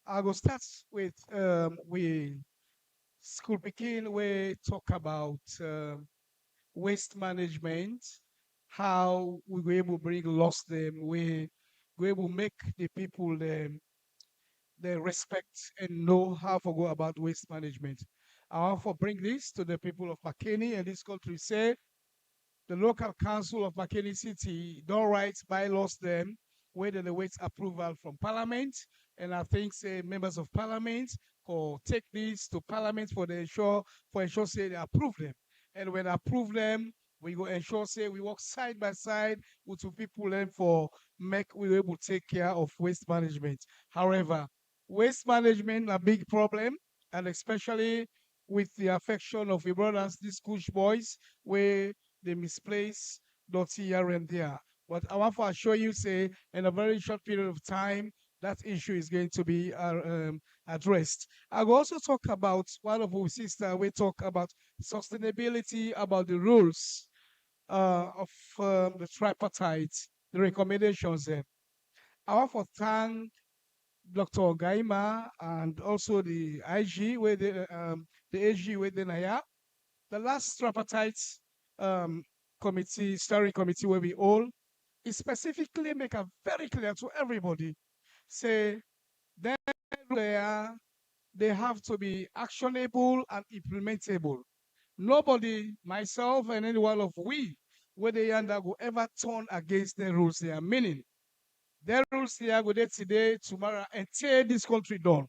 I will start with we school begin. We talk about waste management, how we were able to bring loss them, we were able to make the people they respect and know how to go about waste management. I want to bring this to the people of Makeni and this country. Say the local council of Makeni City don't write bylaws them where they wait approval from Parliament, and I think say members of Parliament or take this to Parliament for ensure say they approve them. And when approve them, we go ensure say we work side by side with the people and for make we able to take care of waste management. However, waste management a big problem, and especially with the affection of your brothers, these Kush boys, where they misplace dirty here and there. But I want to assure you, say, in a very short period of time, that issue is going to be addressed. I will also talk about one of our sisters. We talk about sustainability, about the rules of the tripartite, the recommendations there. I want to thank Dr. Gaima and also the IG with the AG with the Naya. The last tripartite committee, steering committee where we all, it specifically make it very clear to everybody, say they have to be actionable and implementable. Nobody, myself and any one of we, where they will ever turn against the rules they are meaning. Their rules here go there today, tomorrow, and tear this country down.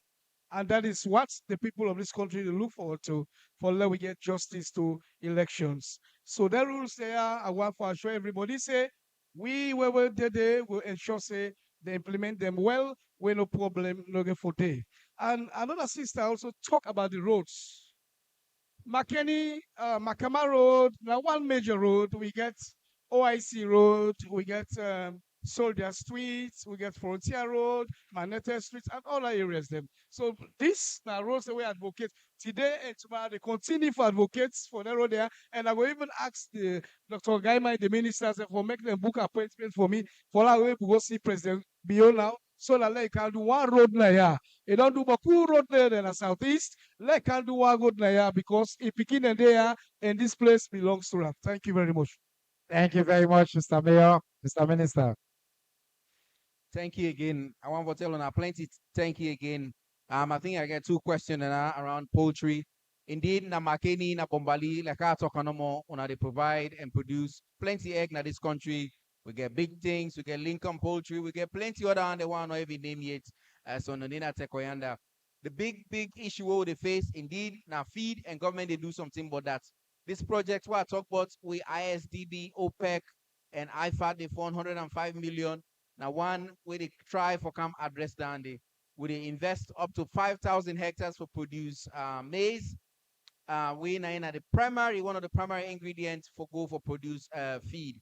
And that is what the people of this country look forward to, for let we get justice to elections. So the rules there, I want to assure everybody, say, we were there, will ensure, say, they implement them well, we no problem, no get for day. And another sister also talk about the roads. Makeni, Makama Road, now one major road, we get OIC Road, we get Soldier Street, we get Frontier Road, Manette Street, and all our areas them. So this now roads that we advocate today and tomorrow. They continue for advocates for the road there, and I will even ask the Dr. Gaima, the ministers, for make them book appointment for me for our way to go see President Bio now. So that they can do one road now. They don't do Baku road there in the southeast. They can do one road now because it begin and there, and this place belongs to them. Thank you very much. Thank you very much, Mr. Mayor, Mr. Minister. Thank you again. I want to tell you plenty. Thank you again. I think I get two questions around poultry. Indeed, na Makeni, na Bombali, like I talk no more, they provide and produce plenty egg in this country. We get big things, we get Lincoln poultry, we get plenty other and they want not even name yet. So no nina tekoyanda. The big issue what they face, indeed, now feed and government they do something about that. This project what I talk about with ISDB, OPEC, and IFAD, they 405 million. Now one where they try for come address down there, where they invest up to 5,000 hectares for produce maize. We in the primary, one of the primary ingredients for produce feed.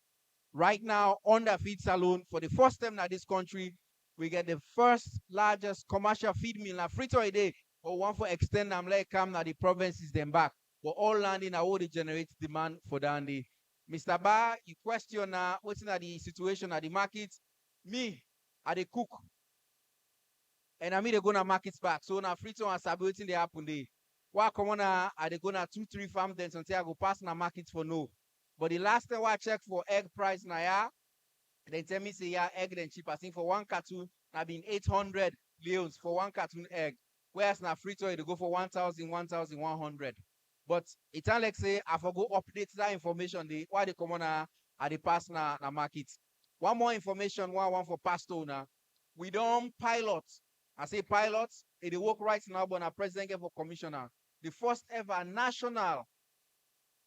Right now, under feed saloon, for the first time in this country, we get the first largest commercial feed mill. Now, free a day, or one for extend them like come now the provinces them back. But all landing now all they generate demand for dandy. Mr. Ba, you question what's in the situation at the market. Me, I the cook. And I mean they gonna markets back. So now free to and saboting the happen day. Why come on are they gonna 2-3 farm then until I go pass na markets for no. But the last time I checked for egg price now, yeah, they tell me say yeah, egg then cheap. I think for one carton I been 800 leons for one cartoon egg. Whereas na free toy, they go for 1,000, 1,100. But it like say, I forgo update that information. Why they come on at the pass na market. One more information, one for pastor now. We don't pilot. I say pilot, it work right now, but na president get for commissioner. The first ever national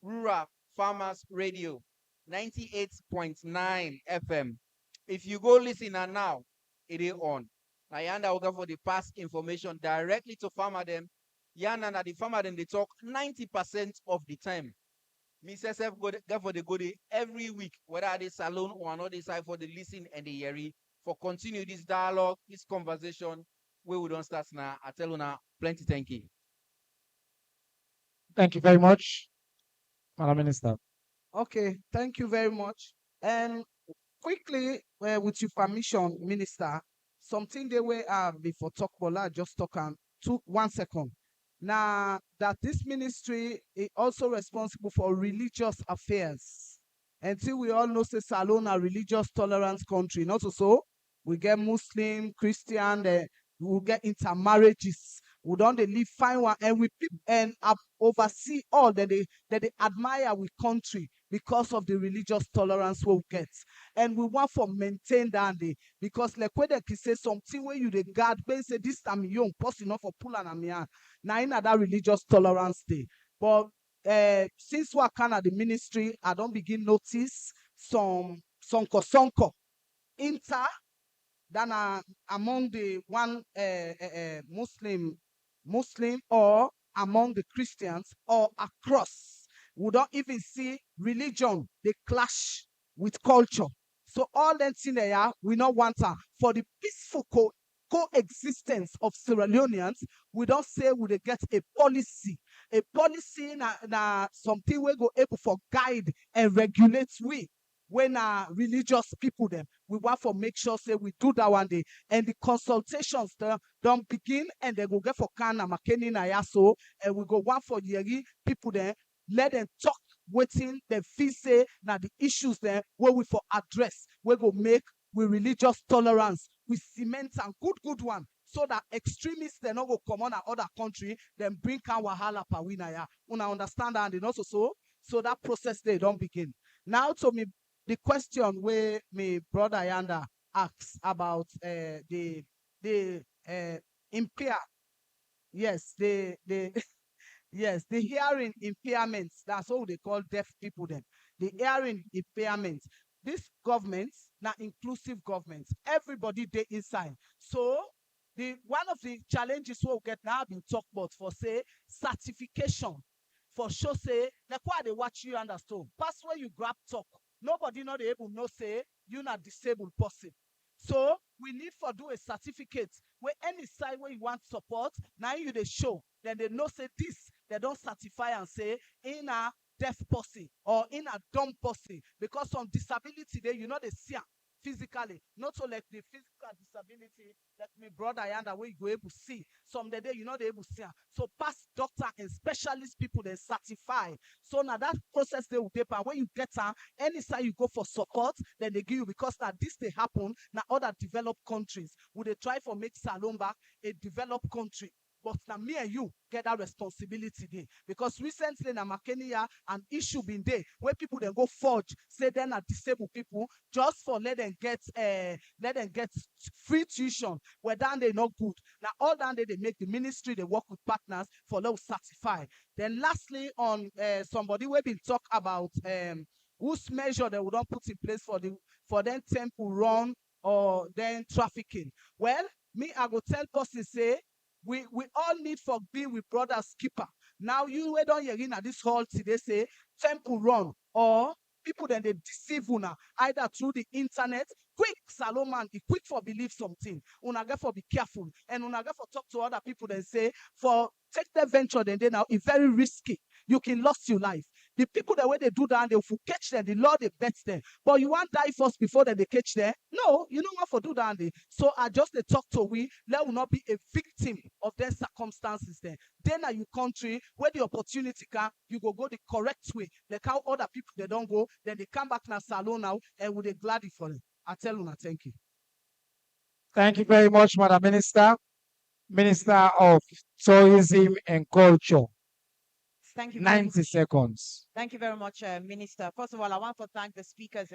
rural farmers radio, 98.9 FM. If you go listen and now, it is on. Now yanda will go for the past information directly to farmer them. Yana na the farmer them they talk 90% of the time. Mr. Sef go for the goodie every week, whether at the salon or another side for the listen and the hearing, for continue this dialogue, this conversation, where we don't start now. I tell you now, plenty thank you. Thank you very much, Madam Minister. Okay, thank you very much. And quickly, with your permission, Minister, something they were before talk, but I just talk and 1 second. Now that this ministry is also responsible for religious affairs. Until we all know, say Salon a religious tolerance country, not so. We get Muslim, Christian, we get intermarriages. We don't they live fine one, and we and oversee all that they admire with country because of the religious tolerance we get. And we want to maintain that day because like when they say something where you the guard, when say this time young person not for pull and me now in that religious tolerance day. But since we can at the ministry, I don't begin notice some sonko inter than among the one Muslim or among the Christians or across. We don't even see religion, they clash with culture. So all that thing there, we not want for the peaceful coexistence of Sierra Leoneans. We don't say we get a policy. A policy na something we go able for guide and regulate we. When religious people them, we want to make sure say we do that one day, and the consultations don't begin, and they go get for Kana Makeni na yaso, and we go one for Yeri people there, let them talk, waiting the fee say now the issues there where we for address, we go make with religious tolerance, with cement and good one, so that extremists they not go come on other country, then bring can wahala pawinaya. Una understand that, and also so that process they don't begin. Now to me. The question where my brother Yanda asks about the impair, yes, the yes, the hearing impairments. That's what they call deaf people. Then the hearing impairments. This government, now inclusive government, everybody they inside. So the one of the challenges we'll get now been talked about for say certification. For sure, say like why they watch you understand. Pass where you grab talk. Nobody not able no say you not disabled person. So we need for do a certificate where any side where you want support, now you they show. Then they know say this, they don't certify and say in a deaf person or in a dumb person because some disability there you know they see physically, not so like the physical disability that my brother Yanda where you go able to see. Some day you know they able to see. So past doctor and specialist people they certify. So now that process they will paper when you get any side you go for support, then they give you because now this they happen now other developed countries would they try for make Salon back a developed country. But now me and you get that responsibility there. Because recently in Makeni an issue been there where people then go forge, say then are disabled people just for let them get free tuition where down they not good. Now all down they make the ministry, they work with partners for low certify. Then lastly on somebody we been talk about whose measure they would not put in place for them temple run or then trafficking. Well, me I go tell person say we all need for be with brothers keeper. Now you we don't hear in at this hall today say temple run or people then they deceive una either through the internet. Quick Salomon, be quick for believe something. Una get for be careful and una get for talk to other people then say for take the venture then they now it's very risky. You can lose your life. The people the way they do that, they will catch them. The Lord they bet them. But you want die first before they catch them? No, you don't want for do that. So I just they talk to we. Let will not be a victim of their circumstances. Then are you country where the opportunity can you go the correct way. Like how other people they don't go, then they come back now salon now and would they gladly for them. I tell you, thank you. Thank you very much, Madam Minister. Minister of Tourism and Culture. Thank you very 90 much. seconds. Thank you very much, Minister. First of all, I want to thank the speakers.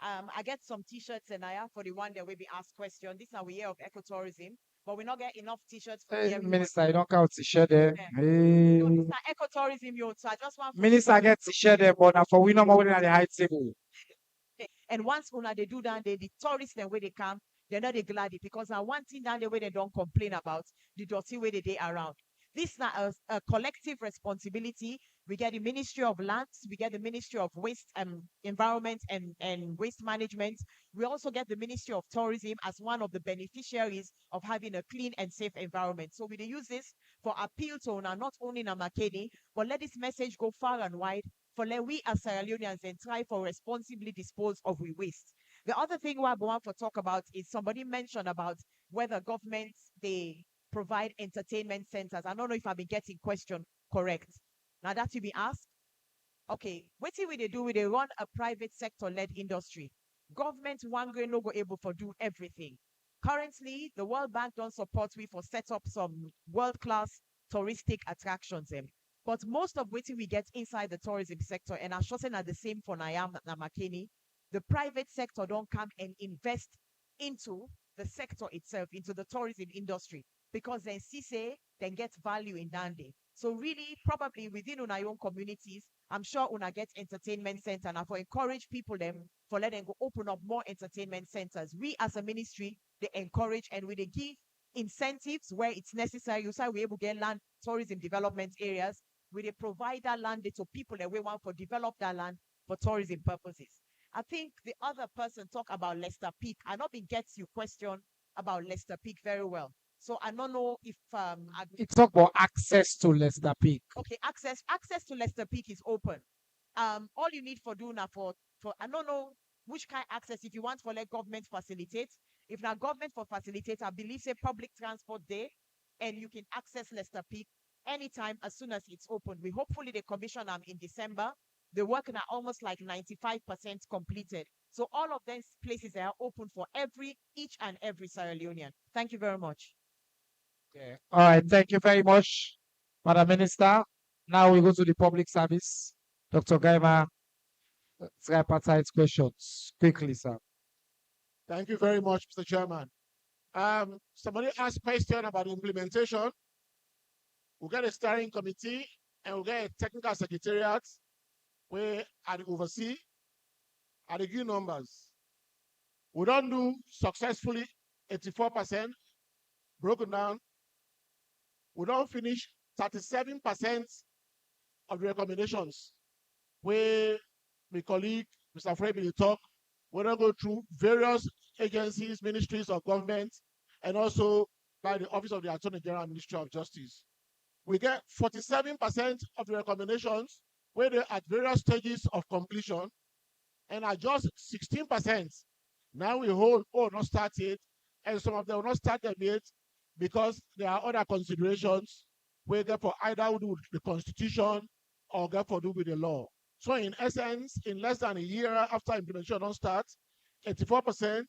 I get some T-shirts and I have for the one that will be asked question. This is our year of ecotourism, but we not get enough T-shirts for Hey, everyone. Minister, you don't count t-shirt there. Hey. So this is ecotourism, yo. So I just want to Minister get t-shirt there, but now for we no more than the high table. And once una they do that, the tourists then where they come, they're not they glad it because now one thing down the way they don't complain about the dirty way they around. This is not a collective responsibility. We get the Ministry of Lands, we get the Ministry of Waste and Environment and Waste Management. We also get the Ministry of Tourism as one of the beneficiaries of having a clean and safe environment. So we use this for appeal to una, not only in Makeni, but let this message go far and wide for let we as Sierra Leoneans and try for responsibly dispose of we waste. The other thing I want to talk about is somebody mentioned about whether governments they provide entertainment centers. I don't know if I've been getting question correct. Now that to be asked, okay, what do they do? They run a private sector-led industry. Government one grain no go able to do everything. Currently, the World Bank don't support we for set up some world-class touristic attractions. But most of what we get inside the tourism sector, and I'm sure are the same for Nayam and Makeni, the private sector don't come and invest into the sector itself, into the tourism industry, because then say then get value in Dande. So really, probably within our own communities, I'm sure una get entertainment center and for encourage people them for let them go open up more entertainment centers. We as a ministry, they encourage and we they give incentives where it's necessary. You say we able to get land tourism development areas. We they provide that land to people that we want for develop that land for tourism purposes. I think the other person talk about Lester Peak. I not been gets you question about Lester Peak very well. So I don't know if It's talk about access to Lester Peak. okay, access to Lester Peak is open. All you need for doing that for I don't know which kind of access if you want for let government facilitate. If not government for facilitate, I believe say public transport there, and you can access Lester Peak anytime as soon as it's open. We hopefully the commission in December. The work are almost like 95% completed. So all of these places are open for each and every Sierra Leonean. Thank you very much. Okay. All right. Thank you very much, Madam Minister. Now we go to the public service. Dr. Gaima, tripartite questions. Quickly, sir. Thank you very much, Mr. Chairman. Somebody asked question about implementation. We'll get a steering committee and we'll get a technical secretariat where I oversee at the give numbers. We don't do successfully 84% broken down. We don't finish 37% of the recommendations where my colleague, Mr. Fred, will talk. We don't go through various agencies, ministries of government, and also by the Office of the Attorney General Ministry of Justice. We get 47% of the recommendations where they're at various stages of completion, and are just 16%. Now we hold, not started, and some of them will not start them yet because there are other considerations where therefore either do with the Constitution or therefore do with the law. So in essence, in less than a year after implementation don't start, 84%,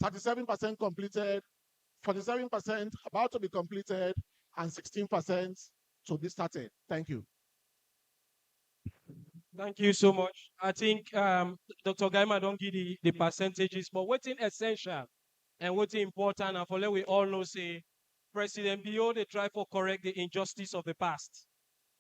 37% completed, 47% about to be completed, and 16% to be started. Thank you. Thank you so much. I think Dr. Gaima don't give the percentages, but what's essential and what's important, and for let we all know, say, President Bio, they try for correct the injustice of the past.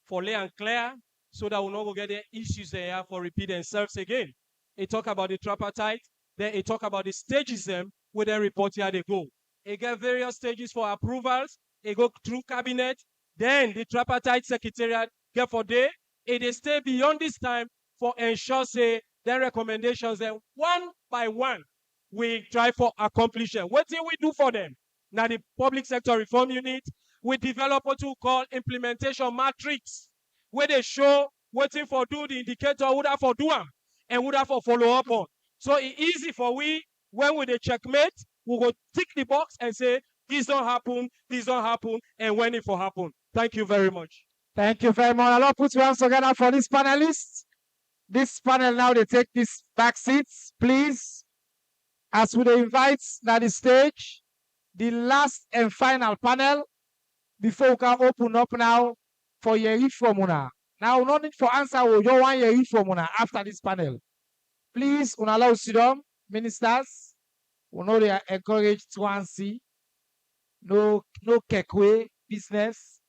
For lay and clear, so that we not go get the issues there for repeat themselves again. It talk about the tripartite, then it talk about the stages them, where they report here they go. It get various stages for approvals, it go through cabinet, then the tripartite secretariat get for day, it stay beyond this time for ensure say their recommendations and one by one we try for accomplishment. What do we do for them? Now the public sector reform unit, we develop what we call implementation matrix, where they show waiting for do the indicator would have for do them and would have for follow up on. So it's easy for we when we the checkmate, we go tick the box and say this don't happen, and when it will happen. Thank you very much. Thank you very much. I'll put your hands together for this panelists. This panel now, they take these back seats, please. As we invite now the stage, the last and final panel before we can open up now for Yeri from Una. Now, no need for answer. We just want Yeri from Una after this panel. Please, Una allow sit down, ministers. We know they are encouraged to answer. No kekwe business.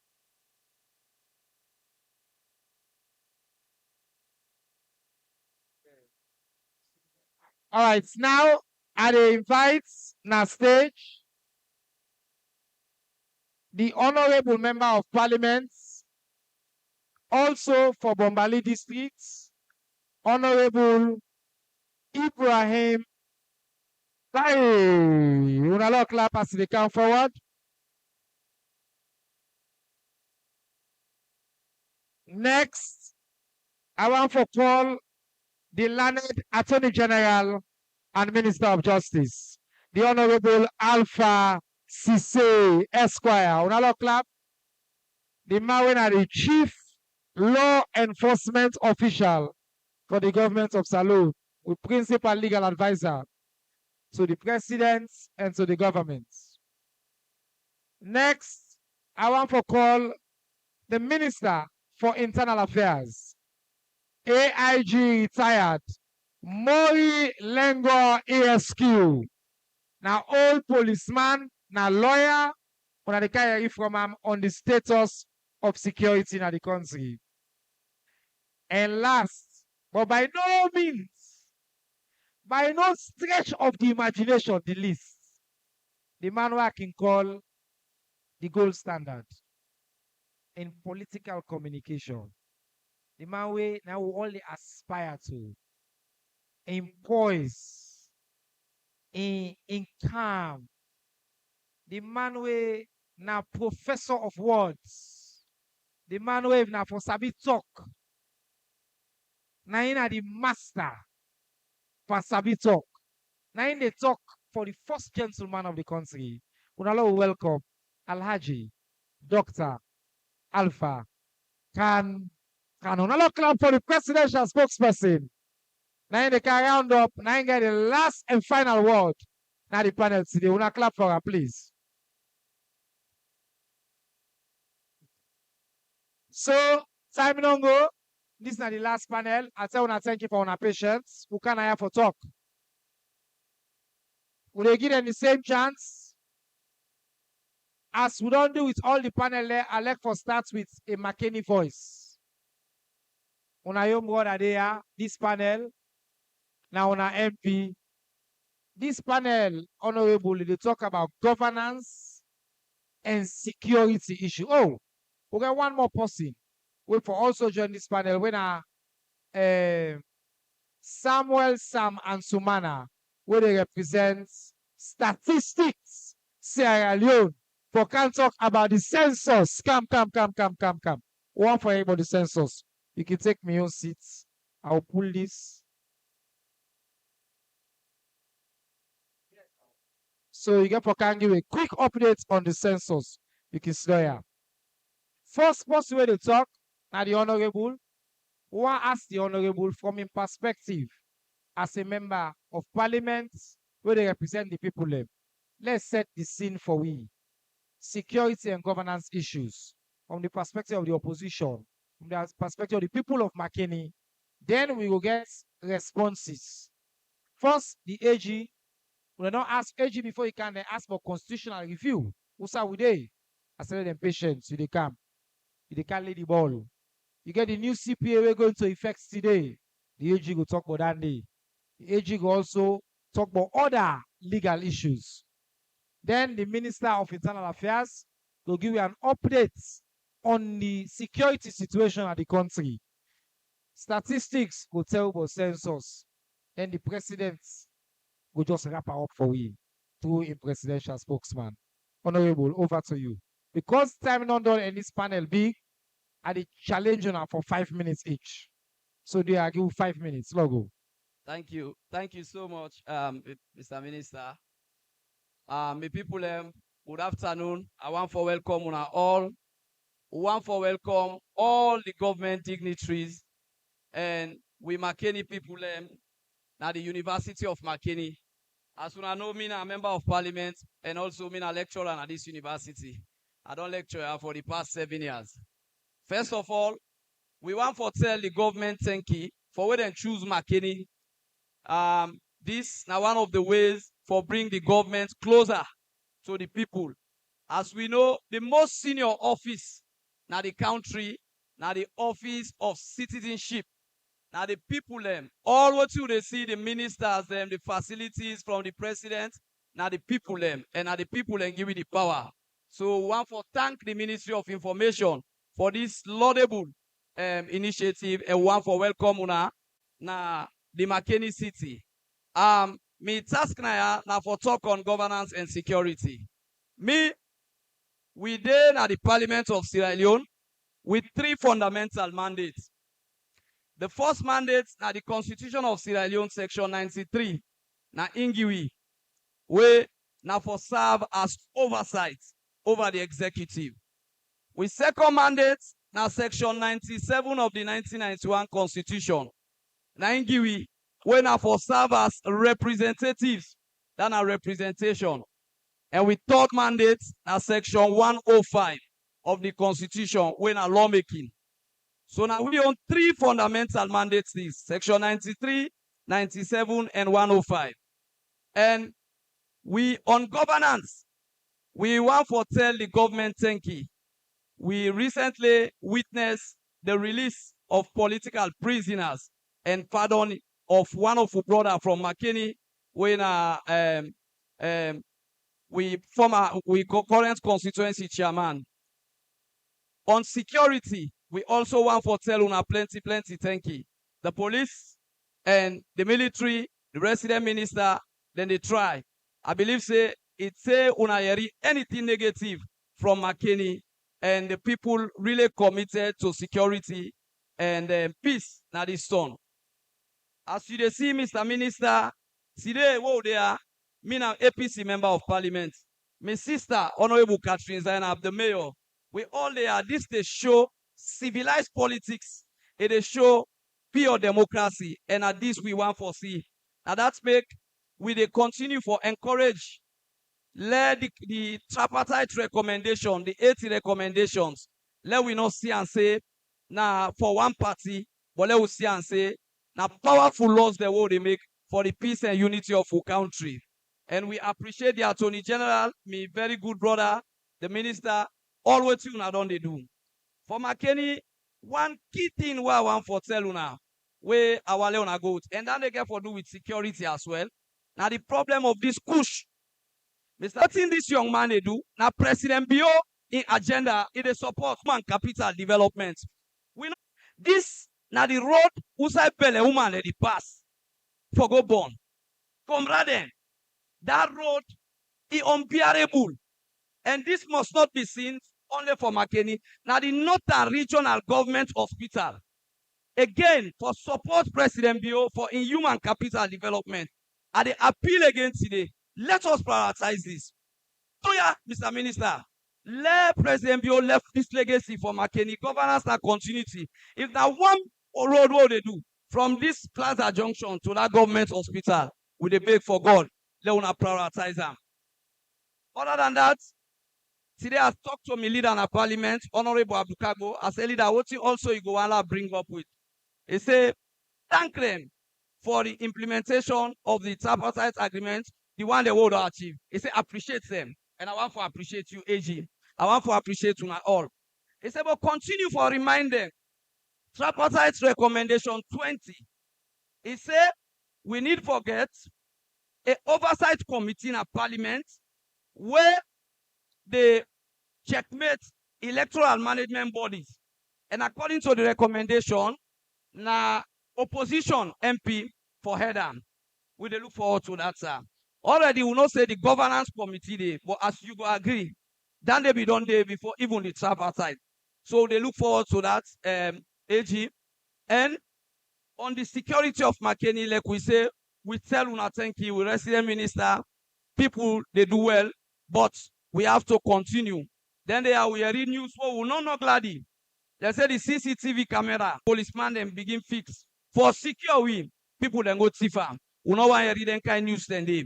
All right, now I invite na stage the Honorable Member of Parliament, also for Bombali District, Honorable Ibrahim. Hey, una clap as they come forward. Next, I want to call the learned Attorney General and Minister of Justice, the Honorable Alpha Cisse Esquire. Una clap. The man are the Chief Law Enforcement Official for the government of Salou, with principal legal advisor to the president and to the government. Next, I want to call the Minister for Internal Affairs, AIG retired, Mori Lengo ASQ. Now, old policeman, now lawyer, on the carry from him on the status of security in the country. And last, but by no means, by no stretch of the imagination, the least, the man who I can call the gold standard in political communication. The man we now only aspire to, in poise, in calm. The man we now professor of words. The man we now for sabi talk. Now in the master for sabi talk. Now in the talk for the first gentleman of the country. We now welcome Alhaji, Dr. Alpha Can another clap for the presidential spokesperson. Now they can round up. Now get the last and final word. Now the panel today. Una clap for her, please. So, time don't go. This is not the last panel. I tell you, thank you for your patience. Who can I have for talk? Will they give them the same chance? As we don't do with all the panel there, I like for start with a Makeni voice. Una young brother there, this panel, now on our MP. This panel, honorable, they talk about governance and security issue. Oh, we got one more person. We for also join this panel when Samuel, Sam, and Sumana, where they represent statistics, Sierra Leone, for can talk about the census. Come. One for everybody the census. You can take me your seats. I'll pull this. So you get for can give a quick update on the census. You can see here. First person way to talk, now the honorable. Who ask the honorable from his perspective as a member of parliament where they represent the people. Let's set the scene for we. Security and governance issues from the perspective of the opposition, from the perspective of the people of Makeni. Then we will get responses. First, the AG. We don't ask AG before you can then ask for constitutional review. Who's are we there? I said them patients, they come. They can't lay the ball. You get the new CPA we're going to effect today. The AG will talk about that day. The AG will also talk about other legal issues. Then the Minister of Internal Affairs will give you an update on the security situation of the country. Statistics will tell about census. Then the president will just wrap her up for you through a presidential spokesman. Honorable, over to you. Because time not done in this panel big, I did challenge on for 5 minutes each. So they are give 5 minutes. Logo. Thank you. Thank you so much, Mr. Minister. My people, good afternoon. I want to welcome all. I want to welcome all the government dignitaries and we Makeni people now the University of Makeni. As una know, me a member of parliament and also me a lecturer at this university. I don't lecture here for the past 7 years. First of all, we want to tell the government thank you for where they choose Makeni. This now one of the ways for bring the government closer to the people. As we know, the most senior office now the country, now the office of citizenship. Now the people them, all what you they see, the ministers them, the facilities from the president, now the people them, and now the people them give you the power. So one for thank the Ministry of Information for this laudable initiative, and one for welcome una na the Makeni City. Me task na for talk on governance and security. Me, we then at the Parliament of Sierra Leone with 3 fundamental mandates. The first mandate na the Constitution of Sierra Leone, Section 93, na Ingiwi, where na for serve as oversight over the executive. With second mandate na Section 97 of the 1991 Constitution, na Ingiwi, where na for serve as representatives, that na representation. And with third mandate na Section 105 of the Constitution, where na lawmaking. So now we own 3 fundamental mandates, these Section 93, 97, and 105. And we on governance, we want to tell the government thank you. We recently witnessed the release of political prisoners and pardon of one of our brother from Makeni when we current constituency chairman. On security, we also want to tell una plenty thank you. The police and the military, the resident minister, then they try. I believe say it say una yeri anything negative from Makeni, and the people really committed to security and peace na this son. As you see, Mr. Minister, today whoa there, me now APC member of parliament. My sister, Honorable Catherine Zainab, the mayor. We all there. This they show civilized politics. It they show pure democracy. And at this we want to see. Now that's make we they continue for encourage. Let the tripartite recommendation, the 80 recommendations, let we not see and say, now for one party, but let we see and say, now powerful laws the world they make for the peace and unity of our country. And we appreciate the Attorney General, my very good brother, the minister, all what you not done they do. For Makeni, one key thing where I want for tell you now, where our Leona go, and then they get for do with security as well. Now the problem of this push, Mr. Nothing this young man they do, now President Bio in agenda, it is support human capital development. We know this now the road usai pele woman they pass for go born. Comrade, that road is unbearable. And this must not be seen only for Makeni. Now the Northern Regional Government Hospital. Again, for support President Bio for in human capital development. And they appeal again today. Let us prioritize this. So yeah, Mr. Minister, let President Bio left this legacy for Makeni, governance and continuity. If that one road what they do from this Plaza Junction to that government hospital, with a beg for God, let us prioritize them. Other than that, today I talked to my leader in the parliament, Honorable Abukago, as a leader, what also you go bring up with. He say, thank them for the implementation of the tripartite agreement, the one they would achieve. He say, appreciate them. And I want to appreciate you, AG. I want to appreciate you all. He said, but continue for remind them. Tripartite recommendation 20. He said, we need to get an oversight committee in a parliament where they checkmate electoral management bodies. And according to the recommendation, na opposition MP for header. We look forward to that, sir. Already we not say the governance committee day, but as you go agree, then they be done there before even the tripartite. So they look forward to that, AG. And on the security of Makeni, like we say, we tell una thank you, we resident minister, people they do well, but we have to continue. Then we are read news, we will not gladly. They say the CCTV camera, policeman then begin fix. For secure we, people then go tiffer. We no want to read them kind news then they.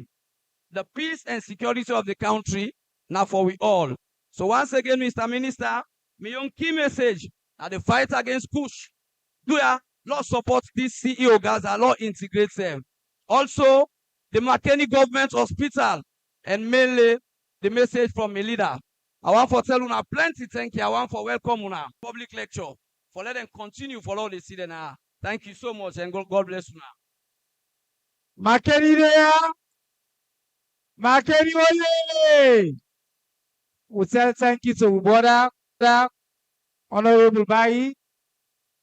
the peace and security of the country, now for we all. So once again, Mr. Minister, my own key message at the fight against Kush. Do ya Lord support this CEO guys, Lord integrate them. Also, the Makeni Government Hospital, and mainly the message from my leader. I want for tell una plenty thank you. I want for welcome una public lecture. For let them continue for all the see now. Thank you so much and God bless you now. Makeni there. Makeni Ole. We tell thank you to brother, Honorable Bayi.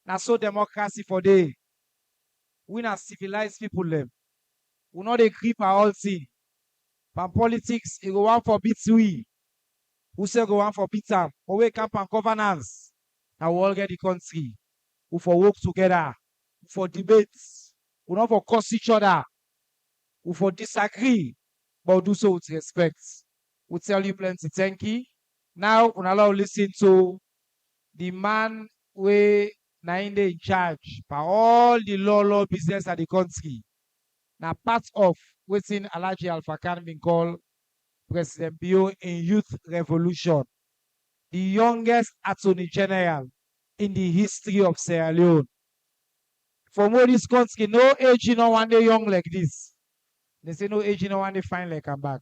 Na so democracy for day. We na civilized people them. We not a grip at all thing. From politics, it go one for beat we. Who say go one for beat am. But we camp and governance. Now we all get the country. We for work together. We for debates. We not for curse each other. We for disagree. But do so with respect. We tell you plenty thank you. Now we allow listen to the man we na in charge for all the law business at the country. Now part of within Alhaji Alpha Khan been called President Bio in Youth Revolution, the youngest Attorney General in the history of Sierra Leone. For more this country, no age no one day young like this. They say no age no one day fine like I'm back.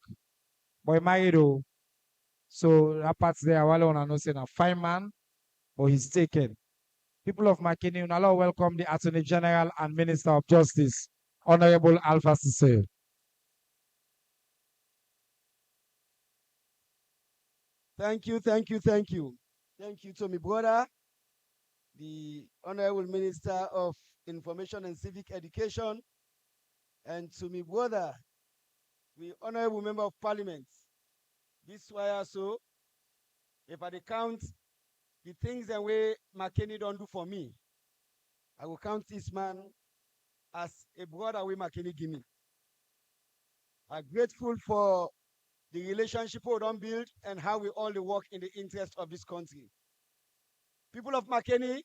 Boy married though. So that part there, I want to say a fine man, but he's taken. People of Makeni, now welcome the Attorney General and Minister of Justice, Honorable Alpha Sise. Thank you, thank you, thank you. Thank you to my brother, the Honorable Minister of Information and Civic Education, and to my brother, the Honorable Member of Parliament. This why also, if I count the things the way Makeni don't do for me, I will count this man as a brother way Makeni give me. I'm grateful for the relationship we don't build and how we all work in the interest of this country. People of Makeni,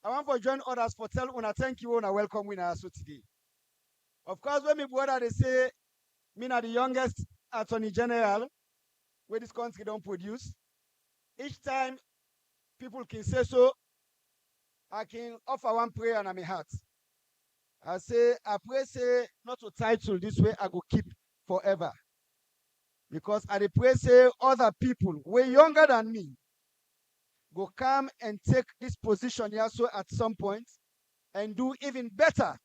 I want to join others for tell una thank you and welcome winner also today. Of course, when my brother they say me na the youngest Attorney General where this country don't produce, each time people can say so, I can offer one prayer in my heart. I say, I pray say not to title this way I go keep forever. Because I pray say other people way younger than me go come and take this position here so at some point and do even better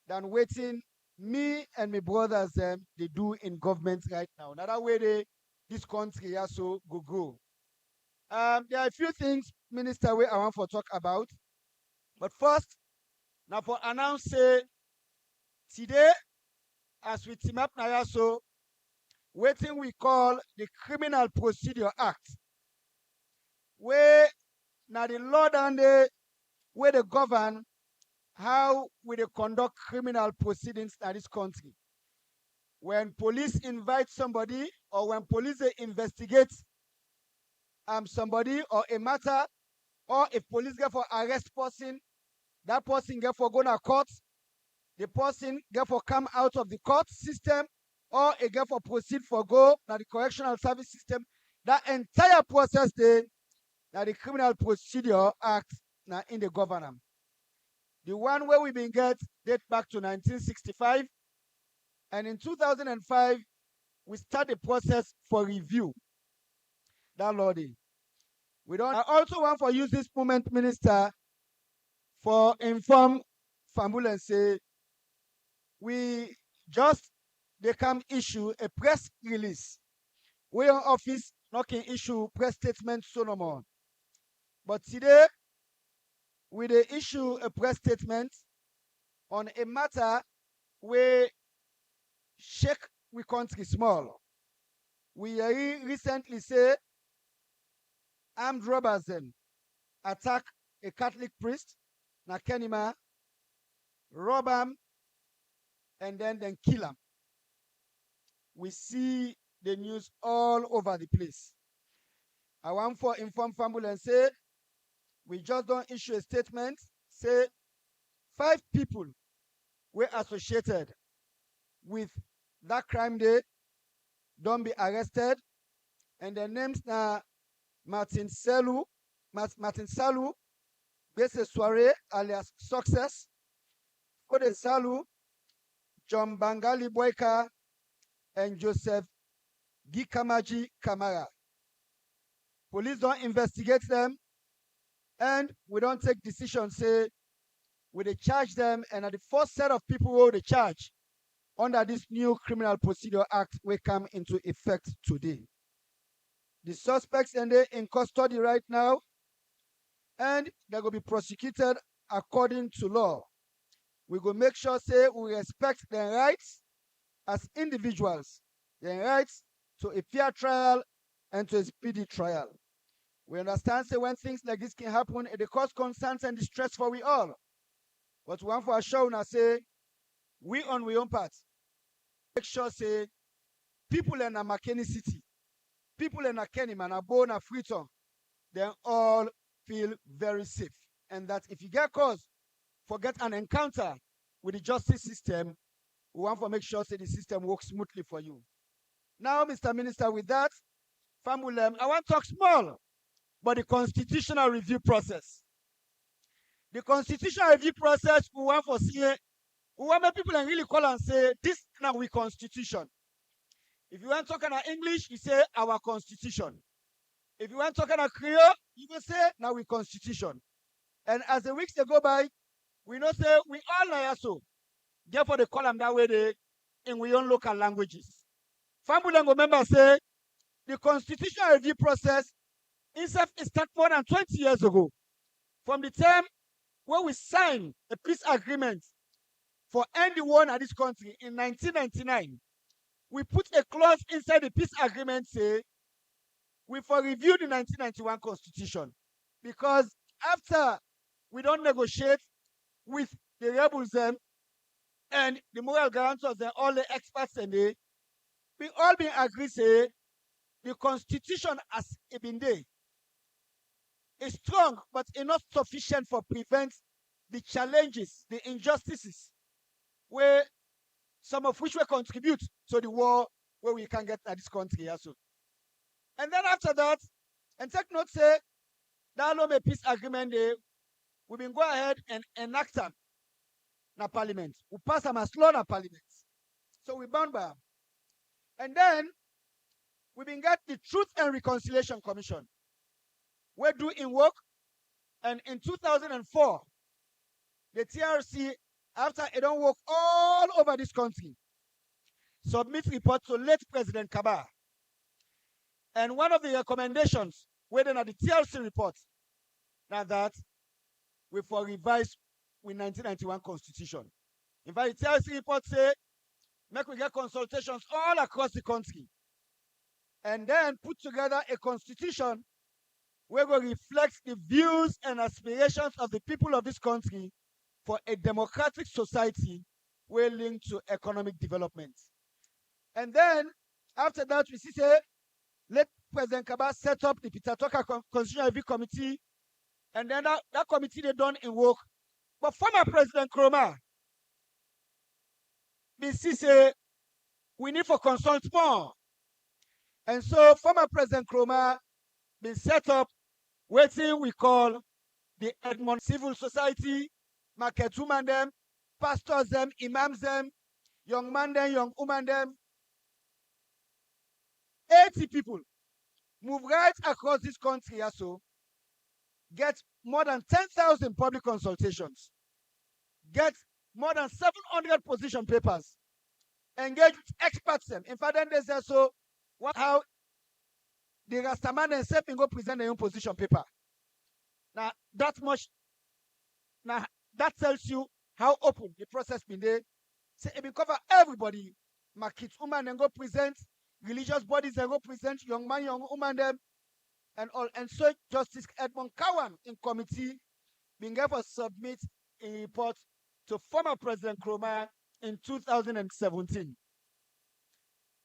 than waiting me and my brothers they do in government right now. Another way this country also go grow. There are a few things, Minister, I want to talk about. But first, now for announce say today, as we team up now so waiting we call the Criminal Procedure Act, where now the law and the where they govern how we they conduct criminal proceedings in this country. When police invite somebody or when police they investigate somebody or a matter, or if police get for arrest person, that person get for go to court, the person get for come out of the court system, or a get for proceed for go now the correctional service system. That entire process there, now the Criminal Procedure Act now in the government. The one where we been get date back to 1965, and in 2005 we start the process for review. That Lordy. We don't. I also want to use this moment, Minister, for inform Famul and say we just they come issue a press release. We are office not can issue press statement so no more. But today we they issue a press statement on a matter where shake we country small. We recently say armed robbers attack a Catholic priest, Nakenima, rob him, and then kill him. We see the news all over the place. I want for inform family and say, we just don't issue a statement, say 5 people were associated with that crime day don't be arrested. And their names now Martin Salu, Bese Soiree alias Success, Ode Salu, John Bangali Boyka, and Joseph Gikamaji Kamara. Police don't investigate them, and we don't take decisions, say, we they charge them, and at the first set of people who they charge under this new Criminal Procedure Act will come into effect today. The suspects and they in custody right now, and they're going to be prosecuted according to law. We go make sure, say, we respect their rights as individuals, their rights to a fair trial and to a speedy trial. We understand, say, when things like this can happen, it cause concerns and distress for we all. But one for sure, now say, we on we own part, make sure, say, people in a Makeni city, people in a Kenny, man, a Bona, Freetown, they all feel very safe. And that if you get cause, forget an encounter with the justice system, we want to make sure, say, the system works smoothly for you. Now, Mr. Minister, with that, family, I want to talk small, but the constitutional review process. The constitutional review process, we want to see, we want people and really call and say, this is now we constitution. If you want to talk in English, you say our constitution. If you want to talk in Creole, you will say now we constitution. And as the weeks they go by, we know say we all know so. Therefore, they call them that way they in we own local languages. Family members say the constitutional review process itself is started more than 20 years ago. From the time when we signed a peace agreement for end the war in this country in 1999, we put a clause inside the peace agreement say we for review the 1991 constitution. Because after we don't negotiate with the rebels them and the moral guarantors and all the experts and they, we all been agreed say the constitution as it been there is strong but not sufficient for prevent the challenges, the injustices, where some of which will contribute to the war where we can get at this country also. And then after that, and take note say that no peace agreement day, we been go ahead and enact them na parliament. We pass them as law na parliament. So we bound by them. And then we been get the Truth and Reconciliation Commission. We do in work, and in 2004, the TRC, after it don't work all over this country, submit report to late President Kaba. And one of the recommendations within the TRC report, now that we for revise with 1991 constitution. In fact, the TRC report say, make we get consultations all across the country, and then put together a constitution where we reflect the views and aspirations of the people of this country for a democratic society where linked to economic development. And then, after that, we see say, let President Kaba set up the Pitatoka Constitutional Review Committee, and then that committee they done in work. But former President Kroma, we see say, we need for consult more. And so former President Kroma been set up waiting we call the Edmond Civil Society, market woman them, pastors them, imams them, young man them, young woman them. 80 people move right across this country also, get more than 10,000 public consultations, get more than 700 position papers, engage experts them. In fact, then they say so how the Rastaman themselves can go present their own position paper. Now that much, now that tells you how open the process been there. So it will cover everybody. Market woman and go present, religious bodies and go present, young man, young woman them, and all. And so Justice Edmond Cowan in committee being able to submit a report to former President Kroma in 2017.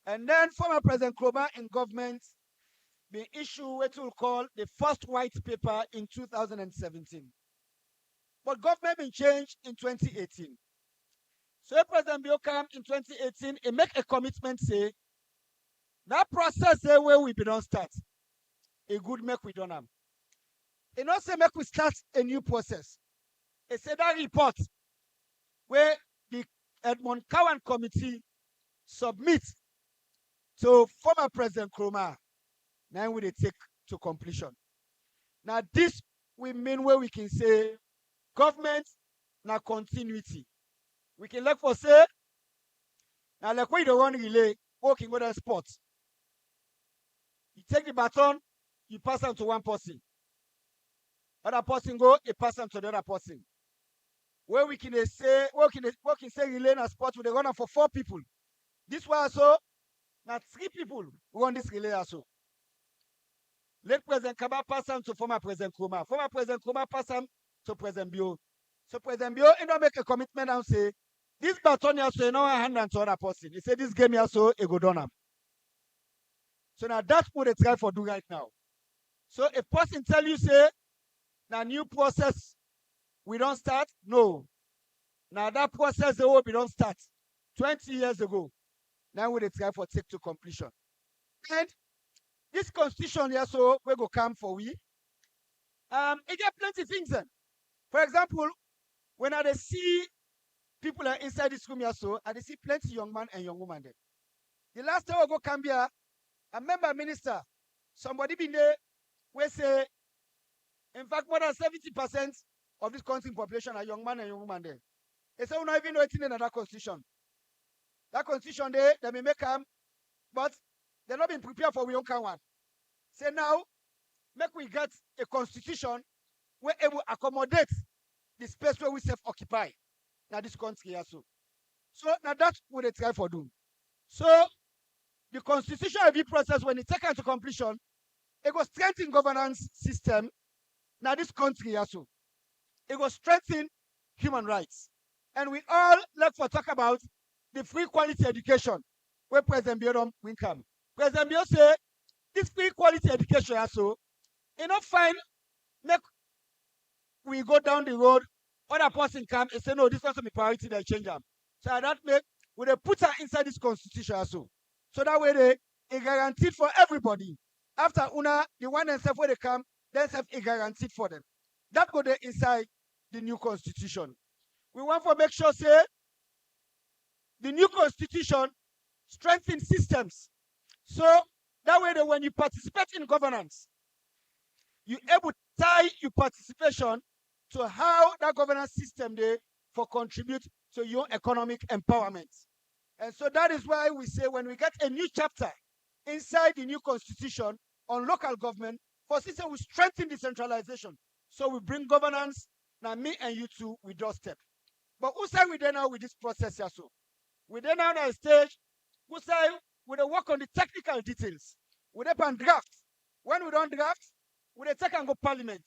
And then former President Kroma in government been issued what we'll call the first white paper in 2017. But government been changed in 2018. So if President Bill come in 2018 and make a commitment, say, that process where we don't start, a good make we don't have. It not say make we start a new process. It said that report where the Edmond Cowan Committee submit to former President Kroma, now we they take to completion. Now this we mean where we can say government na continuity. We can look for say now like when you don't run relay, walking with a spot. You take the baton, you pass them to one person. Other person go, you pass them to the other person. Where we can say, we can say relay a spot with the runner for 4 people. This one also, now 3 people run this relay also. Let President Kaba pass them to former President Kroma. Former President Kroma pass them to President Bio. So President Bio, he don't make a commitment and say, this baton also, you know, hand to other person. He said, this game also, he go down. So now that's what they try for do right now. So if person tell you, say, now new process, we don't start, no. Now that process, we don't start. 20 years ago, now we try for take to completion. And this constitution here, so we go come for we. It get plenty of things then. For example, when I see people are inside this room here, so I see plenty young man and young woman there. The last time I go come here, I remember minister, somebody been there, we say, in fact, more than 70% of this country population are young man and young woman there. They say, we don't even know anything in that constitution. That constitution there, they may make them, but they're not been prepared for we own one. Say now, make we get a constitution where able to accommodate the space where we self-occupy. Now this country also. So now that's what they try for do. So the constitution review process, when it taken to completion, it will strengthen governance system. Now this country also. It will strengthen human rights. And we all like for talk about the free quality education where President Biodom will come. President Biodom say this free quality education also, you know, fine, make we go down the road, other person come and say, no, this one's a priority, they change them. So that make we they put her inside this constitution also. So that way they guaranteed for everybody. After una, the one and self where they come, then self is guaranteed for them. That go there inside the new constitution. We want to make sure say the new constitution strengthens systems. So that way that when you participate in governance, you able to tie your participation to how that governance system there for contribute to your economic empowerment. And so that is why we say when we get a new chapter inside the new constitution on local government, for system we strengthen decentralization. So we bring governance. Now me and you two, we doorstep. But who say we there now with this process here so? We there now on a stage, who say we dey work on the technical details. We dey pan draft. When we don't draft, we dey take and go parliament.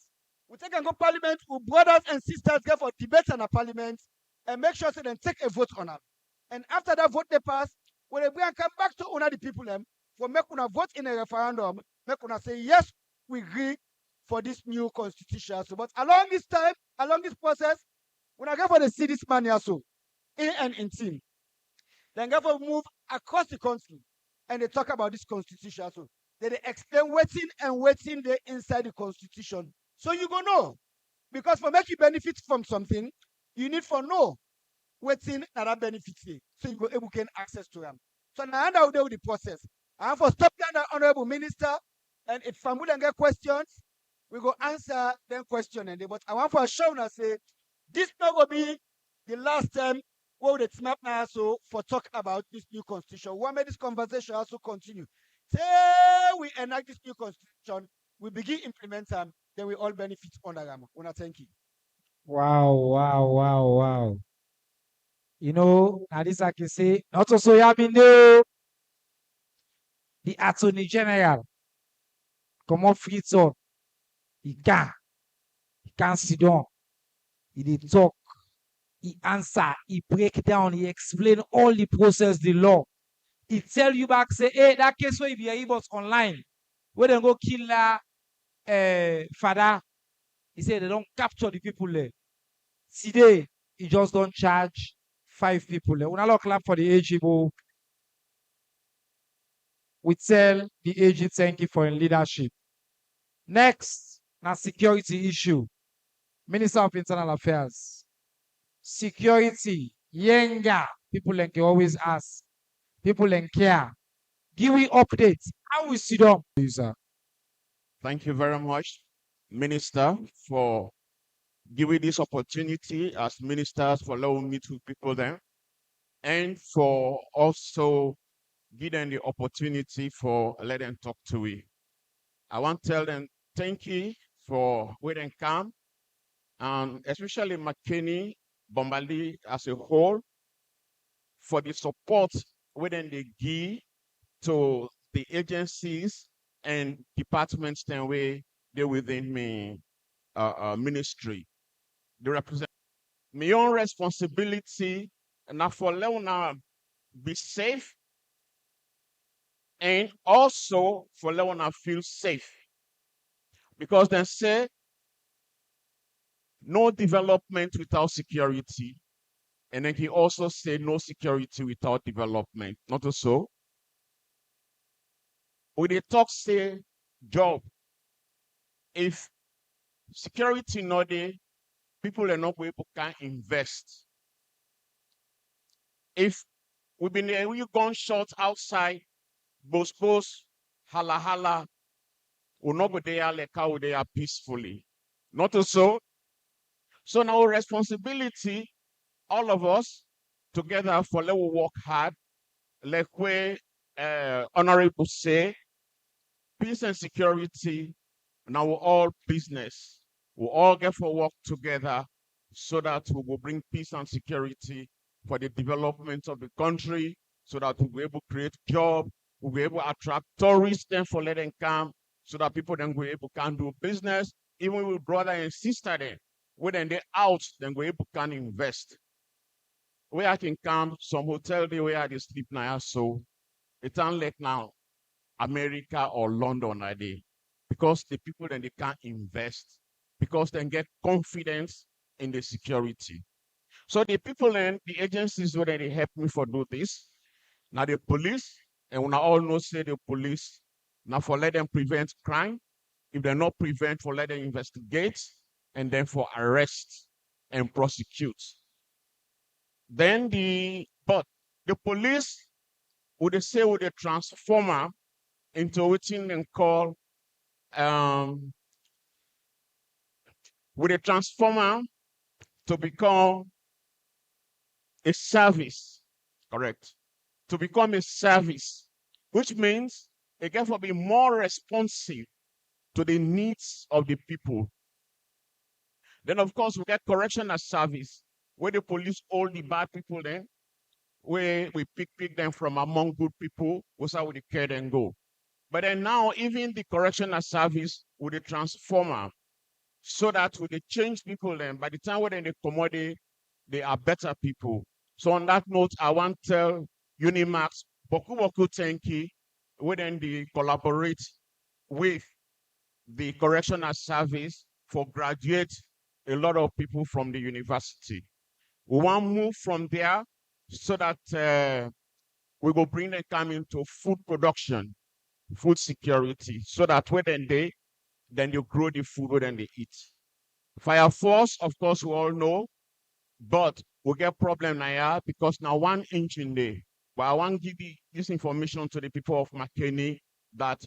We take and go parliament, we brothers and sisters get for debate in a parliament and make sure so they take a vote on them. And after that vote they pass, we dey bring and come back to una the people them for make una vote in a referendum, make una say yes, we agree for this new constitution. So, but along this time, along this process, when I go for the see this man here so, in and in team, then go for move across the country and they talk about this constitution. So they explain waiting and waiting there inside the constitution. So you go know. Because for make you benefit from something, you need for know waiting that benefits you. So you go able to gain access to them. So now I know the process. I have for stop down the honorable minister, and if family get questions, we go answer them question and but I want for show now say this not gonna be the last time we will team up now so for talk about this new constitution. We want make this conversation also continue. Till we enact this new constitution, we begin implement them, then we all benefit under them. Una thank you. Wow, wow, wow, wow. You know, now this I can say, not also the Attorney General. Come on, free talk. He can't sit down. He did talk. He answer. He break down. He explain all the process, the law. He tell you back, say, hey, that case where if you was online, where they go kill father. He said they don't capture the people there. Today, he just don't charge 5 people. Una lot clap for the AG. We tell the AG thank you for your leadership. Next, now security issue. Minister of Internal Affairs. Security, yenga. People like always ask. People like care. Give me updates. How we sit down, user. Thank you very much, Minister, for giving this opportunity as ministers for allowing me to people there, and for also giving the opportunity for let them talk to me. I want to tell them thank you for where they come, and especially Makeni, Bombali as a whole, for the support where they give to the agencies and departments that way they within me ministry. They represent my own responsibility and for Leona be safe and also for Leona feel safe. Because they say no development without security. And then he also said no security without development. Not so. When they talk say job, if security not there, people are not able to invest. If we've been there, we gunshot outside, boss, hala, will not go there like how they are peacefully. Not so. So now responsibility, all of us together for let we work hard, like we honorable say, peace and security, now we're all business. We all get for work together so that we will bring peace and security for the development of the country, so that we'll be able to create jobs, we'll be able to attract tourists then for let them come, so that people then will be able to do business, even with brother and sister then. When then they out, then we able can invest. Where I can come, some hotel there where they sleep now, so it's unlike now America or London are they, because the people then they can't invest, because they get confidence in the security. So the people and the agencies where they help me for do this. Now the police, and we all know say the police, now for let them prevent crime. If they not prevent, for let them investigate, and then for arrest and prosecute. Then the police would say with a transformer into what they call with a transformer to become a service, correct? To become a service, which means it can be more responsive to the needs of the people. Then, of course, we get correctional service, where the police hold the bad people then, where we pick them from among good people, what's how we care and go. But then now, even the correctional service with the transformer, so that with the change people then, by the time when they commodity, they are better people. So on that note, I want to tell Unimax, Boku Tenki, where then they collaborate with the correctional service for graduate a lot of people from the university. We want to move from there so that we will bring them into food production, food security, so that when then you grow the food when they eat. Fire force, of course, we all know, but we get problem now because now one engine there. But I want to give this information to the people of Makeni that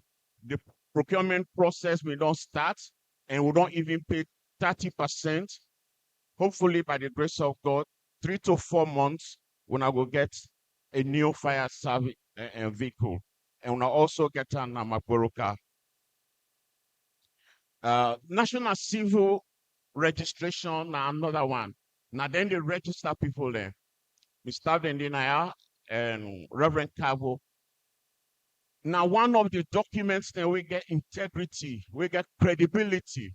the procurement process will not start and we don't even pay 30%. Hopefully, by the grace of God, 3 to 4 months, when I will get a new fire service vehicle, and when I also get an Amaporoka. National civil registration, now another one. Now then they register people there. Mr. Vendinaya and Reverend Cabo. Now one of the documents that we get integrity, we get credibility.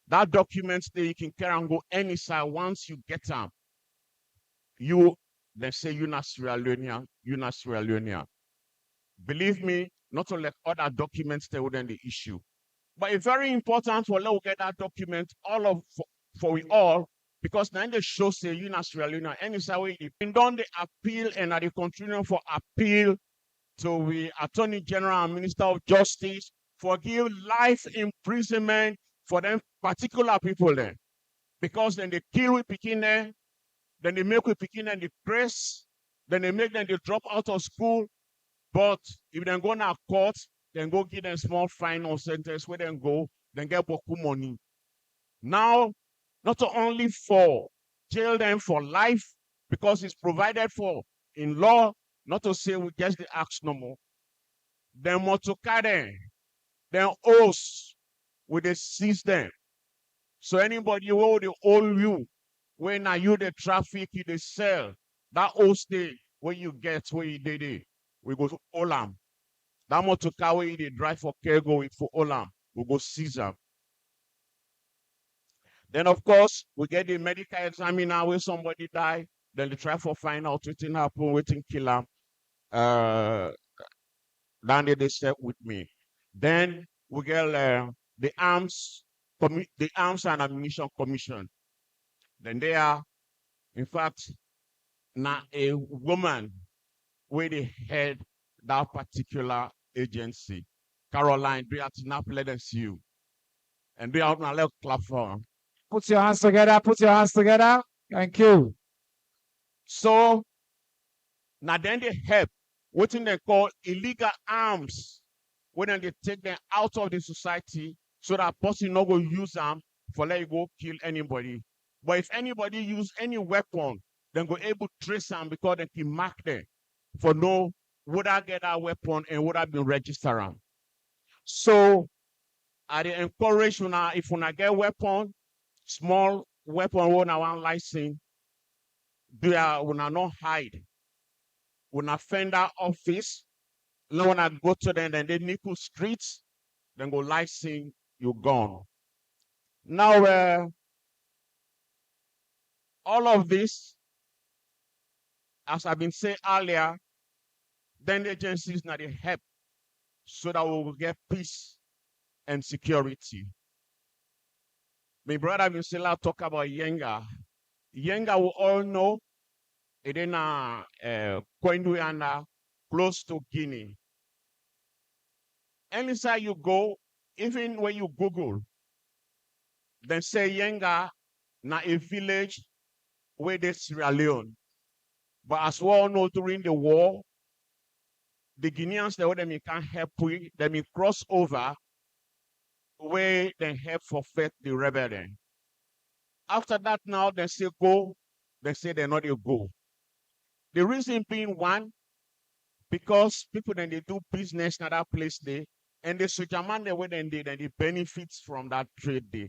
That document that you can carry and go any side once you get them. They say you're not Sierra Leonean, you're not Sierra Leonean. Believe me, not only other documents that wouldn't the issue. But it's very important for let get that document for we all Because now they show say you in Sierra Leone, and it's how we done the appeal and they continue for appeal to the Attorney General and Minister of Justice for give life imprisonment for them particular people there. Because then they kill we picking there, then they make we picking and the press, then they make them they drop out of school. But if they go to court, then go give them small fine or sentence where they go, then get boku money. Now, not only for jail them for life, because it's provided for in law, not to say we get the acts no more. Then motokade, then oaths with the seize them. So anybody who they owe you, when are you the traffic, you the sell, that oath day, where you get, where you did it, we go to Olam. That motocar where they drive for cargo with for Olam, we go seize them. Then of course, we get the medical examiner where somebody die, then they try to find out what happened, what kill him. Then they step with me. Then we get the arms and ammunition commission. Then they are, in fact, now a woman where they head that particular agency. Caroline, do you have to not let us see you? And do you have to let clap for her? Put your hands together. Put your hands together. Thank you. So now then they help what they call illegal arms when they take them out of the society so that person not go use them for let you go kill anybody. But if anybody use any weapon, then go able to trace them because they can mark them for know would I get that weapon and would I be registered them. So I encourage you now if you get weapon, small weapon when I want license, do not hide. When I find that office, when I go to them, then they nickel streets, then go license, you gone. Now, all of this, as I've been saying earlier, then the agencies now they help so that we will get peace and security. My brother Vincela talk about Yenga. Yenga we all know it in Koinduana, close to Guinea. Anytime you go, even when you Google, then say Yenga na a village where they Sierra Leone. But as we all know, during the war, the Guineans, they can't help with, they may cross over where they help forfeit the rebellion. After that, now they say go, they say they're not a go. The reason being one, because people then they do business in that place there, and the Sujaman they then they then the benefits from that trade there.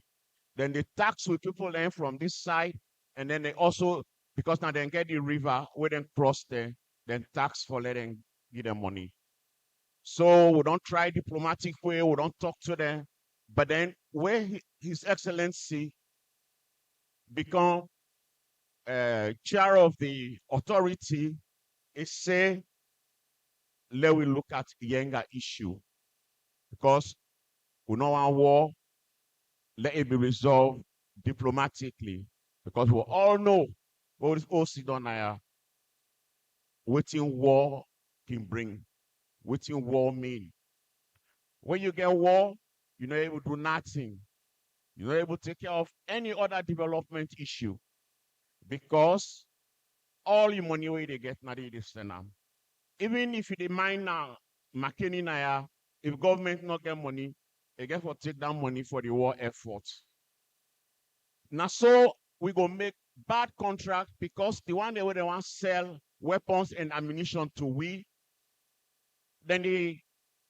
Then they tax with people then from this side, and then they also, because now they get the river where they cross there, then tax for letting give them money. So we don't try diplomatic way, we don't talk to them. But then where His Excellency become chair of the authority, is say, let we look at Yenga issue. Because we know our war, let it be resolved diplomatically. Because we all know what is Osidonaya, what war can bring, what war mean. When you get war, you're not able to do nothing. You're not able to take care of any other development issue. Because all your money where they get, not they send them. Even if you mind now, Makeni Naya, if government not get money, they get for take that money for the war effort. Now, so we go make bad contract because the one they want to sell weapons and ammunition to we, then they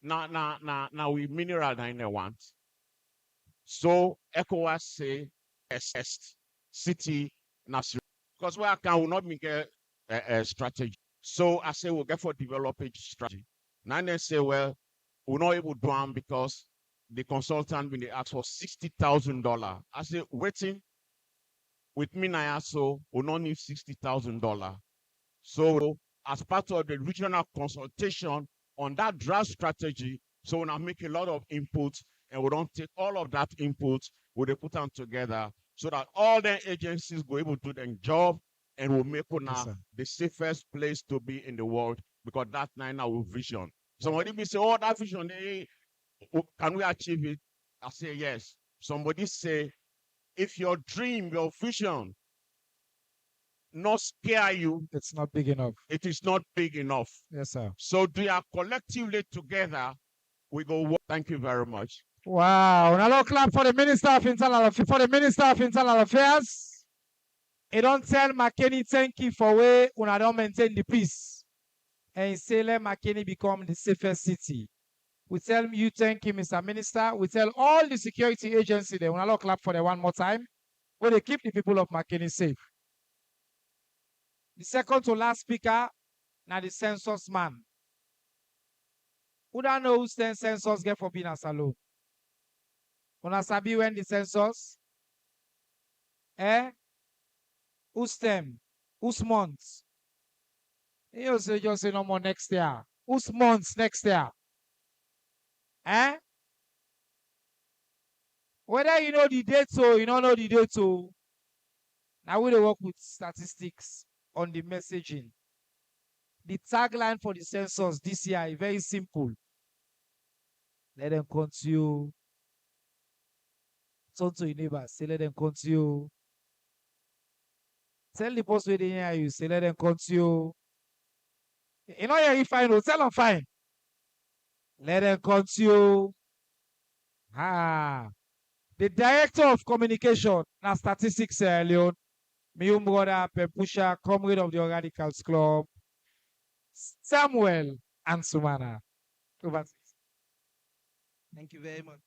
now we mineral that they want. So ECOWAS say assessed city national because where can will not make a strategy. So I say we'll get for developing strategy. Now they say, well, we're not able to do them because the consultant when they ask for $60,000. I say, waiting with me now, so we not need $60,000. So as part of the regional consultation on that draft strategy, so we now make a lot of inputs and we don't take all of that input, we put them together so that all the agencies go able to do their job and will make Yes, una sir. the safest place to be in the world because that's now our vision. Somebody may say, oh, that vision, can we achieve it? I say yes. Somebody say, if your dream, your vision not scare you, It's not big enough. it is not big enough. Yes, sir. So they are collectively together. We go work. Thank you very much. Wow. Now let's clap for the Minister of Internal Affairs. He don't tell Makeni thank you for way una don't maintain the peace. And he say let Makeni become the safest city. We tell you thank you, Mr. Minister. We tell all the security agency there. Una clap for them one more time. Where they keep the people of Makeni safe. The second to last speaker, now the census man. Who don't know who census get for being a salon? Una sabi when the census? Who's them? Who's months? You say just say no more next year. Who's months next year? Whether you know the date or you don't know the date or now we work with statistics on the messaging. The tagline for the census this year is very simple. Let them continue. Turn to your neighbor, say let them continue. Tell the post where they hear you, say let them continue. You know you fine, no, tell them fine. Let them continue. The director of communication and statistics, Leon, my own brother, Pepusha, comrade of the Radicals Club, Samuel and Sumana. Over. Thank you very much.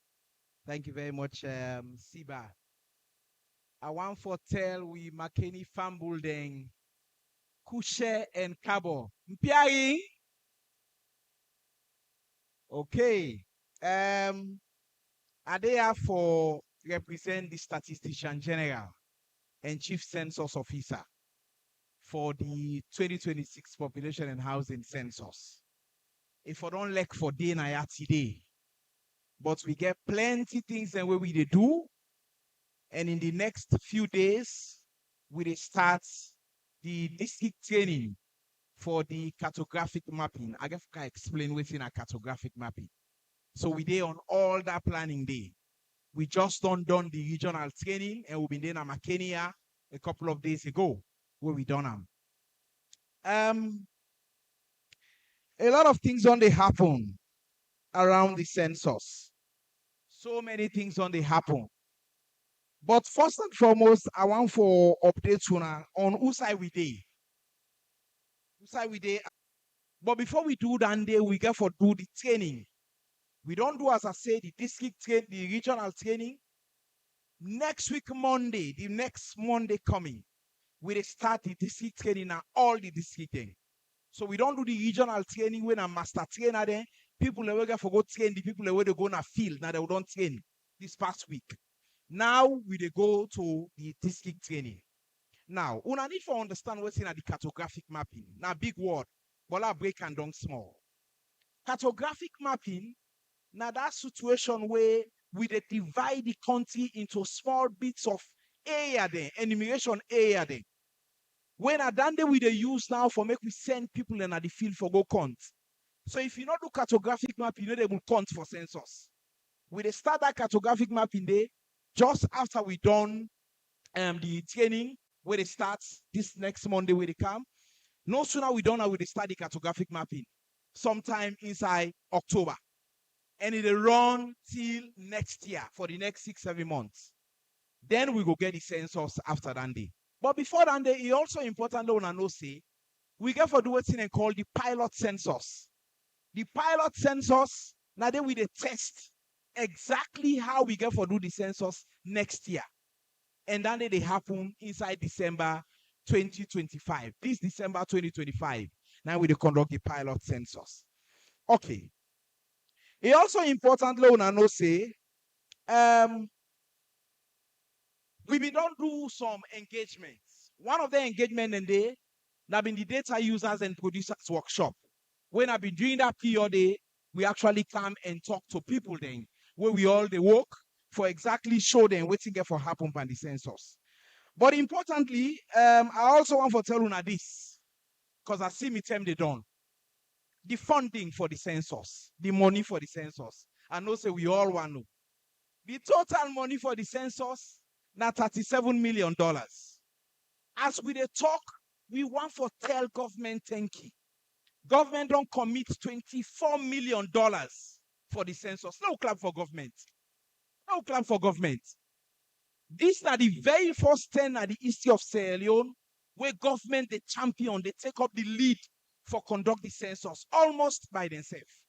Thank you very much, Siba. I want to tell we Makeni farm building, Kushe and Kabo. Mpiari? Okay. Are they here for represent the statistician general and chief census officer for the 2026 population and housing census? If I don't like for day na today, but we get plenty things and where we they do, and in the next few days we dey start the district training for the cartographic mapping. I guess I can explain within a cartographic mapping. So we dey on all that planning day. We just done the regional training and we've been there in Makeni a couple of days ago where we done them. A lot of things on they happen around the census. So many things on they happen. But first and foremost, I want for updates on whose side we dey. Whose side we dey. But before we do that day, we get for do the training. We don't do, as I say, the district train, the regional training. Next week, Monday, the next Monday coming, we start the district training and all the district thing. So we don't do the regional training when a master trainer there. People that will for go train the people that will go in a field. Now they don't train this past week. Now we dey go to the district training. Now, una need to understand what's in the cartographic mapping. Now, big word, but I break and down small. Cartographic mapping, now that situation where we dey divide the country into small bits of area there, enumeration area there. When I done we dey use now for make we send people in the field for go count. So if you not do cartographic mapping, you know they will count for census. We dey start that cartographic mapping day just after we done the training where they start this next Monday where they come. No sooner we done with the start the cartographic mapping, sometime inside October. And it'll run till next year for the next 6-7 months. Then we go get the census after that day. But before that day, it's also important to know say we get for do what's in and called the pilot census. The pilot census, now then we dey test exactly how we get for do the census next year. And then they happen inside December 2025. This December 2025. Now we conduct the pilot census. Okay. It also important to know say we don't do some engagements. One of the engagement in there that been the data users and producers workshop. When I've been doing that period, we actually come and talk to people then where we all they work for exactly show them wetin get for happen by the census. But importantly, I also want to tell una this, because I see me term they done. The funding for the census, the money for the census. I know say we all want to know. The total money for the census, now $37 million. As we dey talk, we want for tell government thank you. Government don't commit $24 million for the census. No clap for government. No clap for government. This are the very first 10 at the history of Sierra Leone where government, the champion, they take up the lead for conduct the census almost by themselves.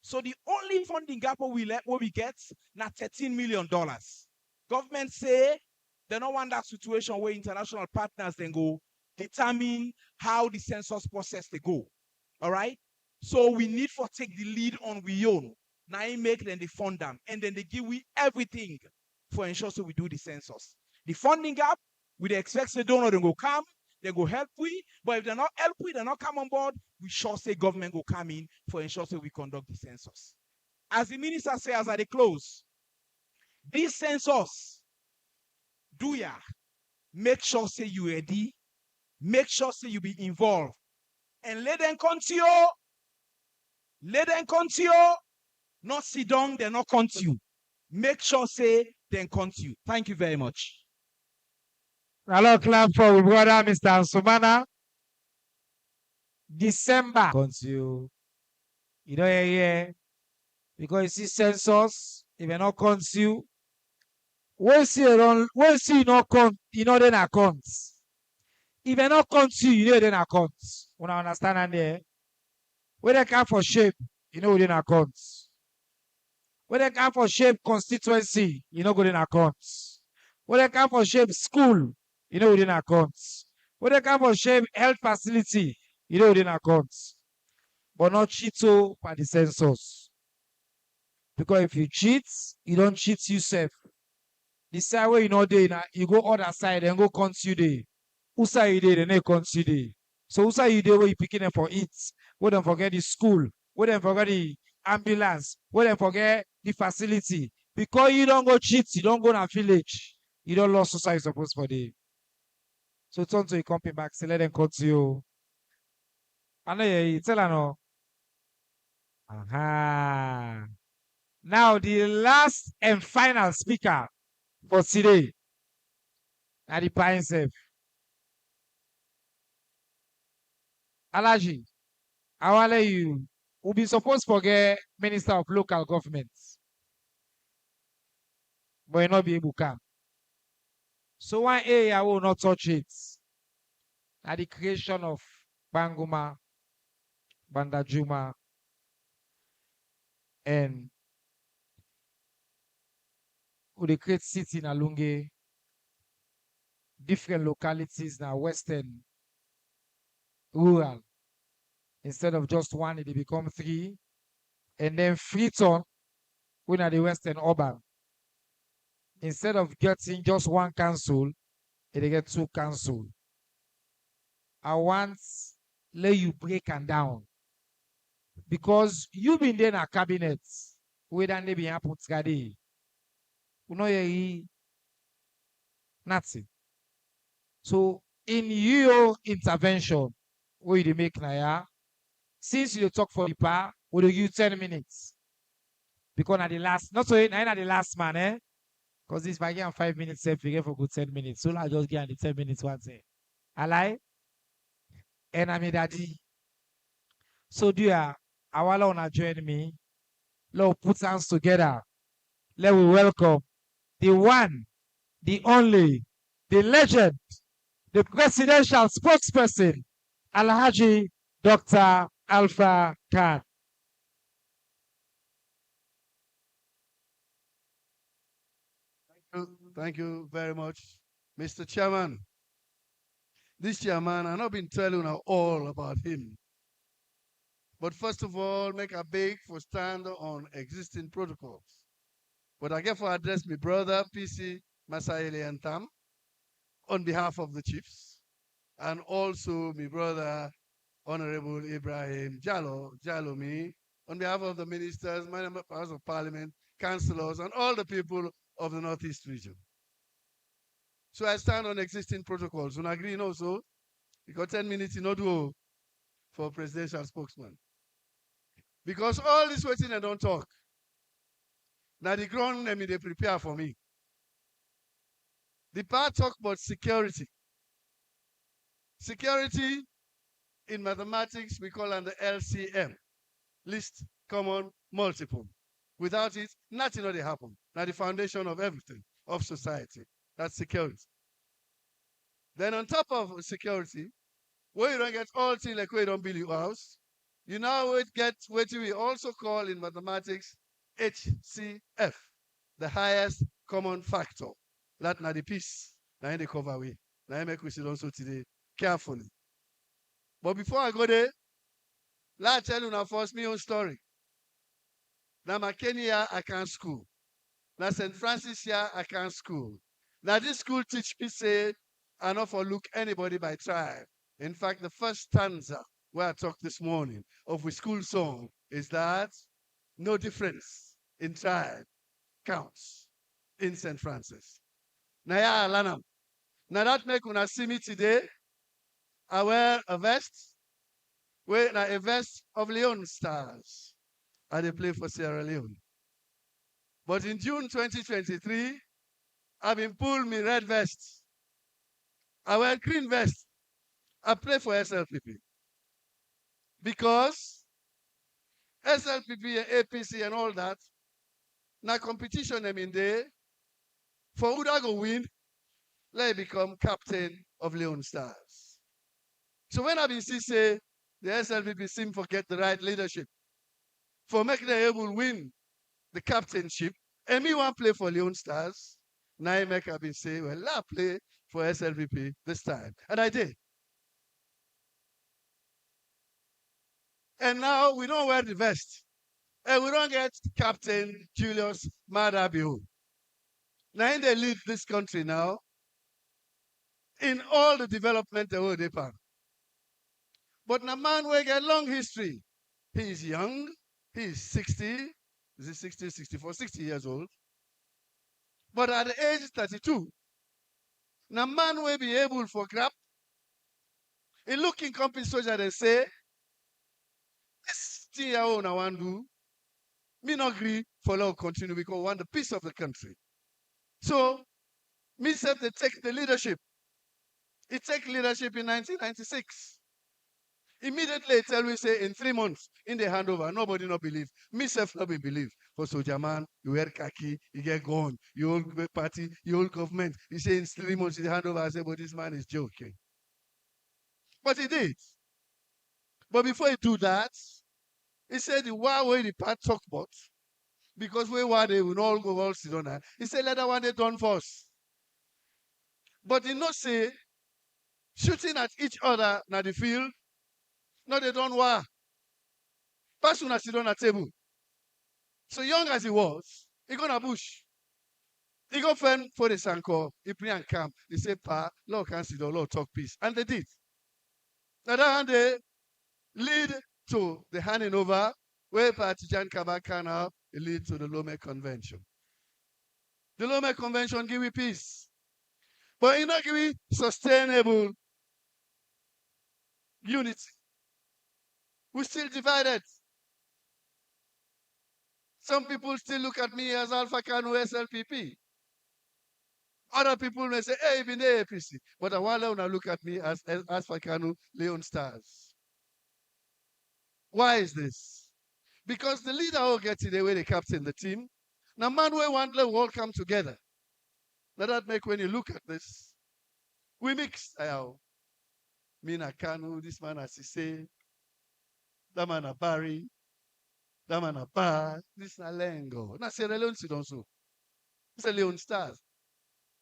So the only funding gap what we get now $13 million. Government say they don't want that situation where international partners then go determine how the census process they go. All right. So we need for take the lead on we own. Now I make them they fund them and then they give we everything for ensure so we do the census. The funding gap, we expect the donor then go come, they go help we, but if they're not help we, they're not come on board, we sure say government go come in for ensure so we conduct the census. As the minister says as I they close, this census, do ya make sure say you ready, make sure say you be involved, and let them continue. Let them continue. Not sit down, they not continue. Make sure say then continue. Thank you very much. Hello, clap for we brother Mr. Sumana. December continue. You know yeah. Because you see census, if you not continue, we see not count, you know then accounts. If you not continue, you know then accounts. When I understand and there. When they come for shape, you know within accounts. When they come for shape constituency, you know within accounts. When they come for shape school, you know within accounts. When they come for shape health facility, you know within accounts. But not cheat by the census. Because if you cheat, you don't cheat yourself. The side where you know there, you go other side and go continue there. Who side you there, then they continue there. So who side you there where you picking them for it? Where them forget the school, where them forget the ambulance, where them forget the facility. Because you don't go cheat, you don't go to a village, you don't lose society supposed for them. So turn to a company back, say let them continue. I know you tell her no. Aha. Now the last and final speaker for today. Now the pine self. Alaji, I want to let you. We'll be supposed to forget Minister of Local Governments. But you not be able to come. So one area will not touch it. Now the creation of Banguma, Bandajuma, and we create city in Alunge, different localities now, western, rural. Instead of just one, it become 3. And then Freeton, when at the western urban. Instead of getting just 1 council, it get 2 council. I want let you break and down. Because you been there in a cabinet, where then they be happen today. You know nothing. So in your intervention, where you make now, since you talk for the power, we will give you 10 minutes. Because at the last, not so at the last man, eh? Because this if I get 5 minutes, if you get for good 10 minutes. So I just get the 10 minutes once. I lie. And I'm a daddy. So do ya I wanna join me. Let's put hands together. Let we welcome the one, the only, the legend, the presidential spokesperson, Alhaji Dr. Alpha Khan. Thank you very much, Mr. Chairman. This chairman, I've not been telling you all about him. But first of all, make a beg for stand on existing protocols. But I get for address my brother, PC Masaile Anthem, on behalf of the chiefs, and also my brother, Honorable Ibrahim Jalomi, on behalf of the ministers, members of parliament, councillors, and all the people of the Northeast region. So I stand on existing protocols. You agree also? Because 10 minutes in order for presidential spokesman. Because all this waiting I don't talk. Now the ground they prepare for me. The part talk about security. Security in mathematics we call under LCM. List, common, multiple. Without it, nothing will happen. Now the foundation of everything, of society. That's security. Then on top of security, where you don't get all things like where you don't build your house, you now get what we also call in mathematics HCF, the highest common factor. That not the piece. Now in the cover way. Now I make we see also today carefully. But before I go there, let's tell you now first my own story. Now Makeni here I can school. Now St. Francis here I can school. Now this school teach me say I not for look anybody by tribe. In fact, the first stanza where I talked this morning of a school song is that no difference in tribe counts in St. Francis. Now yeah, Lanam. Now that make when I see me today, I wear a vest, wear a vest of Leon stars. And they play for Sierra Leone. But in June 2023, I've been pulled me red vest. I wear green vest. I play for SLPP. Because SLPP and APC and all that, now competition them in there, for who that go win, let become captain of Leon Stars. So when I been see say the SLPP seem forget the right leadership, for make them able win the captainship, and me want play for Leon Stars, now I make I been say, well, I play for SLPP this time. And I did. And now we don't wear the vest. And we don't get Captain Julius Madabio. Now they lead this country now in all the development the world they pan. But the man will get long history. He is young. He is 60. Is he 60, 64, 60 years old? But at the age 32, the man will be able for grab. He looking company soldier they say, this thing I want to do, me not agree for law continue because we want the peace of the country. So, me said they take the leadership. He take leadership in 1996. Immediately tell me say in 3 months in the handover, nobody not believe. Me self not be believe. For soldier man, you wear khaki, you get gone, you hold party, you hold government. He say in 3 months in the handover, I say, but this man is joking. But he did. But before he do that, he said the way the part talk about, because we were they will all go all sit on that. He said let that one they done first. But he not say shooting at each other na the field. No, they don't war. Pass una sit on a table. So young as he was, he gonna bush. He go friend for the Sanko, he pre and camp. He say, Pa, Lord can sit down, Lord talk peace. And they did. Now that they lead to the handing over, where Partijan Kabakana lead to the Lome Convention. The Lome Convention give we peace. But it not give we sustainable unity. We still divided. Some people still look at me as Alpha Kanu SLPP. Other people may say, hey, been the APC. But I want to look at me as Alpha Kanu Leon Stars. Why is this? Because the leader will get it the way they captain the team. Now, man, we want to all come together. Now, that make when you look at this, we mix. Me na Kanu, this man as he say, that man a Barry, that man a Bar, this na Lengo. Now, Sierra Leone sit on so. It's a Leon Stars.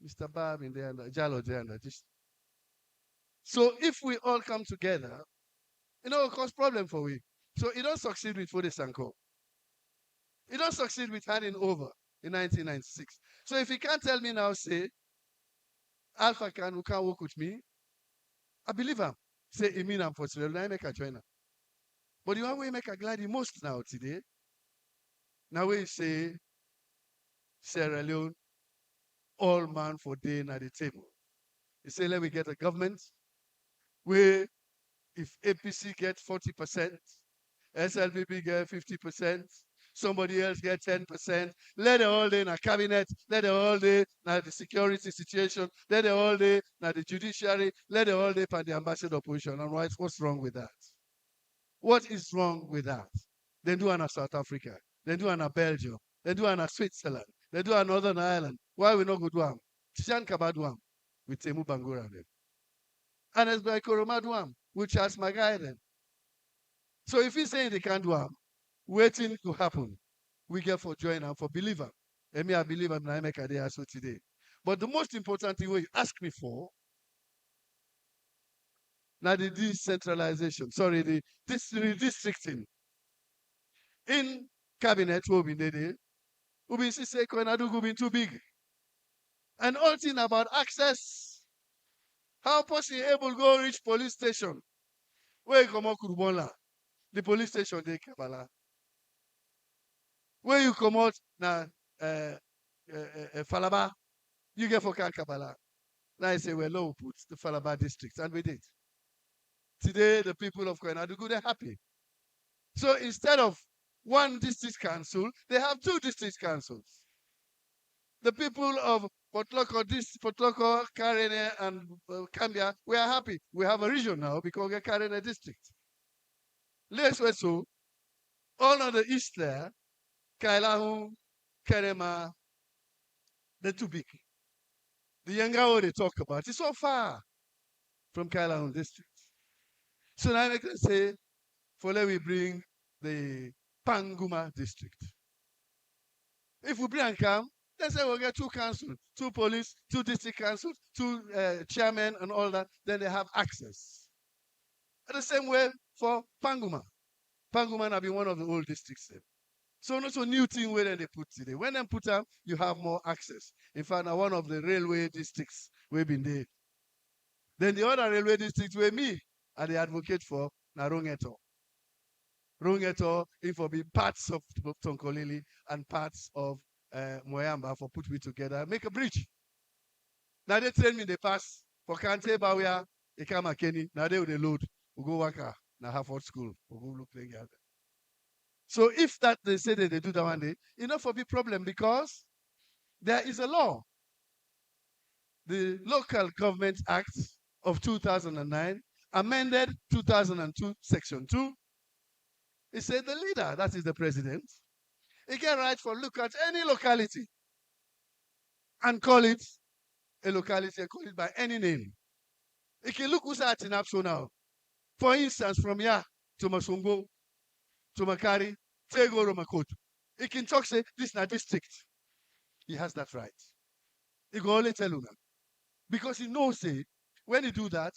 Mr. Barb in there, and Jalo there, and just. So if we all come together, it will cause problem for we. So it don't succeed with Fode Sanko. It don't succeed with handing over in 1996. So if he can't tell me now, say, Alpha can work with me, I believe him. Say, he mean I'm for Sierra Leone, I make a joiner. But the one way make a glad the most now today, now we say Sierra Leone all man for day at the table. He said, let me get a government where if APC get 40%, SLPP get 50%, somebody else get 10%, let the all day in a cabinet, let the all day na the security situation, let the all day na the judiciary, let the all day for the ambassador position. And what's wrong with that? What is wrong with that? They do on South Africa, they do on Belgium, they do on Switzerland, they do on Northern Ireland. Why we not go do am? Tishan Kabadwam with Temu Bangura then. And it's by Koromaduam with Charles Magai then. So if he's saying they can't do am, waiting to happen, we get for join and for believer. And me, I believe I'm not make a day so today. But the most important thing what you ask me for, now the decentralization, sorry, the redistricting in cabinet will be needed. Will be say Koinadu will be too big. And all thing about access. How person able to go reach police station? Where you come out Kurubonla? The police station they Kabala. Where you come out na Falaba, you get for Kabala. Now I say, well, no, put the Falaba district, and we did. Today, the people of Koinadugu, they're happy. So instead of one district council, they have two district councils. The people of Potloko, Karene, and Kambia, we are happy. We have a region now because we're Karene district. Let's so all of the east there, Kailahu, Kerema, they're too big. The Yangao they talk about is so far from Kailahu district. So now I can say, for let we bring the Panguma district. If we bring come, let's say we'll get two councils, two police, two district councils, two chairmen and all that, then they have access. The same way for Panguma. Panguma have been one of the old districts there. So not so new thing where they put today. When they put them, you have more access. In fact, now one of the railway districts we've been there. Then the other railway districts where me are the advocate for Narongeto. Rungeto, if for be parts of Tonkolili and parts of Moyamba for put we together, make a bridge. Now they train me the pass for Kante Bawia, they come Makeni, now they will load, we go work now Harvard School, we go look together. So if that they say that they do that one day, enough for be problem because there is a law. The Local Government Act of 2009, amended 2002, Section 2. It said the leader, that is the president, he can right for look at any locality and call it a locality and call it by any name. He can look who's at in Apso now. For instance, from here to Masumbo, to Makari, Tego Romakoto. He can talk, say, this is not district. He has that right. He can only tell you that. Because he knows, say, when he do that,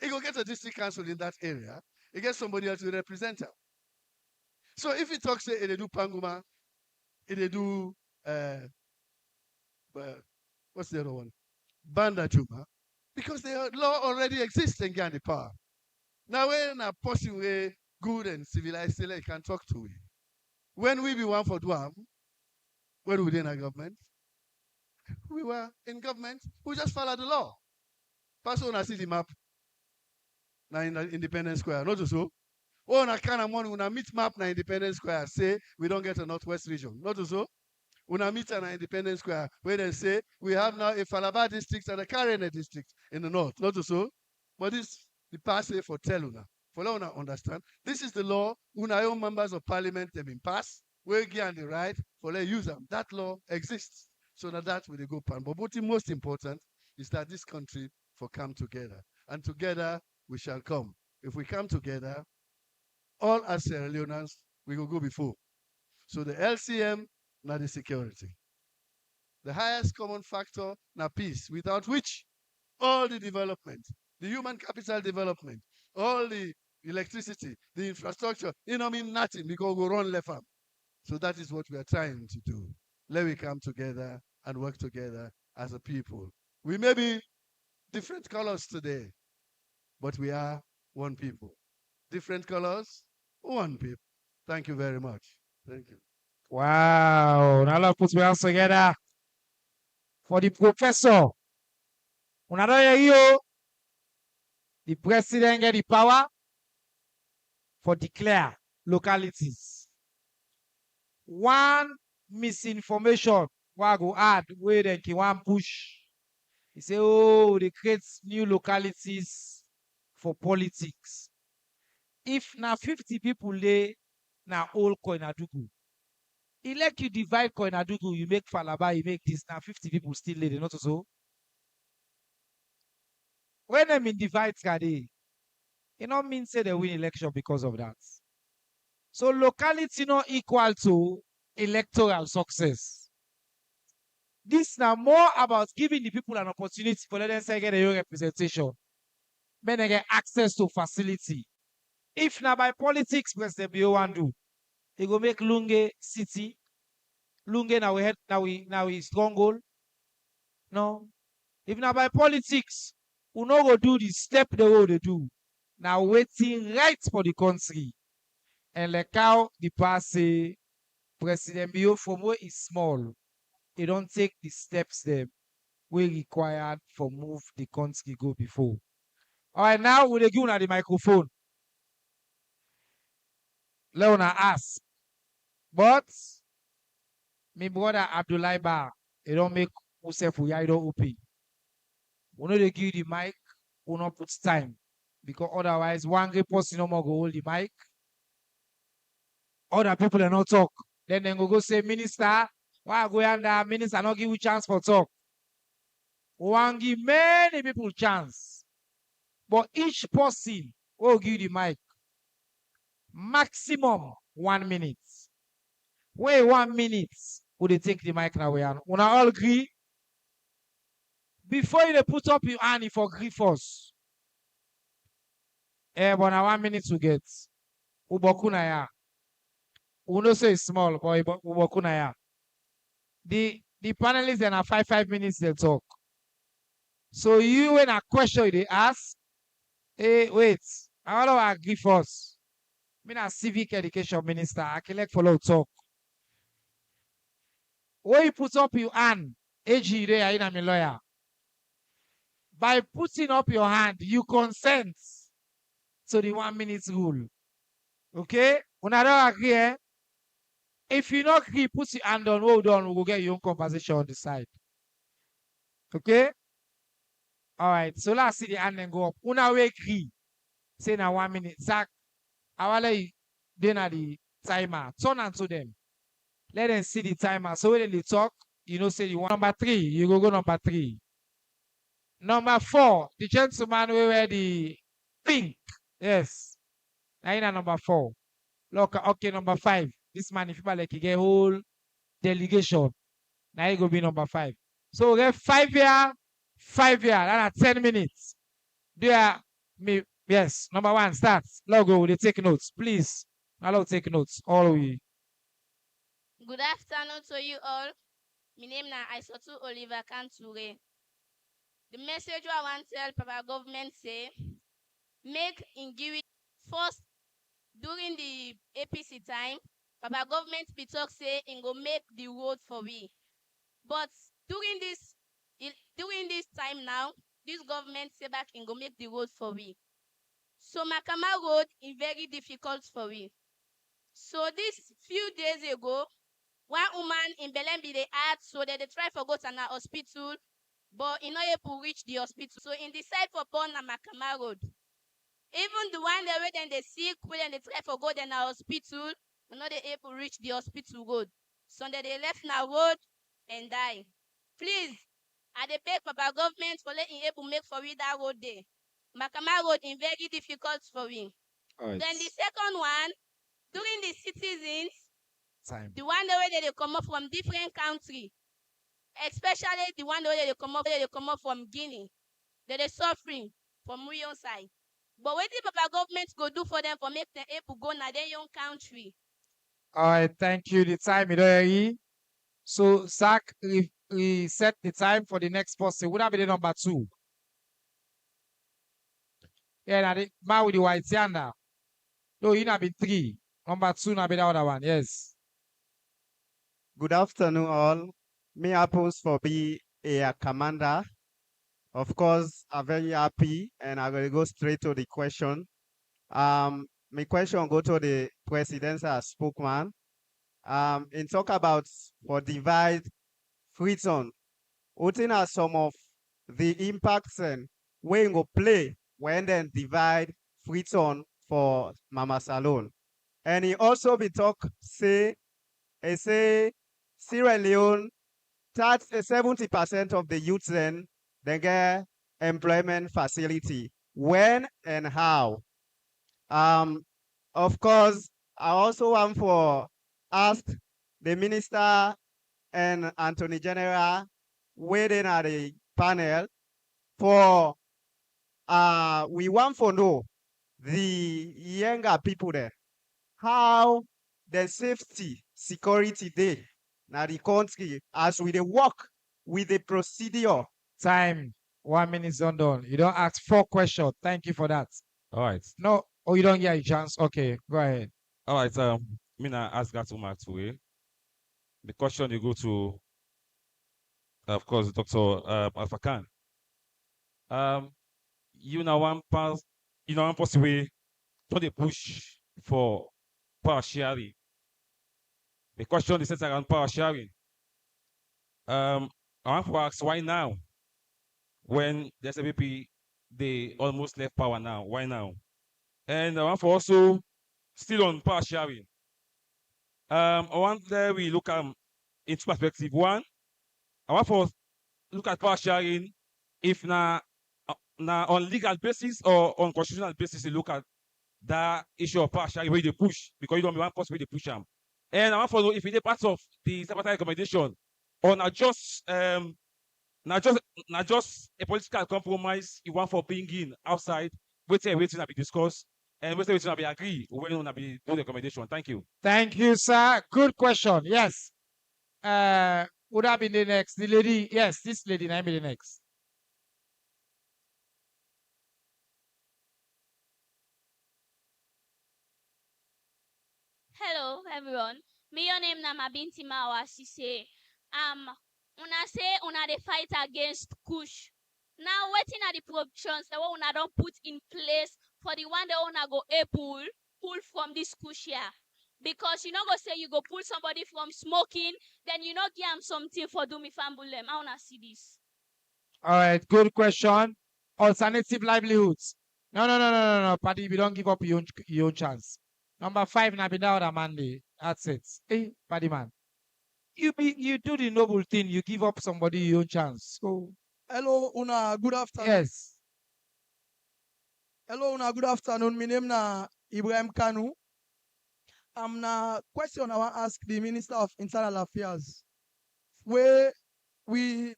he will get a district council in that area. He gets somebody else to represent him. So if he talks, say, they do Panguma, they do, what's the other one? Banda Juma. Because the law already exists in Ghana power. Now when a person way good and civilized, they can talk to it. When we be one for Duam, when we in a government, we were in government, we just follow the law. Person I see the map. Now in Independence Square, not so. Oh, na kind of money, when I meet map na Independence Square, say we don't get a Northwest region. Not so. When I meet na Independence Square, where they say we have now a Falaba district and a Karene district in the north. Not so. But this the pass for tell una. For una understand. This is the law. Una own members of parliament have been passed. We give the right for let use them. That law exists. So that will go pan. But what is most important is that this country for come together. And together we shall come. If we come together, all as Sierra Leoneans, we will go before. So the LCM, not the security. The highest common factor, na peace, without which all the development, the human capital development, all the electricity, the infrastructure, you know, mean nothing because we run left arm. So that is what we are trying to do. Let we come together and work together as a people. We may be different colors today, but we are one people. Different colors, one people. Thank you very much. Thank you. Wow. Now let's put your hands together. For the professor, another year, the president get the power for declare localities. One misinformation what I go add where they can one push. He say, oh, they create new localities for politics. If now 50 people lay now all Koinadugu. Elect you divide Koinadugu, you make Falaba, you make this. Now 50 people still lay, they not so. When them in divide Kade, it not mean say they win election because of that. So locality not equal to electoral success. This now more about giving the people an opportunity for them to get a representation. Then they get access to facility. If now by politics, President Bio want do, he go make Lunge city. Lunge now we stronghold. No. If now by politics, we no go do the step the way they do. Now waiting right for the country. And like how the past say, President Bio from where is small, he don't take the steps there we required for move the country go before. All right, now we give you the microphone. Leona ask, but my brother Abdullah Bar, he don't make yourself we don't open. We know they give you the mic, we not put time because otherwise one great person no more go hold the mic. Other people are not talk. Then they go say, Minister, why go under minister not give you chance for talk? One give many people chance. But each person will give the mic maximum 1 minute. Wait 1 minute, would they take the mic now? We all agree? Before you put up your hand for agree first. But now 1 minute to get. Ubokuna ya. Uno say small, boy, but ubokuna ya. The panelists then are 5 minutes they'll talk. So you when a question they ask, hey, wait, I want to agree first. I'm a civic education minister. I can like follow talk. When you put up your hand, AG there, I'm a lawyer. By putting up your hand, you consent to the 1 minute rule. Okay? When I don't agree, if you not agree, put your hand on, hold on, we'll get your own conversation on the side. Okay? All right. So let's see the hand and go up. Una we agree. Say now 1 minute. Zach, I will let you then at the timer. Turn on to them. Let them see the timer. So when they talk, you know, say you want number 3, you go number 3. Number 4, the gentleman we wear the pink. Yes. Now number 4. Look, okay, number 5. This man, if you like, he get whole delegation. Now he go be number 5. So we get 5 year, 5 year. That's 10 minutes. There, me, yes. Number 1 starts. Logo, they take notes, please. Allow take notes. All we. Good afternoon to you all. My name is Aisotu Oliver Kanture. The message I want to tell Papa government say, make ingui first during the APC time, Papa government be talk say in go make the road for we. But during this time now, this government say back in go make the road for we. So Makama road is very difficult for we. So this few days ago, one woman in Belém be the heart, so that they try to go to an hospital, but in order to reach the hospital. So in the side for born na Makama road. Even the one that way then they sick, when they try to go to an hospital, but not they able to reach the hospital road. So that they left na road and die. Please, I dey beg Papa government for letting able make for we that road there. Makama road is very difficult for we. Right. Then the second one, during the citizens, Time. the one that way they come up from different country, especially the one that way they come up from Guinea, that they suffering from real side. But what did Papa government go do for them for make them able to go na their own country? All right, thank you. The time is already. So Zach, we set the time for the next person. Would that be the number 2? Yeah, now the man with the white yonder. No, you not be 3. Number 2 not be the other one. Yes. Good afternoon, all. Me happens for be a commander. Of course, I'm very happy, and I'm gonna go straight to the question. My question go to the presidential spokesman. In talk about for divide Freeton, what are some of the impacts and we go play when then divide Freeton for Mama Salon. And he also be talk say Sierra Leone that's 70% of the youth then they get employment facility. When and how? Um, of course, I also want for ask the minister and Attorney General waiting at the panel for we want to know the younger people there how the safety security day now the country as we dey work with the procedure. Time. 1 minute on done. You don't ask 4 questions. Thank you for that. All right. No, oh, you don't get a chance. Okay, go ahead. All right. Me now ask that to Mark Tue. The question you go to, of course, Dr. Alpha Khan. You know one pass, you know one possible to the push for power sharing. The question is set around power sharing. I want to ask why now? When the SABP they almost left power now. Why now? And I want to also still on power sharing. I want that we look into perspective. One, I want to look at power sharing if now on legal basis or on constitutional basis you look at that issue of power sharing where they push because you don't be one person where they push them. And I want to know if it is part of the separate recommendation or not just a political compromise you want for being in outside, waiting to be discussed and waiting to be agreed when you be do the recommendation. Thank you. Thank you, sir. Good question. Yes. Would have been the next? The lady, yes, this lady, I be the next. Hello, everyone. Me your name na Mabinti Mawasi say. Una say una dey fight against Kush. Now, waiting at the provisions that una don't put in place for the one that una go pull from this Kush here. Because you know go say you go pull somebody from smoking, then you know give them something for do me fambulem. I wanna see this. All right, good question. Alternative livelihoods. No, Paddy, we don't give up your own chance. Number 5, Nabida Monday. That's it. Hey, Paddy man. You do the noble thing, you give up somebody your own chance. So Hello, Una, good afternoon. yes. Hello, Una, good afternoon. My name na Ibrahim Kanu. I'm na question I want to ask the Minister of Internal Affairs. Where we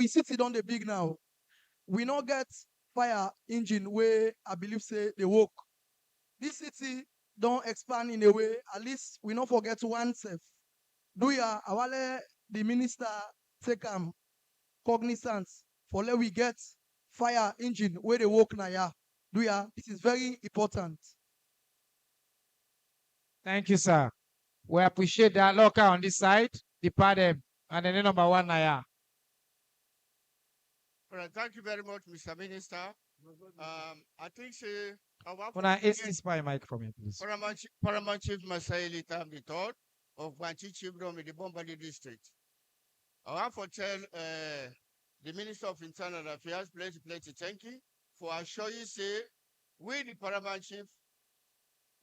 sit on the big now. We not get fire engine where I believe say they work. This city don't expand in a way, at least we not forget one self. Do ya awale the minister take cognizance for let we get fire engine where they work now ya. Do ya? This is very important. Thank you, sir. We appreciate that local on this side, the them, and then number 1 Naya. All right, thank you very much, Mr. Minister. I think When I ask this by mic from you, please. Paramount Chief Masaili Tam the third of Wanchi Chiefdom in the Bombali district. I want to tell the Minister of Internal Affairs, plenty thank you for assuring say we the Paramount Chief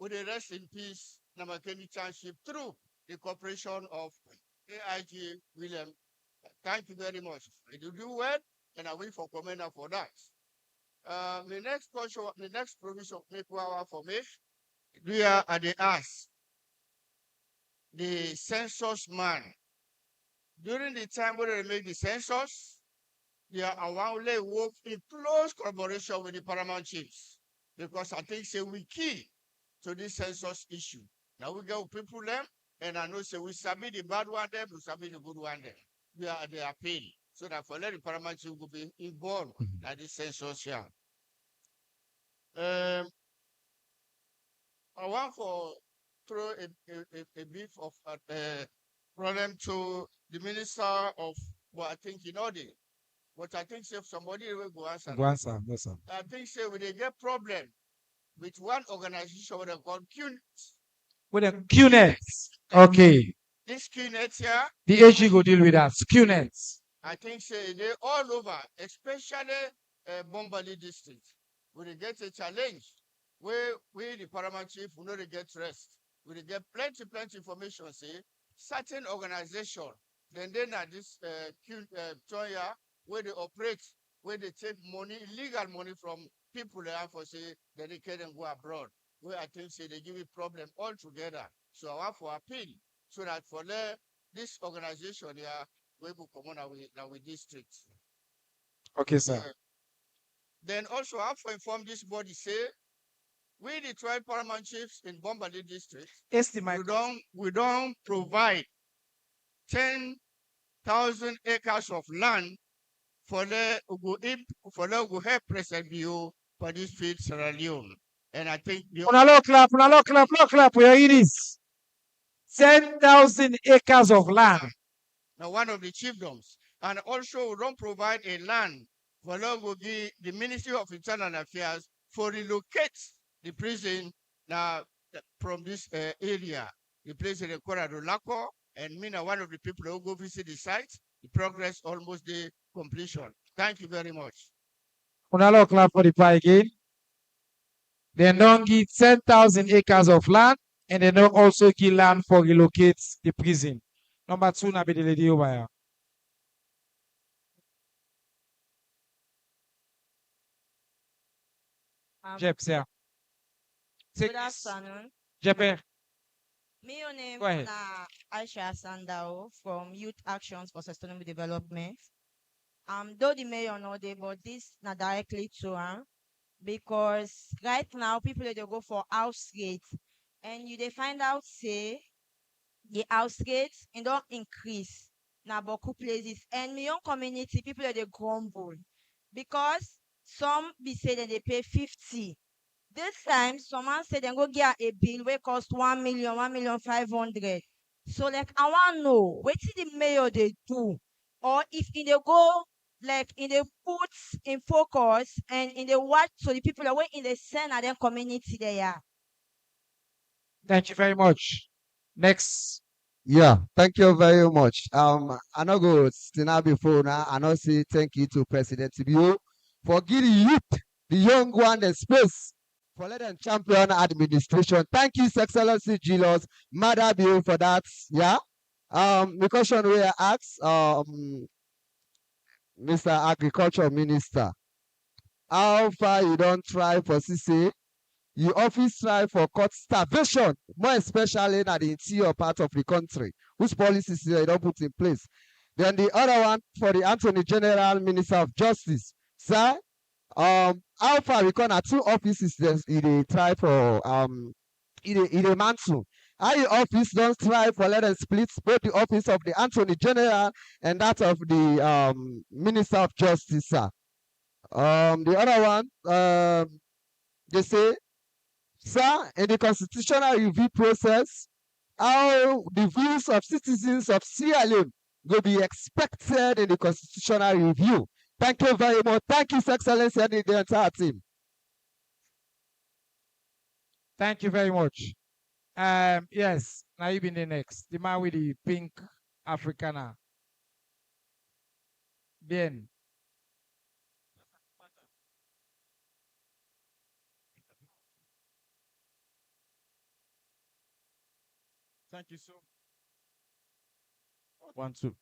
would rest in peace Makeni Township through the cooperation of AIG William. Thank you very much. You do well, and I wait for commander for that. The next provision make our for me. We are at the ask the census man. During the time when they make the census, they are around work in close collaboration with the paramount chiefs. Because I think say we key to this census issue. Now we go people them, and I know say we submit the bad one them, we submit the good one them. We are at the appeal. So that for let the paramount chief will be involved at this census here. I want to throw a bit of problem to the Minister of but I think you know it. But I think if somebody will go answer. Go answer, yes, sir. I think say we dey get problem with one organization what they call QNet. With the QNet. Okay. This QNet here, The AG go deal with that. QNet. I think say they all over, especially Bombali district. We dey get a challenge where we the paramount chief we know they get rest. We dey get plenty information say certain organization then at this Toya where they operate, where they take money, illegal money from people there for say that they can go abroad. Where I think say they give you problem altogether. So I want for appeal so that for this organization here, we will come on our district. Okay, sir. Then also I have to inform this body say we the 12 paramount chiefs in Bombali district. We don't provide 10,000 acres of land for the help President Bio for this field Sierra Leone. And I think the No clap. We are in this. 10,000 acres of land. Now one of the chiefdoms. And also we don't provide a land for the Ministry of Internal Affairs for relocate the prison now from this area. The place in the Lako, and me now one of the people who go visit the site. The progress almost the completion. Thank you very much. Unalo clap for the pie again. They don't give 10,000 acres of land, and they don't also give land for relocate the prison. Number 2, na be the lady over here. Jep, sir. Good afternoon. Jepe. Me, your name Go ahead. is Aisha Sandao from Youth Actions for Sustainable Development. Though the mayor know they, but this not directly to her because right now people they go for house rates and they find out say the house rates and don't increase now beaucoup places and my own community people they grumble because some be say that they pay 50. This time, someone said they go get a bill where cost 1,500,000. So like I want to know what the mayor they do, or if in the go like in the put in focus and in the watch so the people are in the center their community there. Thank you very much. Next. Yeah, thank you very much. I know go now before now. I know say thank you to President Tibio for giving youth, the young one, the space for let them champion administration. Thank you, His Excellency Julius Madabio, for that. Yeah. The question we asked, Mr. Agriculture Minister, how far you don't try for CC? You often try for cut starvation, more especially in the interior part of the country, whose policies they don't put in place. Then the other one for the Attorney General, Minister of Justice, sir. How far we can at 2 offices they try for in a mantle. How your office don't try for let them split both the office of the Attorney General and that of the Minister of Justice, sir. The other one, they say, sir, in the constitutional review process, how the views of citizens of Sierra Leone will be expected in the constitutional review. Thank you very much. Thank you, His Excellency, and the entire team. Thank you very much. Yes, now you been the next. The man with the pink Africana. Bien. Thank you so. 1, 2.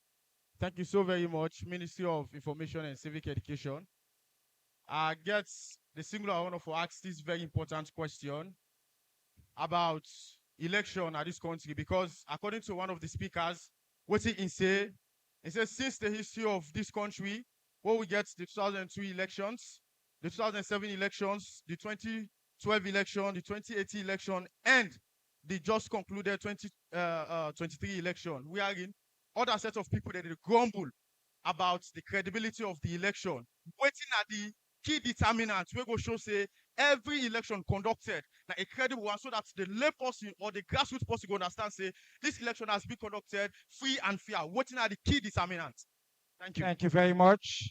Thank you so very much, Ministry of Information and Civic Education. I get the singular honor for ask this very important question about election at this country because according to one of the speakers, what he said since the history of this country, where we get the 2002 elections, the 2007 elections, the 2012 election, the 2018 election, and the just concluded 2023 election, we are in other set of people that they grumble about the credibility of the election. Waiting at the key determinants, we go show say every election conducted now a credible one so that the lay person or the grassroots person go understand say this election has been conducted free and fair. Waiting at the key determinants. Thank you. Thank you very much.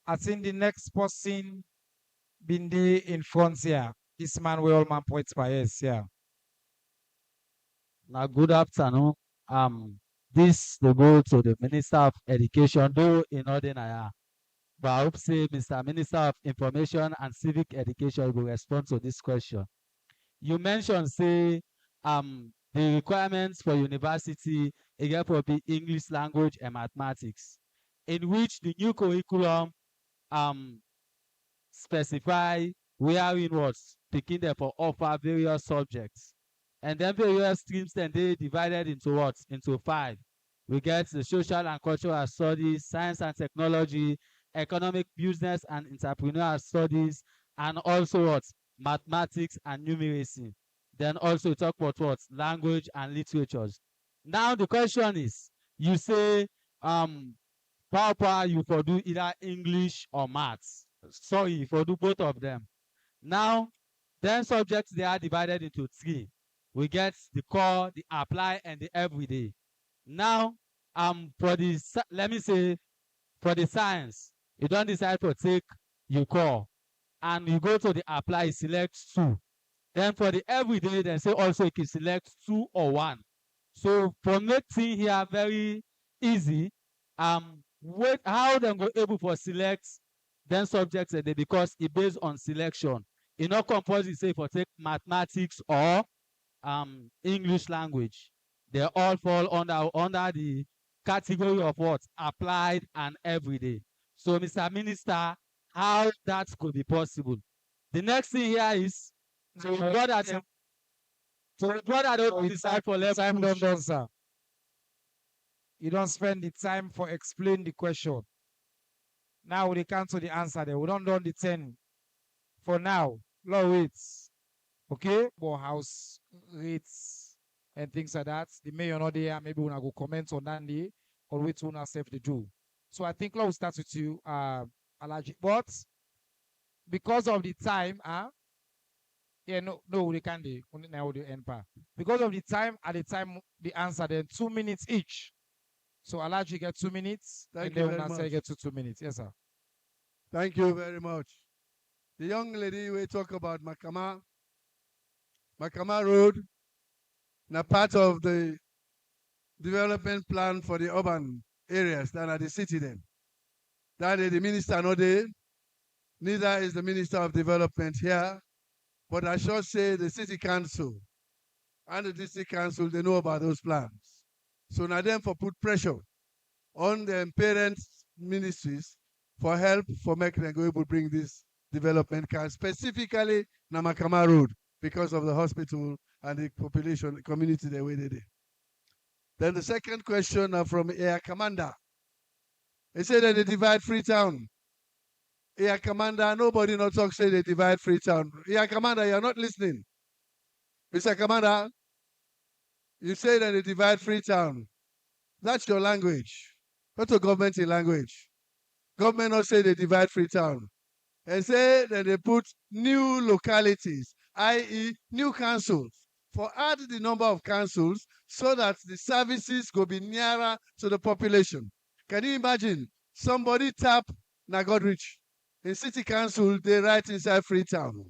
I think the next person been there in front here. This man will all man points by yes, yeah. Now, good afternoon. This will go to the Minister of Education, though in Ordinary. But I hope say Mr. Minister of Information and Civic Education will respond to this question. You mentioned say the requirements for university again for be English language and mathematics, in which the new curriculum um specify wherein was picking them for offer various subjects. And then various streams then they divided into what? Into 5. We get the social and cultural studies, science and technology, economic, business and entrepreneurial studies, and also what? Mathematics and numeracy. Then also talk about what? Language and literatures. Now the question is, you say power you for do either English or maths. Sorry, for do both of them. Now, then subjects they are divided into 3. We get the core, the apply, and the everyday. Now, for the let me say for the science, you don't decide to take your core, and you go to the apply, select 2. Then for the everyday, then say also you can select 2 or 1. So for make thing here very easy, wait how them go able for select then subjects and they because it based on selection. It not compulsory say for take mathematics or English language. They all fall under the category of what? Applied and everyday. So Mr. Minister, how that could be possible? The next thing here is to ensure that don't decide for level. Time done, sir. You don't spend the time for explain the question. Now we come to the answer there. We don't done the 10 for now. Low rates. Okay? For house rates and things like that. The mayor not there. Maybe we'll go comment on that day or wait to ourselves to do. So I think we'll start with you, Alaji. But because of the time, yeah, no, we can't do now the end part. Because of the time, at the time the answer, then 2 minutes each. So Alaji get 2 minutes. Thank and you then very much. get to 2 minutes. Yes, sir. Thank you very much. The young lady we talk about Makeni Road, now part of the development plan for the urban areas that are the city then. That is the minister not there, neither is the Minister of Development here, but I should say the city council and the district council, they know about those plans. So now them for put pressure on the parents' ministries for help for making them go able to bring this development can specifically Makeni Road because of the hospital and the population, the community the way they did. Then the second question from Air Commander. They say that they divide Freetown. Air Commander, nobody not talk say they divide Freetown. Air Commander, you're not listening. Mr. Commander, you say that they divide Freetown. That's your language. Not a government language. Government not say they divide Freetown. They say that they put new localities, i.e. new councils, for add the number of councils so that the services go be nearer to the population. Can you imagine somebody tap Nagodrich? In city council, they write inside Freetown.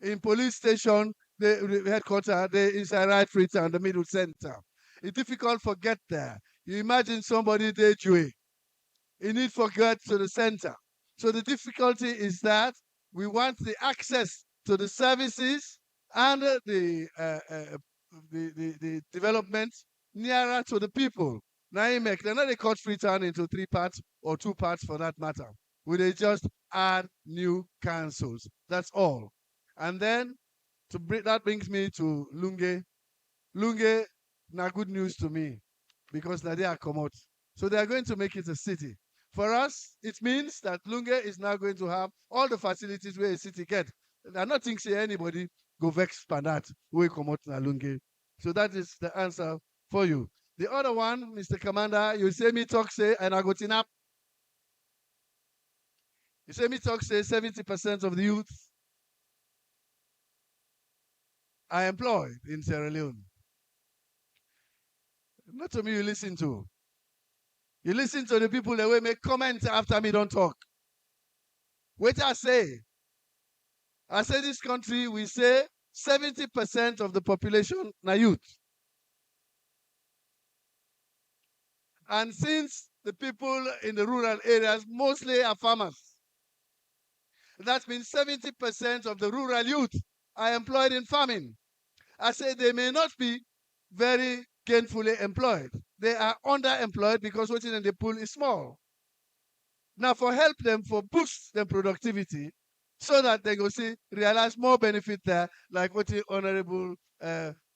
In police station, the headquarters, they inside right Freetown, the middle center. It's difficult to get there. You imagine somebody there, Jewy. You need to get to the center. So the difficulty is that we want the access to the services and the development nearer to the people. Now you make, they're not they cut Freetown into 3 parts or 2 parts for that matter. We they just add new councils. That's all. And then that brings me to Lunge. Lunge, now good news to me because now they are come out. So they are going to make it a city. For us, it means that Lunge is now going to have all the facilities where a city get. I'm not thinking anybody go vex for that. We come out na Lunge. So that is the answer for you. The other one, Mr. Commander, you say me talk say and I go tinap. You say me talk say 70% of the youth are employed in Sierra Leone. Not to me you listen to. You listen to the people that will make comments after me don't talk. What I say this country, we say 70% of the population na youth. And since the people in the rural areas mostly are farmers, that means 70% of the rural youth are employed in farming. I say they may not be very gainfully employed. They are underemployed because what's in the pool is small. Now, for help them, for boost their productivity, so that they go see, realize more benefit there, like what the Honorable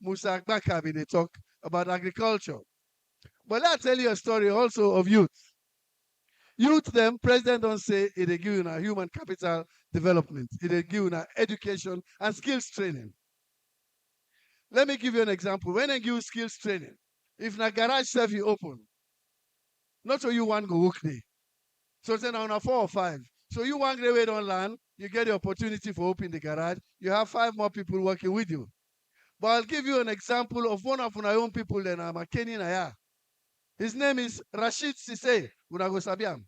Musa Bakabi, they talk about agriculture. But I'll tell you a story also of youth. Youth, them, president don't say it they give you a human capital development. It they give you education and skills training. Let me give you an example. When I give you skills training, if na garage self you open, not so you want go work there. So say now 4 or 5. So you want to wait on land, you get the opportunity for opening the garage. You have 5 more people working with you. But I'll give you an example of one of my own people then Makeni na. His name is Rashid Sise. Unago Sabiam.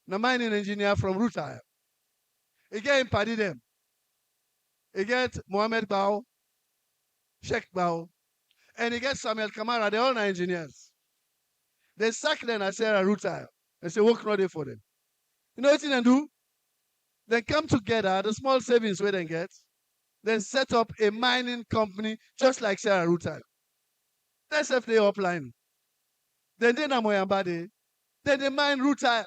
Na mining engineer from Ruta. He get party them. He get Mohammed Bao, Sheikh Bao, and he gets Samuel Kamara. They're all engineers. They sack them at Sarah Ruta. They say work not there for them. You know what they do? They come together, the small savings where they get, then set up a mining company just like Sarah Ruta. That's if they upline. Then they na Moyambade. Then they mine Ruta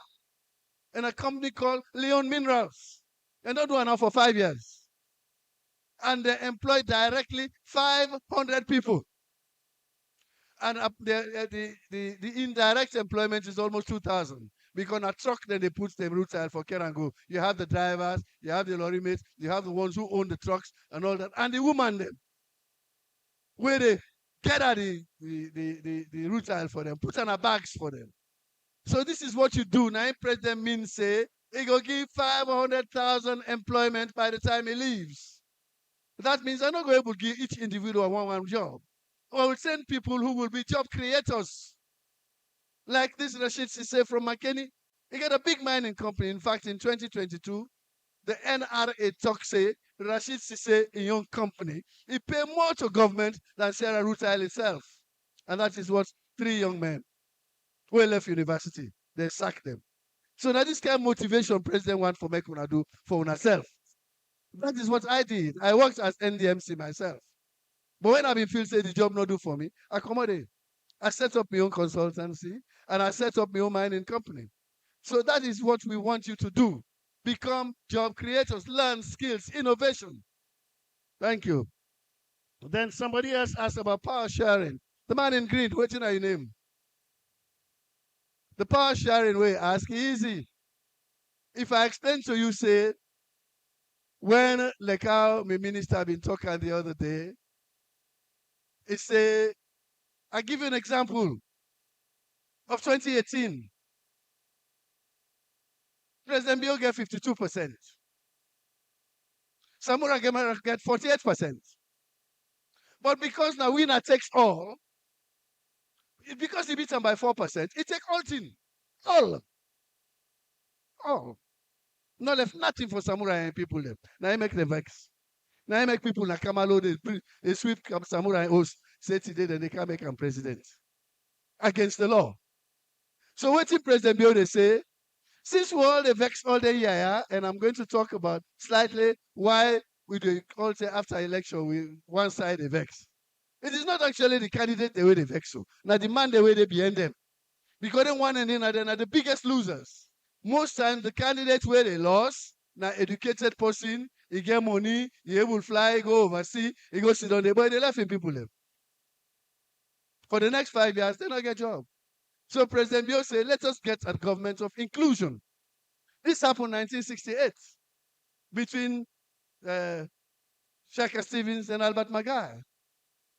in a company called Leon Minerals. And they do enough for 5 years. And they employ directly 500 people. And the indirect employment is almost 2,000. Because a truck then they put them route for care and go. You have the drivers, you have the lorry mates, you have the ones who own the trucks and all that. And the woman them, where they get out the route for them, put on a bags for them. So this is what you do. Now President Min say he go give 500,000 employment by the time he leaves. That means I'm not going to be able to give each individual one job. I will send people who will be job creators. Like this Rashid Sise from Makeni. He got a big mining company. In fact, in 2022, the NRA talk say Rashid Sise, a young company, he pay more to government than Sarah Rutail itself. And that is what 3 young men who left university, they sacked them. So now this kind of motivation president want for make una do for una self. That is what I did. I worked as NDMC myself. But when I've been feel say the job not do for me, I accommodate. I set up my own consultancy and I set up my own mining company. So that is what we want you to do. Become job creators, learn skills, innovation. Thank you. Then somebody else asked about power sharing. The man in green, what's your name? The power sharing way, ask easy. If I explain to you, say, when like how my minister been talking the other day, he say, I give you an example of 2018. President Bill get 52%. Samura get 48%. But because now winner takes all, because he beat them by 4%, it take all thing. All. Not left nothing for Samurai and people left. Now I make them vex. Now I make people like Kamalo, they sweep Samurai host, say today then they can't make him president. Against the law. So what did President Bill they say? Since we all the vex all day here, and I'm going to talk about slightly why we do all say after election we one side they vex. It is not actually the candidate the way they vex so. Now the man the way they behind them. Because they one and another are the biggest losers. Most times the candidates where they lost, now educated person, he get money, he able fly, go overseas, he go sit on the boy, they laughing people them. For the next 5 years, they not get job. So President Bill said, let us get a government of inclusion. This happened in 1968 between Shaka Stevens and Albert Magai.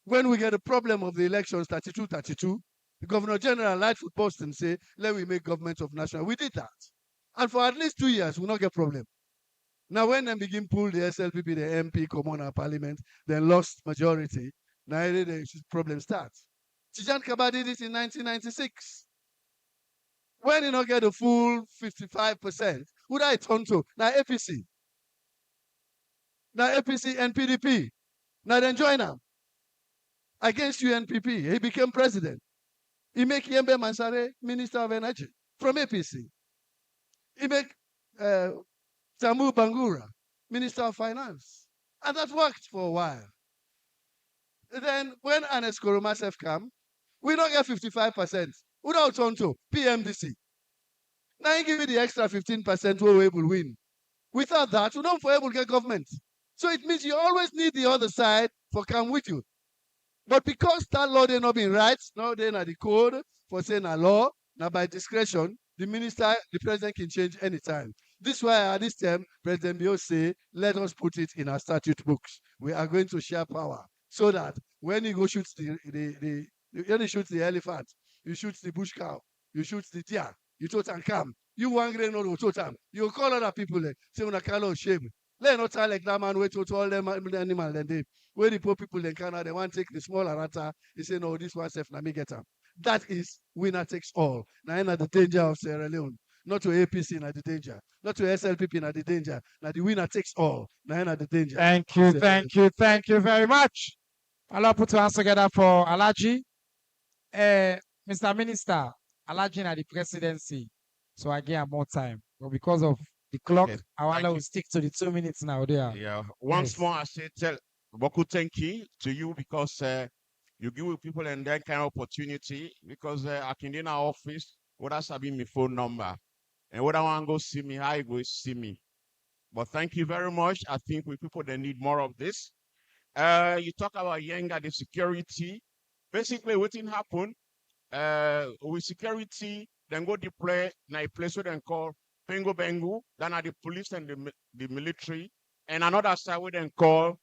When we get a problem of the elections 32-32, the Governor General Lightfoot Boston say, let we make government of national. We did that. And for at least 2 years, we not get problem. Now when they begin pull the SLPP, the MP, Commoner Parliament, they lost majority. Now the problem starts. Tijan Kaba did it in 1996. When you not get the full 55%, who do I turn to? Now APC. Now APC and PDP. Now then join them. Against UNPP. He became president. He make Yembe Mansare Minister of Energy from APC. He make Tamu Bangura Minister of Finance. And that worked for a while. Then when Anes Koromasef come, we don't get 55%. Who don't turn to? PMDC. Now he give you the extra 15% where we will win. Without that, we don't for able to get government. So it means you always need the other side for come with you. But because that law they not being right, now they not the code for saying a law, now by discretion, the president can change anytime. This is why at this time, President Bio say, let us put it in our statute books. We are going to share power. So that when you go shoot when you shoot the elephant, you shoot the bush cow, you shoot the deer, you total come. You one grain no total. You call other people say when a call shame. Let not tell like that man wait to all them animal then they where the poor people in Canada they want to take the small arata, they say no, this one safe, na me get them. That is winner takes all. Now in the danger of Sierra Leone. Not to APC in the danger. Not to SLPP in the danger. Now the winner takes all. Now in the danger. Thank you very much. I'll put two hands together for Alaji. Mr. Minister, Alaji na the presidency. So I give him more time. But because of the clock, I want to stick to the 2 minutes now there. Yeah. Once more, I say tell Boku thank you to you because you give people and that kind of opportunity because I can in our office, what else have been my phone number. And what I want to go see me, how you go see me. But thank you very much. I think we people that need more of this. You talk about younger the security. Basically, what thing happen with security, then go deploy in a place where they call Bengo Bengu, then are the police and the military, and another side where they call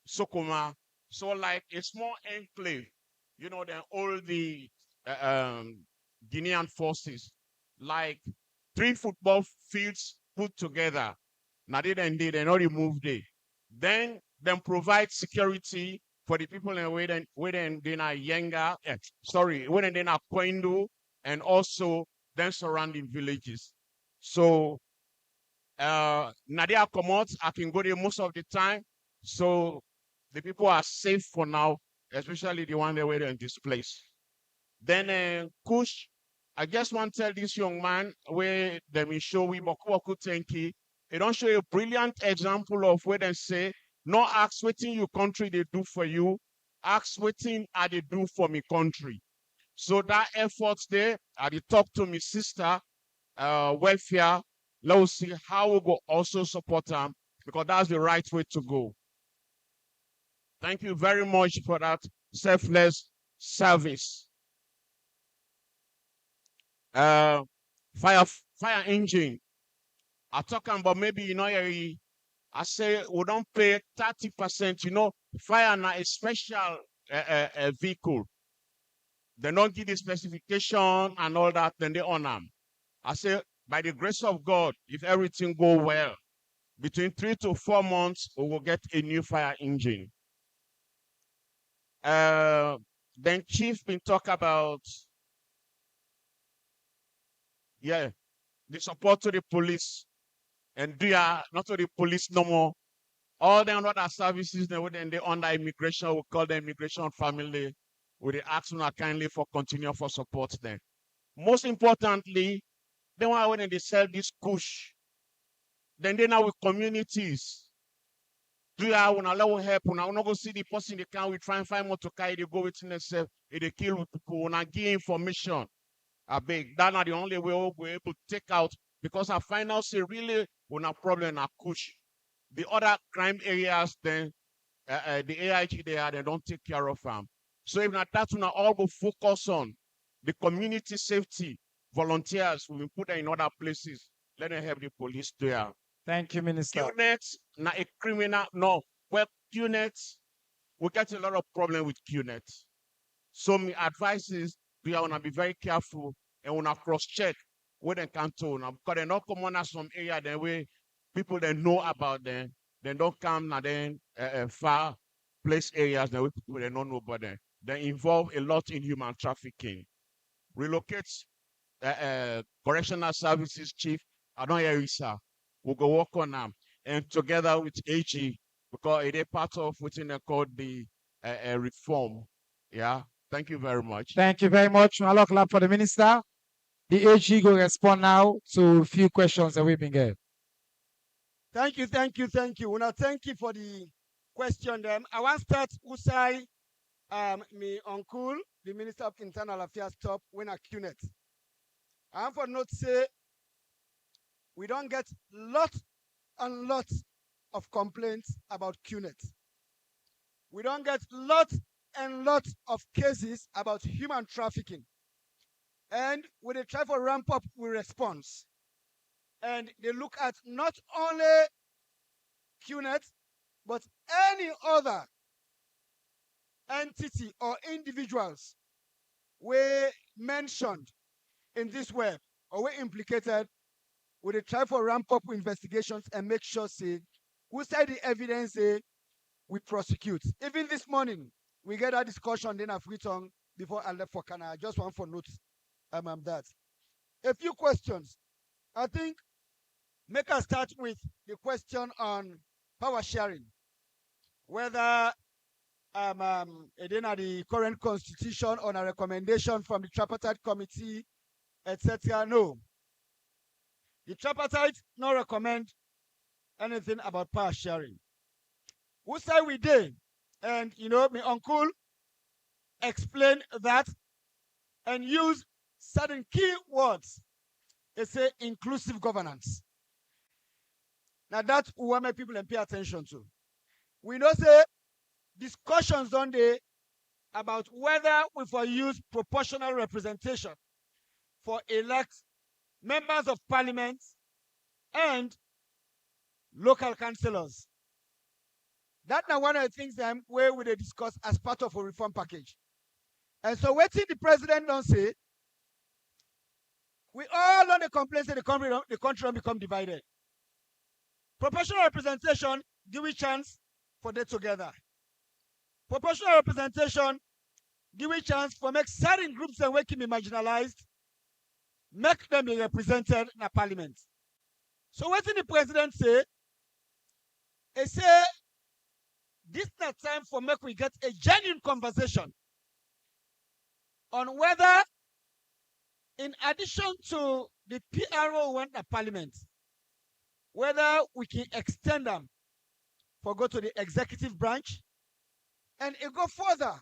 Sokoma. So like a small enclave, you know, then all the Guinean forces, like 3 football fields put together. Now they not remove it. Then provide security for the people in where they are younger, when they are Kwendu, and also then surrounding villages. So Nadia Komot, I can go there most of the time. So the people are safe for now, especially the one that were in this place. Then Kush, I just want to tell this young man where they will show we Boku Tenki. They don't show a brilliant example of where they say, no ask waiting your country they do for you, ask waiting are they do for me country. So that effort there, I did talk to my sister, welfare. Let's see how we go also support them because that's the right way to go. Thank you very much for that selfless service. Fire engine. I talking about maybe you know I say we don't pay 30%. You know, fire now a special vehicle. They don't give the specification and all that, then they own them. I say, by the grace of God, if everything go well, between 3 to 4 months, we will get a new fire engine. Then Chief been talk about, the support to the police. And not to the police no more. All the other services, then they under immigration, we call them immigration family. We ask them kindly for continue for support them. Most importantly, then when they sell this kush, then they now with communities. Do you want to allow help? When I want to go see the person they can, we try and find more to carry, they go within themselves, they kill people, when I give information. I beg, that's not the only way we're able to take out because I find out say really when a problem a kush. The other crime areas, then the AIG they don't take care of them. So if not that, we all go focus on the community safety. Volunteers will be put in other places. Let them help the police there. Thank you, Minister. QNet, not a criminal. No, well, QNet, we get a lot of problem with QNet. So my advice is we want to be very careful and want to cross-check where they can tone. Because they not come on some area then where people that know about them, they don't come and then far place areas that people they don't know about them. They involve a lot in human trafficking. Relocate correctional services chief. I don't hear you, sir. We'll go work on them. And together with AG, because it is part of what they call the reform. Yeah. Thank you very much. Thank you very much. A lot clap for the minister. The AG will respond now to a few questions that we've been getting. Thank you, thank you, thank you. Una thank you for the question. I want to start Usai, me uncle, the Minister of Internal Affairs, top when a CUNET. I want for note say we don't get lots and lots of complaints about CUNET. We don't get lots and lots of cases about human trafficking. And when they try to ramp up, we respond. And they look at not only CUNET, but any other entity or individuals were mentioned in this web or were implicated, we they try for ramp up investigations and make sure say who said the evidence say we prosecute. Even this morning, we get a discussion then I've written before I left for Canada. I just want for notes that. A few questions. I think make us start with the question on power sharing. Whether the current constitution on a recommendation from the tripartite committee, etc. No. The tripartite no recommend anything about power sharing. Who say we did? And my uncle explained that and use certain key words. They say inclusive governance. Now that's what make people pay attention to. We know say discussions on the about whether we for use proportional representation for elect members of parliament and local councillors. That's now one of the things that where we discuss as part of a reform package. And so what the president don't say, we all on the complaints that the country don't become divided. Proportional representation give a chance for them together. Proportional representation give a chance for make certain groups that can be marginalized, make them be represented in the parliament. So what did the president say? He say this is not time for make we get a genuine conversation on whether, in addition to the PRO went to parliament, whether we can extend them for go to the executive branch and it go further.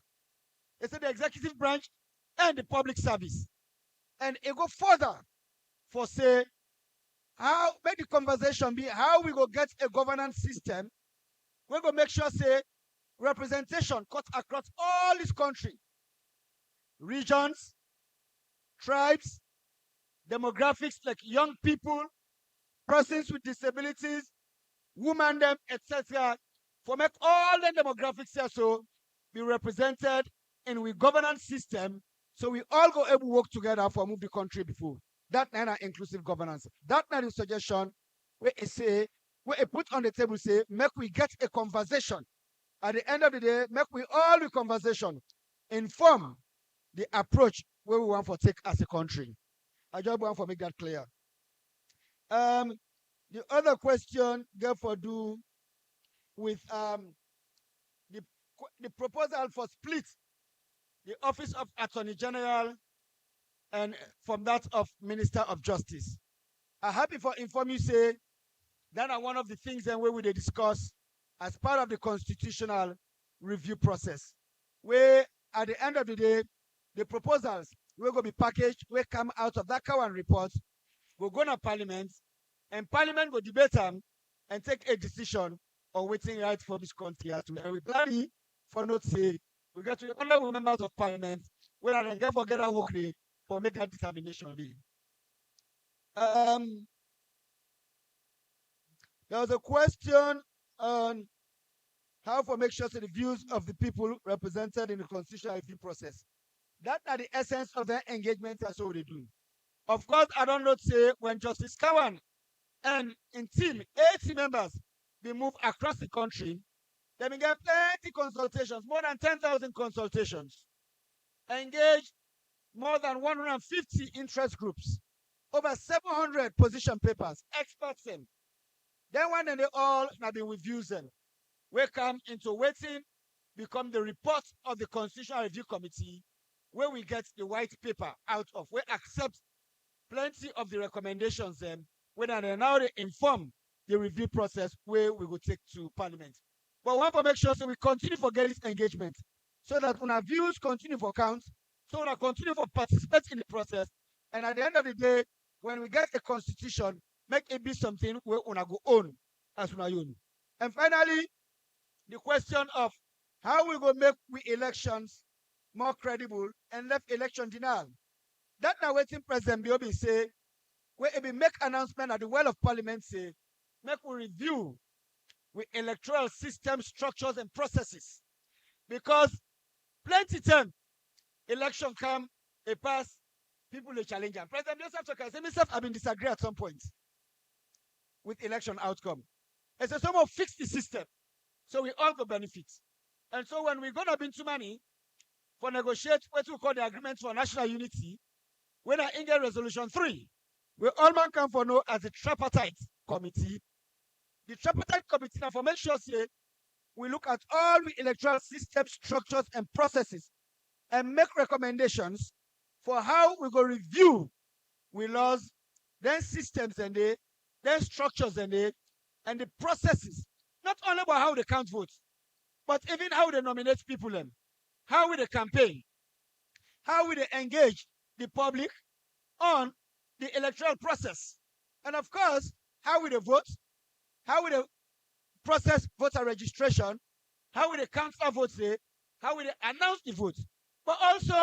It's the executive branch and the public service. And it go further for say how make the conversation be how we go get a governance system. We're gonna make sure say representation cut across all this country. Regions, tribes, demographics like young people, persons with disabilities, women them, etc. For make all the demographics here so be represented in we governance system so we all go able to work together for move the country before. That kind of inclusive governance. That kind of suggestion where it say, where it put on the table say, make we get a conversation. At the end of the day, make we all the conversation inform the approach where we want to take as a country. I just want to make that clear. The other question therefore do with the proposal for split the office of Attorney General and from that of Minister of Justice. I'm happy for inform you say that are one of the things that we discuss as part of the constitutional review process. Where at the end of the day, the proposals will go be packaged, will come out of that Cowan report, will go to Parliament, and Parliament will debate them and take a decision on waiting right for this country. And we plan for not say we get to the other members of Parliament where I can forget our work for make that determination be. There was a question on how to make sure that the views of the people represented in the constitutional review process. That are the essence of their engagement. That's what they do. Of course, I don't know say when Justice Cowan and in team 80 members they move across the country, they will get plenty consultations, more than 10,000 consultations. Engage more than 150 interest groups, over 700 position papers, experts them. Then when they all have been reviewed them, we come into waiting, become the report of the Constitutional Review Committee, where we get the white paper out of, we accept plenty of the recommendations them, when they now they inform the review process where we will take to Parliament. But we want to make sure so we continue for get this engagement, so that when our views continue for count, so we continue for participate in the process, and at the end of the day, when we get a constitution, make it be something we una go own as una own. And finally, the question of how we go make we elections more credible and left election denial. That now waiting President Biobi say, where he make announcement at the well of Parliament say, make we review with electoral system structures and processes. Because plenty time, election come, it pass, people they challenge them. President Joseph Tokai say, myself, I've been disagree at some point with election outcome. And so someone fix the system, so we all go benefit. And so when we're gonna be too many for negotiate what we call the agreement for national unity, when I get resolution 3, we all man come for know as the tripartite committee. The tripartite committee now for make sure say we look at all the electoral system structures and processes and make recommendations for how we go review we laws, then systems and then structures and the processes. Not only about how they count votes, but even how they nominate people them, how we they campaign, how we they engage the public on the electoral process, and of course, how we they vote, how we they process voter registration, how we they count our votes there, how we they announce the votes, but also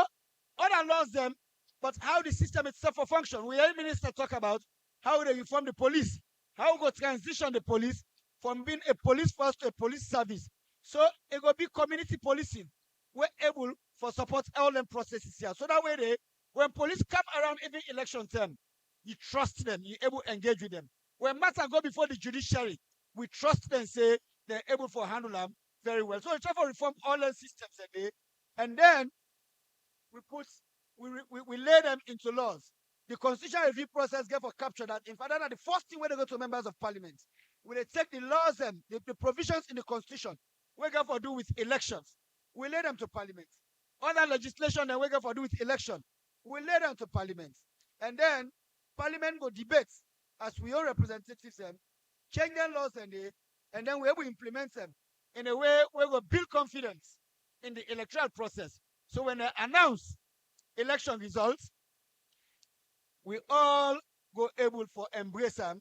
other laws them, but how the system itself will function. We heard minister talk about how they reform the police, how we go transition the police from being a police force to a police service. So it will be community policing. We're able for support all them processes here. So that way they, when police come around even election time, you trust them, you're able to engage with them. When matter go before the judiciary, we trust them, say they're able to handle them very well. So we try to reform all the systems and then we lay them into laws. The constitutional review process get for capture that. In fact, that's the first thing when they go to members of parliament. We they take the laws and the provisions in the constitution we get for do with elections. We lay them to parliament. Other legislation that we get for do with election, we lay them to parliament. And then parliament will debate as we all representatives them, change their laws and then we will implement them in a way where we build confidence in the electoral process. So when they announce election results, we all go able for embrace them